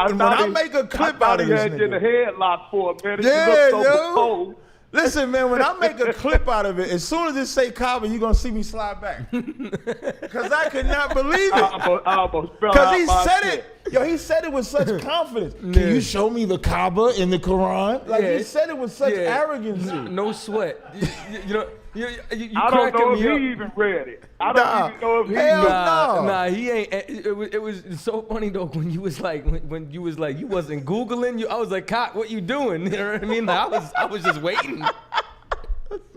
When I make a clip out of this nigga. I had you in the headlock for a minute. Yeah, you looked so cold. Listen, man, when I make a clip out of it, as soon as it say Kaaba, you're going to see me slide back. Because I could not believe it. I almost fell out Because he my said seat. it. Yo, he said it with such confidence. Can you show me the Kaaba in the Quran? Like, he said it with such arrogance. No sweat. You I don't know if he even read it. I don't even know if he Nah, he ain't. It was so funny though when you was like when you was like you wasn't Googling. I was like, "Cop, what you doing?" You know what I mean? Like, I was just waiting.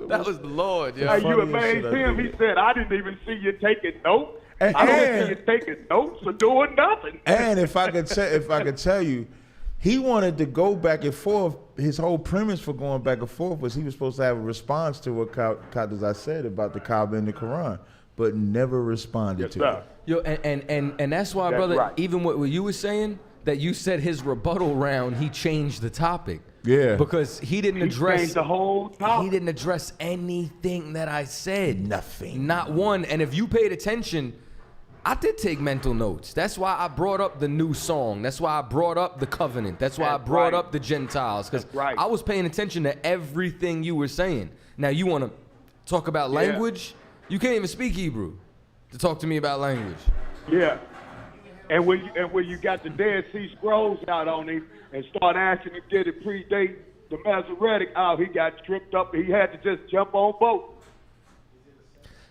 That was the Lord. Yeah. Hey, you amazed him. He said, "I didn't even see you taking notes. I don't see you taking notes or doing nothing." And if I could tell you, he wanted to go back and forth. His whole premise for going back and forth was he was supposed to have a response to what Qadr said about the Kaaba in the Quran, but never responded to it. Yo, and that's why, brother, right. even what you were saying, that you said his rebuttal round, he changed the topic. Yeah. Because he didn't address changed the whole topic. He didn't address anything that I said. Nothing. Not one. And if you paid attention, I did take mental notes. That's why I brought up the new song. That's why I brought up the covenant. That's why I brought up the Gentiles. Because I was paying attention to everything you were saying. Now, you want to talk about language? You can't even speak Hebrew to talk to me about language. Yeah. And when you got the Dead Sea Scrolls out on him and start asking him did it predate the Masoretic, he got tripped up. He had to just jump on boat.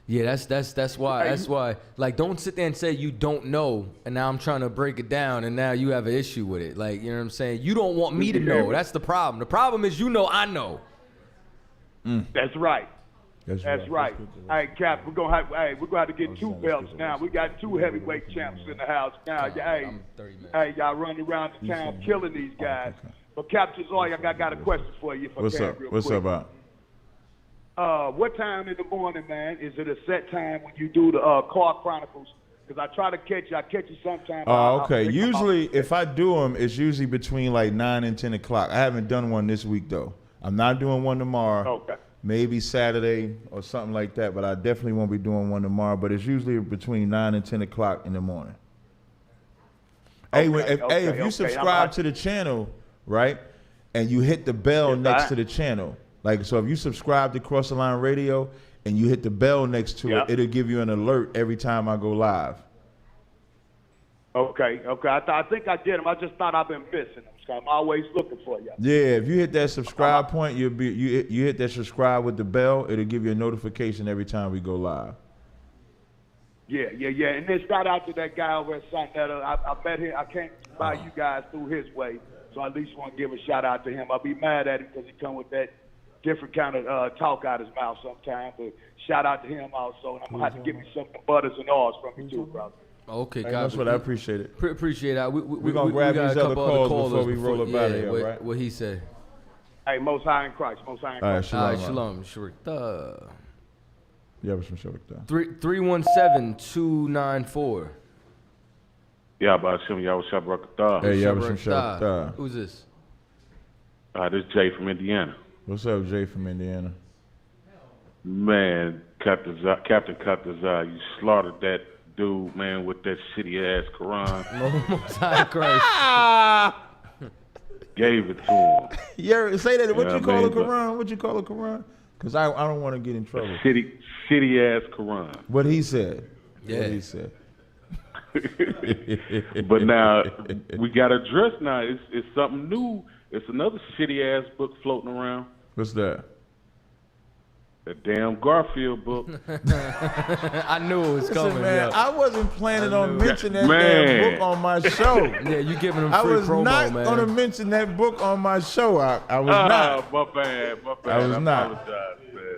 Yeah, that's why. Like, don't sit there and say you don't know, and now I'm trying to break it down, and now you have an issue with it. Like, you know what I'm saying? You don't want me to know. That's the problem. The problem is you know I know. That's right. That's right. Hey, Cap, we're gonna have to get two belts now. We got two heavyweight champs in the house now. Hey, y'all running around the town killing these guys. But Cap Tazaryach, I got a question for you. What's up? What's up, Bob? What time in the morning, man? Is it a set time when you do the Car Chronicles? Because I try to catch you. I catch you sometime. Oh, okay. Usually, if I do them, it's usually between like 9 and 10 o'clock. I haven't done one this week, though. I'm not doing one tomorrow. Okay. Maybe Saturday or something like that, but I definitely won't be doing one tomorrow. But it's usually between 9 and 10 o'clock in the morning. If you subscribe to the channel, right, and you hit the bell next to the channel, like, so if you subscribe to Cross the Line Radio and you hit the bell next to it, it'll give you an alert every time I go live. Okay. I think I did them. I just thought I've been missing them. So I'm always looking for you. Yeah, if you hit that subscribe point, you hit that subscribe with the bell, it'll give you a notification every time we go live. Yeah. And then shout out to that guy over at Sonetta. I bet him. I can't buy you guys through his way, so I at least want to give a shout out to him. I'll be mad at him because he come with that different kind of talk out his mouth sometimes. But shout out to him also, and I'm gonna have to give me some butters and oils from you too, brother. Okay, hey, that's what I appreciate it. Appreciate that. We're going to grab these other calls before we roll up out of here, right? What he said. Hey, Most High in Christ. Most High in Christ. All right, shalom. Sharikta. Yeah, what's from Sharikta? 317-294. Yeah, about Shem Yahushua Barakatah. Hey, yeah, what's from Sharikta? Who's this? This is Jay from Indiana. What's up, Jay from Indiana? Man, Captain Qadr, you slaughtered that dude, man, with that shitty ass Quran. Most High Christ. Gave it to him. Yeah, say that. What you call a Quran? What you call a Quran? Because I don't want to get in trouble. Shitty ass Quran. What he said. Yeah. What he said. But now we got a dress now. It's something new. It's another shitty ass book floating around. What's that? That damn Garfield book. I knew it was coming. Man, yo. I wasn't planning on mentioning that Man. damn book on my show. Yeah, you giving them I free was promo, not man. gonna mention that book on my show. I was not. My bad. I was not. Apologize, man.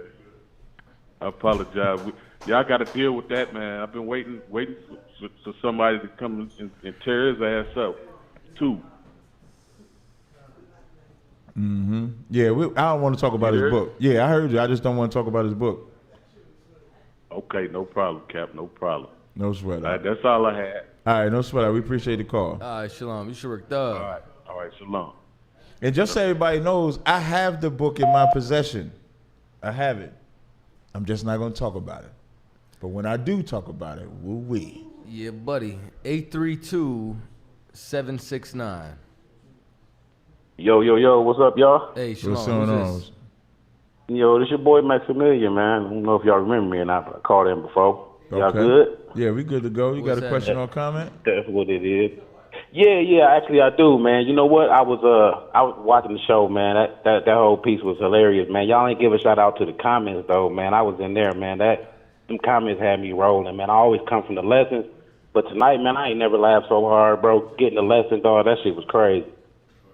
I apologize. Y'all got to deal with that, man. I've been waiting for somebody to come and tear his ass up, too. Mm-hmm. Yeah, I don't want to talk about his book. Yeah, I heard you. I just don't want to talk about his book. Okay, no problem, Cap. No problem. No sweat. That's all I had. All right, no sweat. We appreciate the call. All right, Shalom. You sure worked up. All right, Shalom. And just so everybody knows, I have the book in my possession. I have it. I'm just not going to talk about it. But when I do talk about it, woo-wee. Yeah, buddy. 832-769. Yo, what's up, y'all? Hey, Shalom. What's going on? This? Yo, this your boy Maximilian, man. I don't know if y'all remember me or not, but I called in before. Y'all good? Yeah, we good to go. You What's got a question or comment? That's what it is. Yeah, actually I do, man. You know what? I was watching the show, man. That whole piece was hilarious, man. Y'all ain't give a shout out to the comments though, man. I was in there, man. Them comments had me rolling, man. I always come from the lessons, but tonight, man, I ain't never laughed so hard, bro. Getting the lesson, dog, that shit was crazy.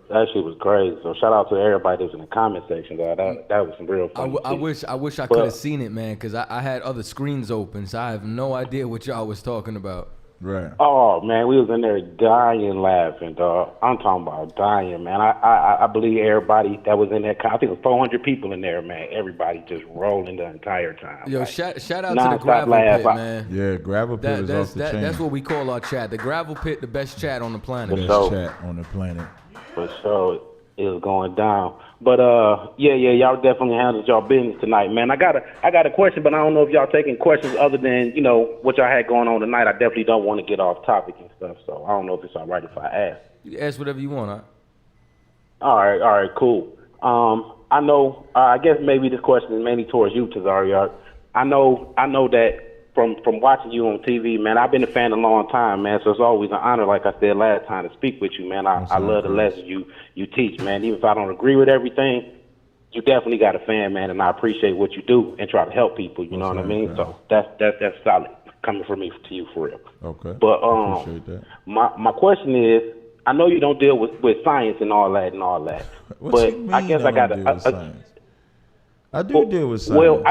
That shit was crazy. So shout out to everybody that was in the comment section, dog. That was some real fun. I wish I could have seen it, man, because I had other screens open, so I have no idea what y'all was talking about. Right. Oh man, we was in there dying laughing, dog. I'm talking about dying, man. I believe everybody that was in that. I think it was 400 people in there, man. Everybody just rolling the entire time. Yo, like, shout out to the gravel pit, man. Yeah, gravel pit is off the chain. That's what we call our chat. The gravel pit, the best chat on the planet. Best chat on the planet. For sure, it was going down. But yeah, y'all definitely handled y'all business tonight, man. I got a question, but I don't know if y'all taking questions other than what y'all had going on tonight. I definitely don't want to get off topic and stuff, so I don't know if it's all right if I ask. You ask whatever you want, huh? All right, cool. I know. I guess maybe this question is mainly towards you, Tazaryach. I know that from watching you on TV, man, I've been a fan a long time, man. So it's always an honor, like I said last time, to speak with you, man. I love the lessons you teach, man. Even if I don't agree with everything, you definitely got a fan, man, and I appreciate what you do and try to help people. You know what I mean? So that's solid coming from me to you for real. Okay. But appreciate that. My question is, I know you don't deal with science and all that. What but you mean I guess I got to. Science? I do deal with science. Well,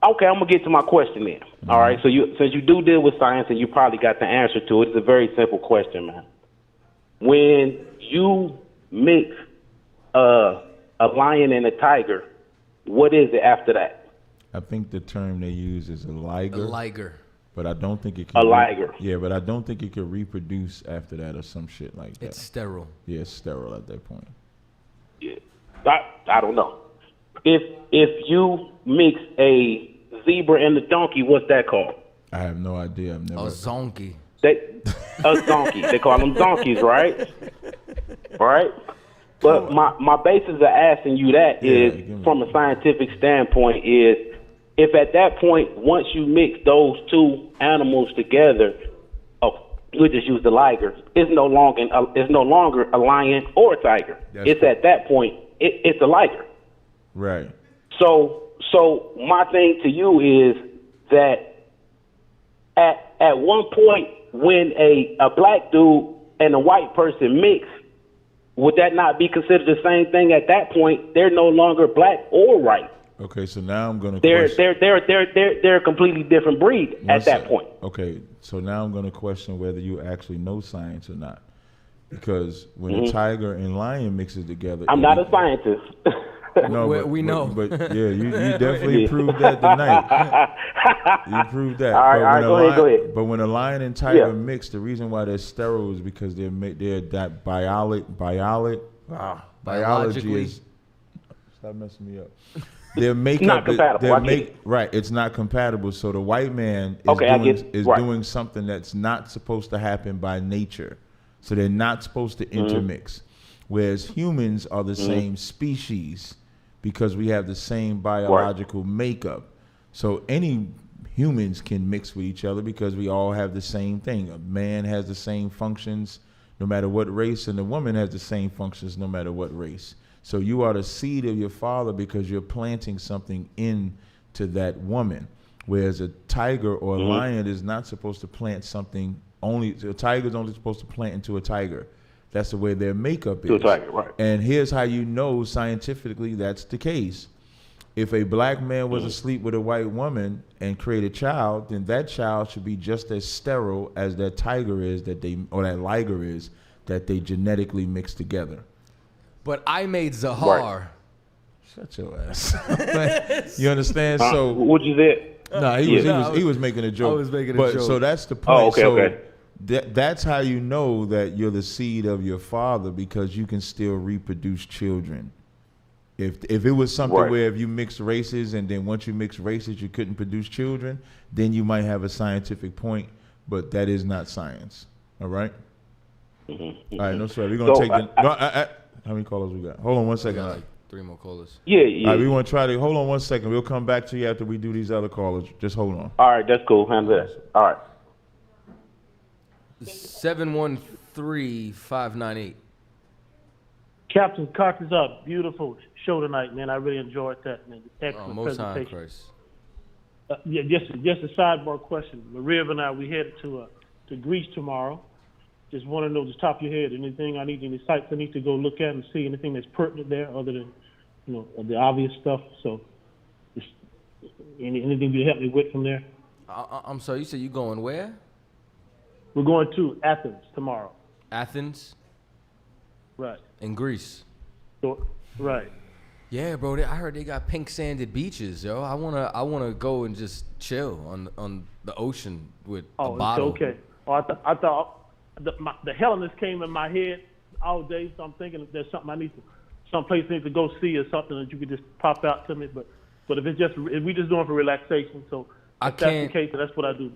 okay, I'm gonna get to my question then. Mm-hmm. All right, so since you do deal with science and you probably got the answer to it, it's a very simple question, man. When you mix a lion and a tiger, what is it after that? I think the term they use is a liger. A liger. But I don't think it can. A liger. Yeah, but I don't think it can reproduce after that or some shit like that. It's sterile. Yeah, it's sterile at that point. Yeah, I don't know. If you mix a zebra and a donkey, what's that called? I have no idea. I've never. A zonkey. A donkey. They call them donkeys, right? Right. But my basis of asking you that is, from a scientific standpoint, is if at that point, once you mix those two animals together, we'll just use the liger, it's no longer a lion or a tiger. It's at that point, it's a liger. Right. So my thing to you is that at one point when a black dude and a white person mix, would that not be considered the same thing at that point? They're no longer black or white. Okay, so now I'm gonna. They're a completely different breed at that point. Okay, so now I'm gonna question whether you actually know science or not, because when a tiger and lion mixes together, I'm not a scientist. No, we know. But yeah, you definitely proved that tonight. You proved that. All right, go ahead. But when a lion and tiger mix, the reason why they're sterile is because they're that biology is. Stop messing me up. Their makeup not compatible. Right, it's not compatible. So the white man is doing something that's not supposed to happen by nature. So they're not supposed to intermix. Whereas humans are the same species because we have the same biological makeup. So any humans can mix with each other because we all have the same thing. A man has the same functions no matter what race, and a woman has the same functions no matter what race. So you are the seed of your father because you're planting something into that woman. Whereas a tiger or a lion is not supposed to plant something a tiger's only supposed to plant into a tiger. That's the way their makeup is. To a tiger, right. And here's how you know scientifically that's the case. If a black man was asleep with a white woman and created a child, then that child should be just as sterile as that tiger is or that liger is that they genetically mix together. But I made Zahar. Right. Shut your ass. You understand? So what you said? No, he was making a joke. I was making a joke. So that's the point. Oh, okay, okay. That's how you know that you're the seed of your father, because you can still reproduce children. If it was something where if you mix races and then once you mix races you couldn't produce children, then you might have a scientific point, but that is not science. All right? Mm-hmm. All right, no sir. We're gonna take how many callers we got? Hold on one second. Like 3 more callers. Yeah. All right, we want to try to hold on one second. We'll come back to you after we do these other callers. Just hold on. All right, that's cool. Handle that. All right. 713-598. Captain Carter's up. Beautiful show tonight, man. I really enjoyed that, man. Excellent Most High presentation. Christ. Yeah, just a sidebar question. Maria and I, we headed to Greece tomorrow. Just want to know, just top of your head, any sites I need to go look at and see, anything that's pertinent there other than, the obvious stuff. So, just anything you help me with from there? I'm sorry, you said you going where? We're going to Athens tomorrow. Athens? Right. In Greece. So, right. Yeah, bro. I heard they got pink sanded beaches, yo. I wanna go and just chill on the ocean with a bottle. Oh, it's okay. Oh, I thought the Hellenist came in my head all day, so I'm thinking there's something someplace I need to go see or something that you could just pop out to me. But if we just doing for relaxation, so if that's the case, that's what I do.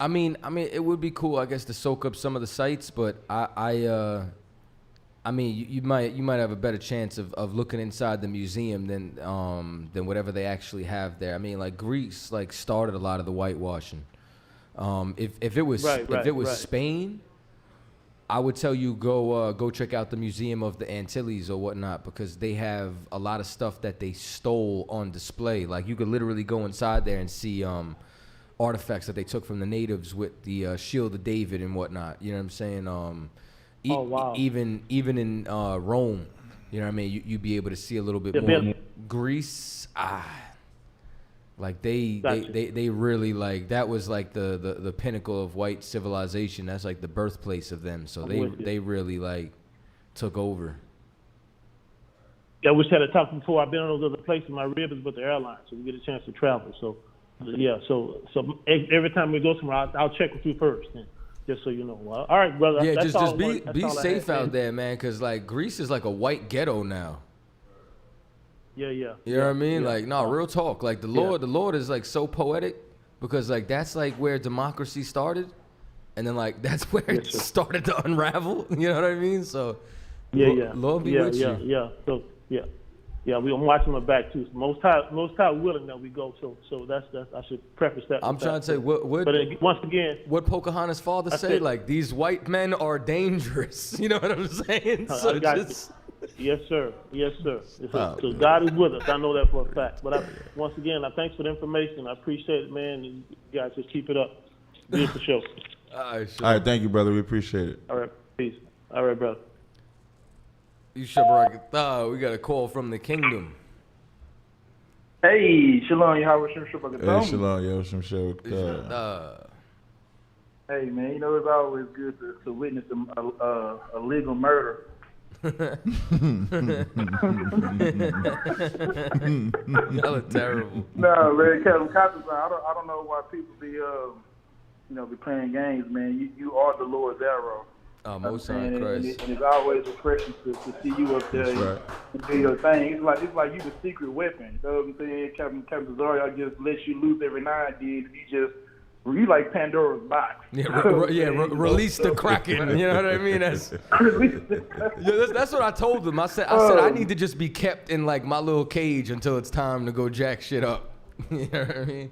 I mean, it would be cool, I guess, to soak up some of the sights, but I mean, you might have a better chance of looking inside the museum than whatever they actually have there. I mean, like Greece, started a lot of the whitewashing. If it was Spain, I would tell you go check out the Museum of the Antilles or whatnot, because they have a lot of stuff that they stole on display. Like you could literally go inside there and see artifacts that they took from the natives with the Shield of David and whatnot. You know what I'm saying? Wow. Even in Rome, you know what I mean? You'd be able to see a little bit more. Greece, they really that was like the pinnacle of white civilization. That's like the birthplace of them. So they really took over. Yeah, we had a talk before. I've been on those other places. My rib is with the airline, so we get a chance to travel. So yeah, so every time we go somewhere, I'll check with you first. Then. Just so you know. Well, all right, brother. Yeah, that's just be safe out there, man, because Greece is like a white ghetto now. Yeah. You know what I mean? Yeah. Real talk. The Lord is so poetic, because that's where democracy started, and then that's where it started to unravel. You know what I mean? So Lord be with you. Yeah. So I'm watching my back too. Most high willing that we go. So that's I should preface that. I'm trying to say what. But once again, what Pocahontas' father said, these white men are dangerous. You know what I'm saying? So yes, sir. So God is with us. I know that for a fact. But once again, thanks for the information. I appreciate it, man. And you guys just keep it up. Beautiful show. All right, thank you, brother. We appreciate it. All right, peace. All right, brother. We got a call from the kingdom. Hey, Shalom, Yahweh Shem Shabbat. Hey, Shalom, Yahweh Shem Shabbat. Hey, man, it's always good to witness a legal murder. Y'all are terrible. No, man, Captain Coppers, I don't know why people be playing games, man. You are the Lord's arrow. Oh, Most High Christ. And it's always refreshing to see you up there and do your thing. It's like you the secret weapon. You know what I'm saying? Captain Tazaryach just lets you loose every now and then. You like Pandora's box. Release the Kraken. You know what I mean? That's what I told them. I said I need to just be kept in my little cage until it's time to go jack shit up. You know what I mean?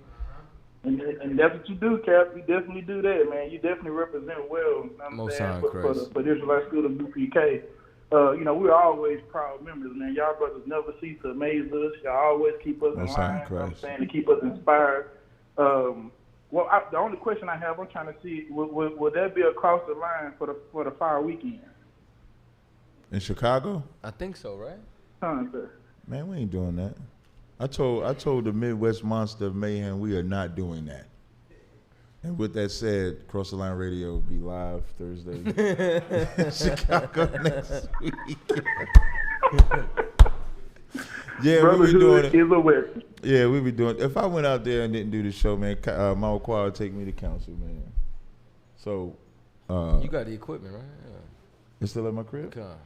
And that's what you do, Cap. You definitely do that, man. You definitely represent well. You know what I'm Most saying? high For Christ. the Israelite School of UPK. We're always proud members, man. Y'all brothers never cease to amaze us. Y'all always keep us in Most high line. You know what I'm Christ. saying? To keep us inspired. The only question I have, I'm trying to see, would that be across the line for the fire weekend? In Chicago? I think so, right? Sir. Man, we ain't doing that. I told the Midwest Monster of Mayhem we are not doing that. And with that said, Cross the Line Radio will be live Thursday. Chicago next week. Yeah, Brother, we be doing it. is aware. Yeah, we be doing. If I went out there and didn't do the show, man, Mama Qua would take me to council, man. So, you got the equipment, right? Yeah. It's still at my crib. Car.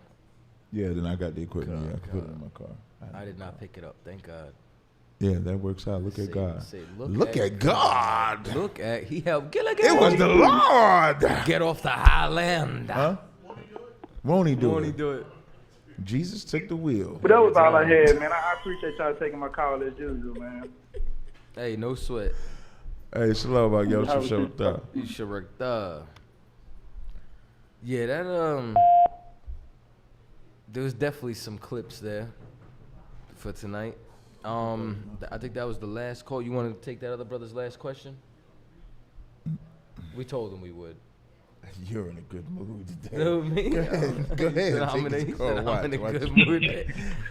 Yeah, then I got the equipment. Yeah, I can put it in my car. I did not pick it up. Thank God. Yeah, that works out. Look at God. Look at God. Look at he helped. It was the Lord. Get off the high land. Huh? Won't he do Won't it? he do it? Jesus took the wheel. But that was all I had, man. I appreciate y'all taking my call as usual, man. Hey, no sweat. Hey, shalom, about yo, show up. You should work. Yeah, that there was definitely some clips there for tonight. I think that was the last call. You want to take that other brother's last question? We told him we would. You're in a good mood today. You know what I mean? Go ahead. I'm in a good mood.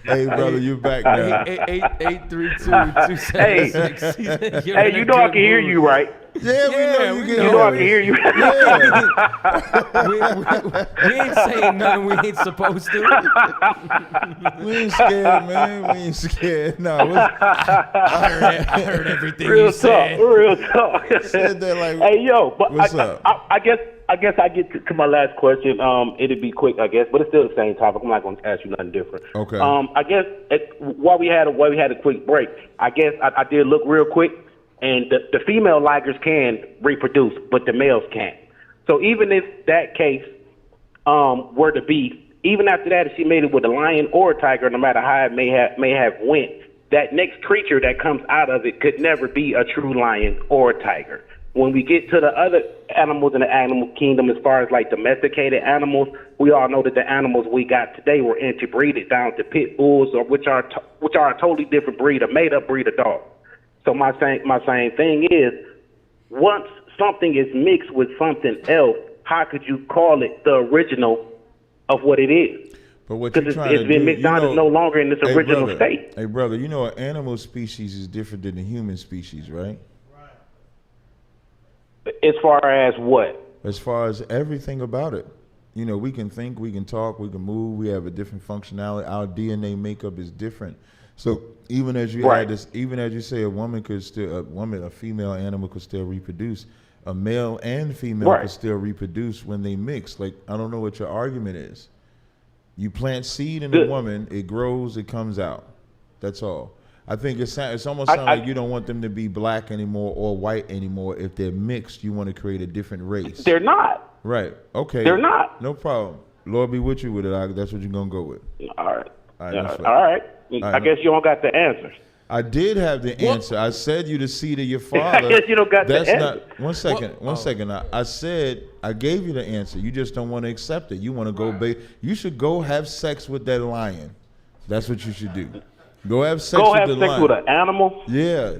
Hey, brother, you back now. 832-276. Hey, you know I can hear you, right? Yeah, we know you can. You know I can hear you. We ain't saying nothing we ain't supposed to. We ain't scared, man. We ain't scared. No, I heard everything Real you said. Real talk. Said that like, hey, yo, but what's up? I guess I get to my last question. It'll be quick, I guess, but it's still the same topic. I'm not going to ask you nothing different. Okay. I guess while we had a quick break, I guess I did look real quick, and the female ligers can reproduce, but the males can't. So even if that case were to be, even after that, if she made it with a lion or a tiger, no matter how it may have went, that next creature that comes out of it could never be a true lion or a tiger. When we get to the other animals in the animal kingdom, as far as like domesticated animals, we all know that the animals we got today were interbreeded down to pit bulls, or which are a totally different breed, a made-up breed of dog. So my same thing is, once something is mixed with something else, how could you call it the original of what it is? But what you're trying it's been mixed down, it's no longer in its original state. Hey, brother, you know an animal species is different than the human species, right? As far as what? As far as everything about it. You know, we can think, we can talk, we can move, we have a different functionality. Our DNA makeup is different. So even as you add this, even as you say a female animal could still reproduce, a male and female could still reproduce when they mix. Like, I don't know what your argument is. You plant seed in a woman, it grows, it comes out. That's all. I think it's almost sounds like you don't want them to be black anymore or white anymore. If they're mixed, you want to create a different race. They're not. Right. Okay. They're not. No problem. Lord be with you with it. That's what you're going to go with. All right. All right. All right. I guess you don't got the answers. I did have the answer. I said you the seed of your father. I guess you don't got That's the answer. not. One second. I said I gave you the answer. You just don't want to accept it. You want to go. You should go have sex with that lion. That's what you should do. Go have sex with an animal? Yeah.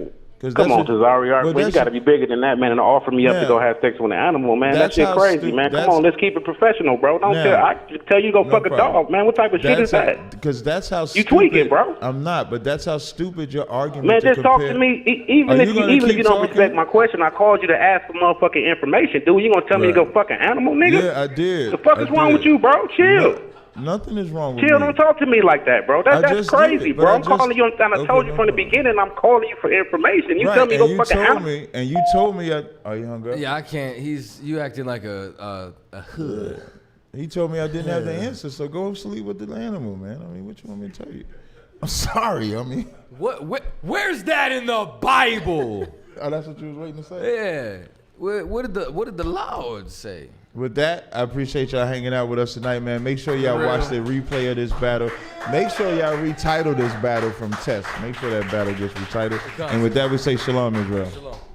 Come on, Tazaryach. Well, you got to be bigger than that, man, and offer me up to go have sex with an animal, man. That shit crazy, man. Come on, let's keep it professional, bro. Don't I tell you to go fuck a dog, man. What type of shit is that? Because that's how you tweaking, bro. I'm not, but that's how stupid your argument. Man, just talk to me. Even if you don't respect my question, I called you to ask for motherfucking information, dude. You gonna tell me to go fuck an animal, nigga? Yeah, I did. The fuck is wrong with you, bro? Chill. Nothing is wrong with Chill, me. don't talk to me like that, bro. That's crazy, bro. I'm calling you, and I told you from the beginning, I'm calling you for information. You tell me to go fucking animal. And you told me, are you hung up? Yeah, I can't. You acting like a hood. He told me I didn't have the answer, so go sleep with the animal, man. I mean, what you want me to tell you? I'm sorry, I mean. Where's that in the Bible? Oh, that's what you was waiting to say? Yeah. What did the Lord say? With that, I appreciate y'all hanging out with us tonight, man. Make sure y'all watch the replay of this battle. Make sure y'all retitle this battle from Test. Make sure that battle gets retitled. And with that, we say shalom, Israel. Shalom.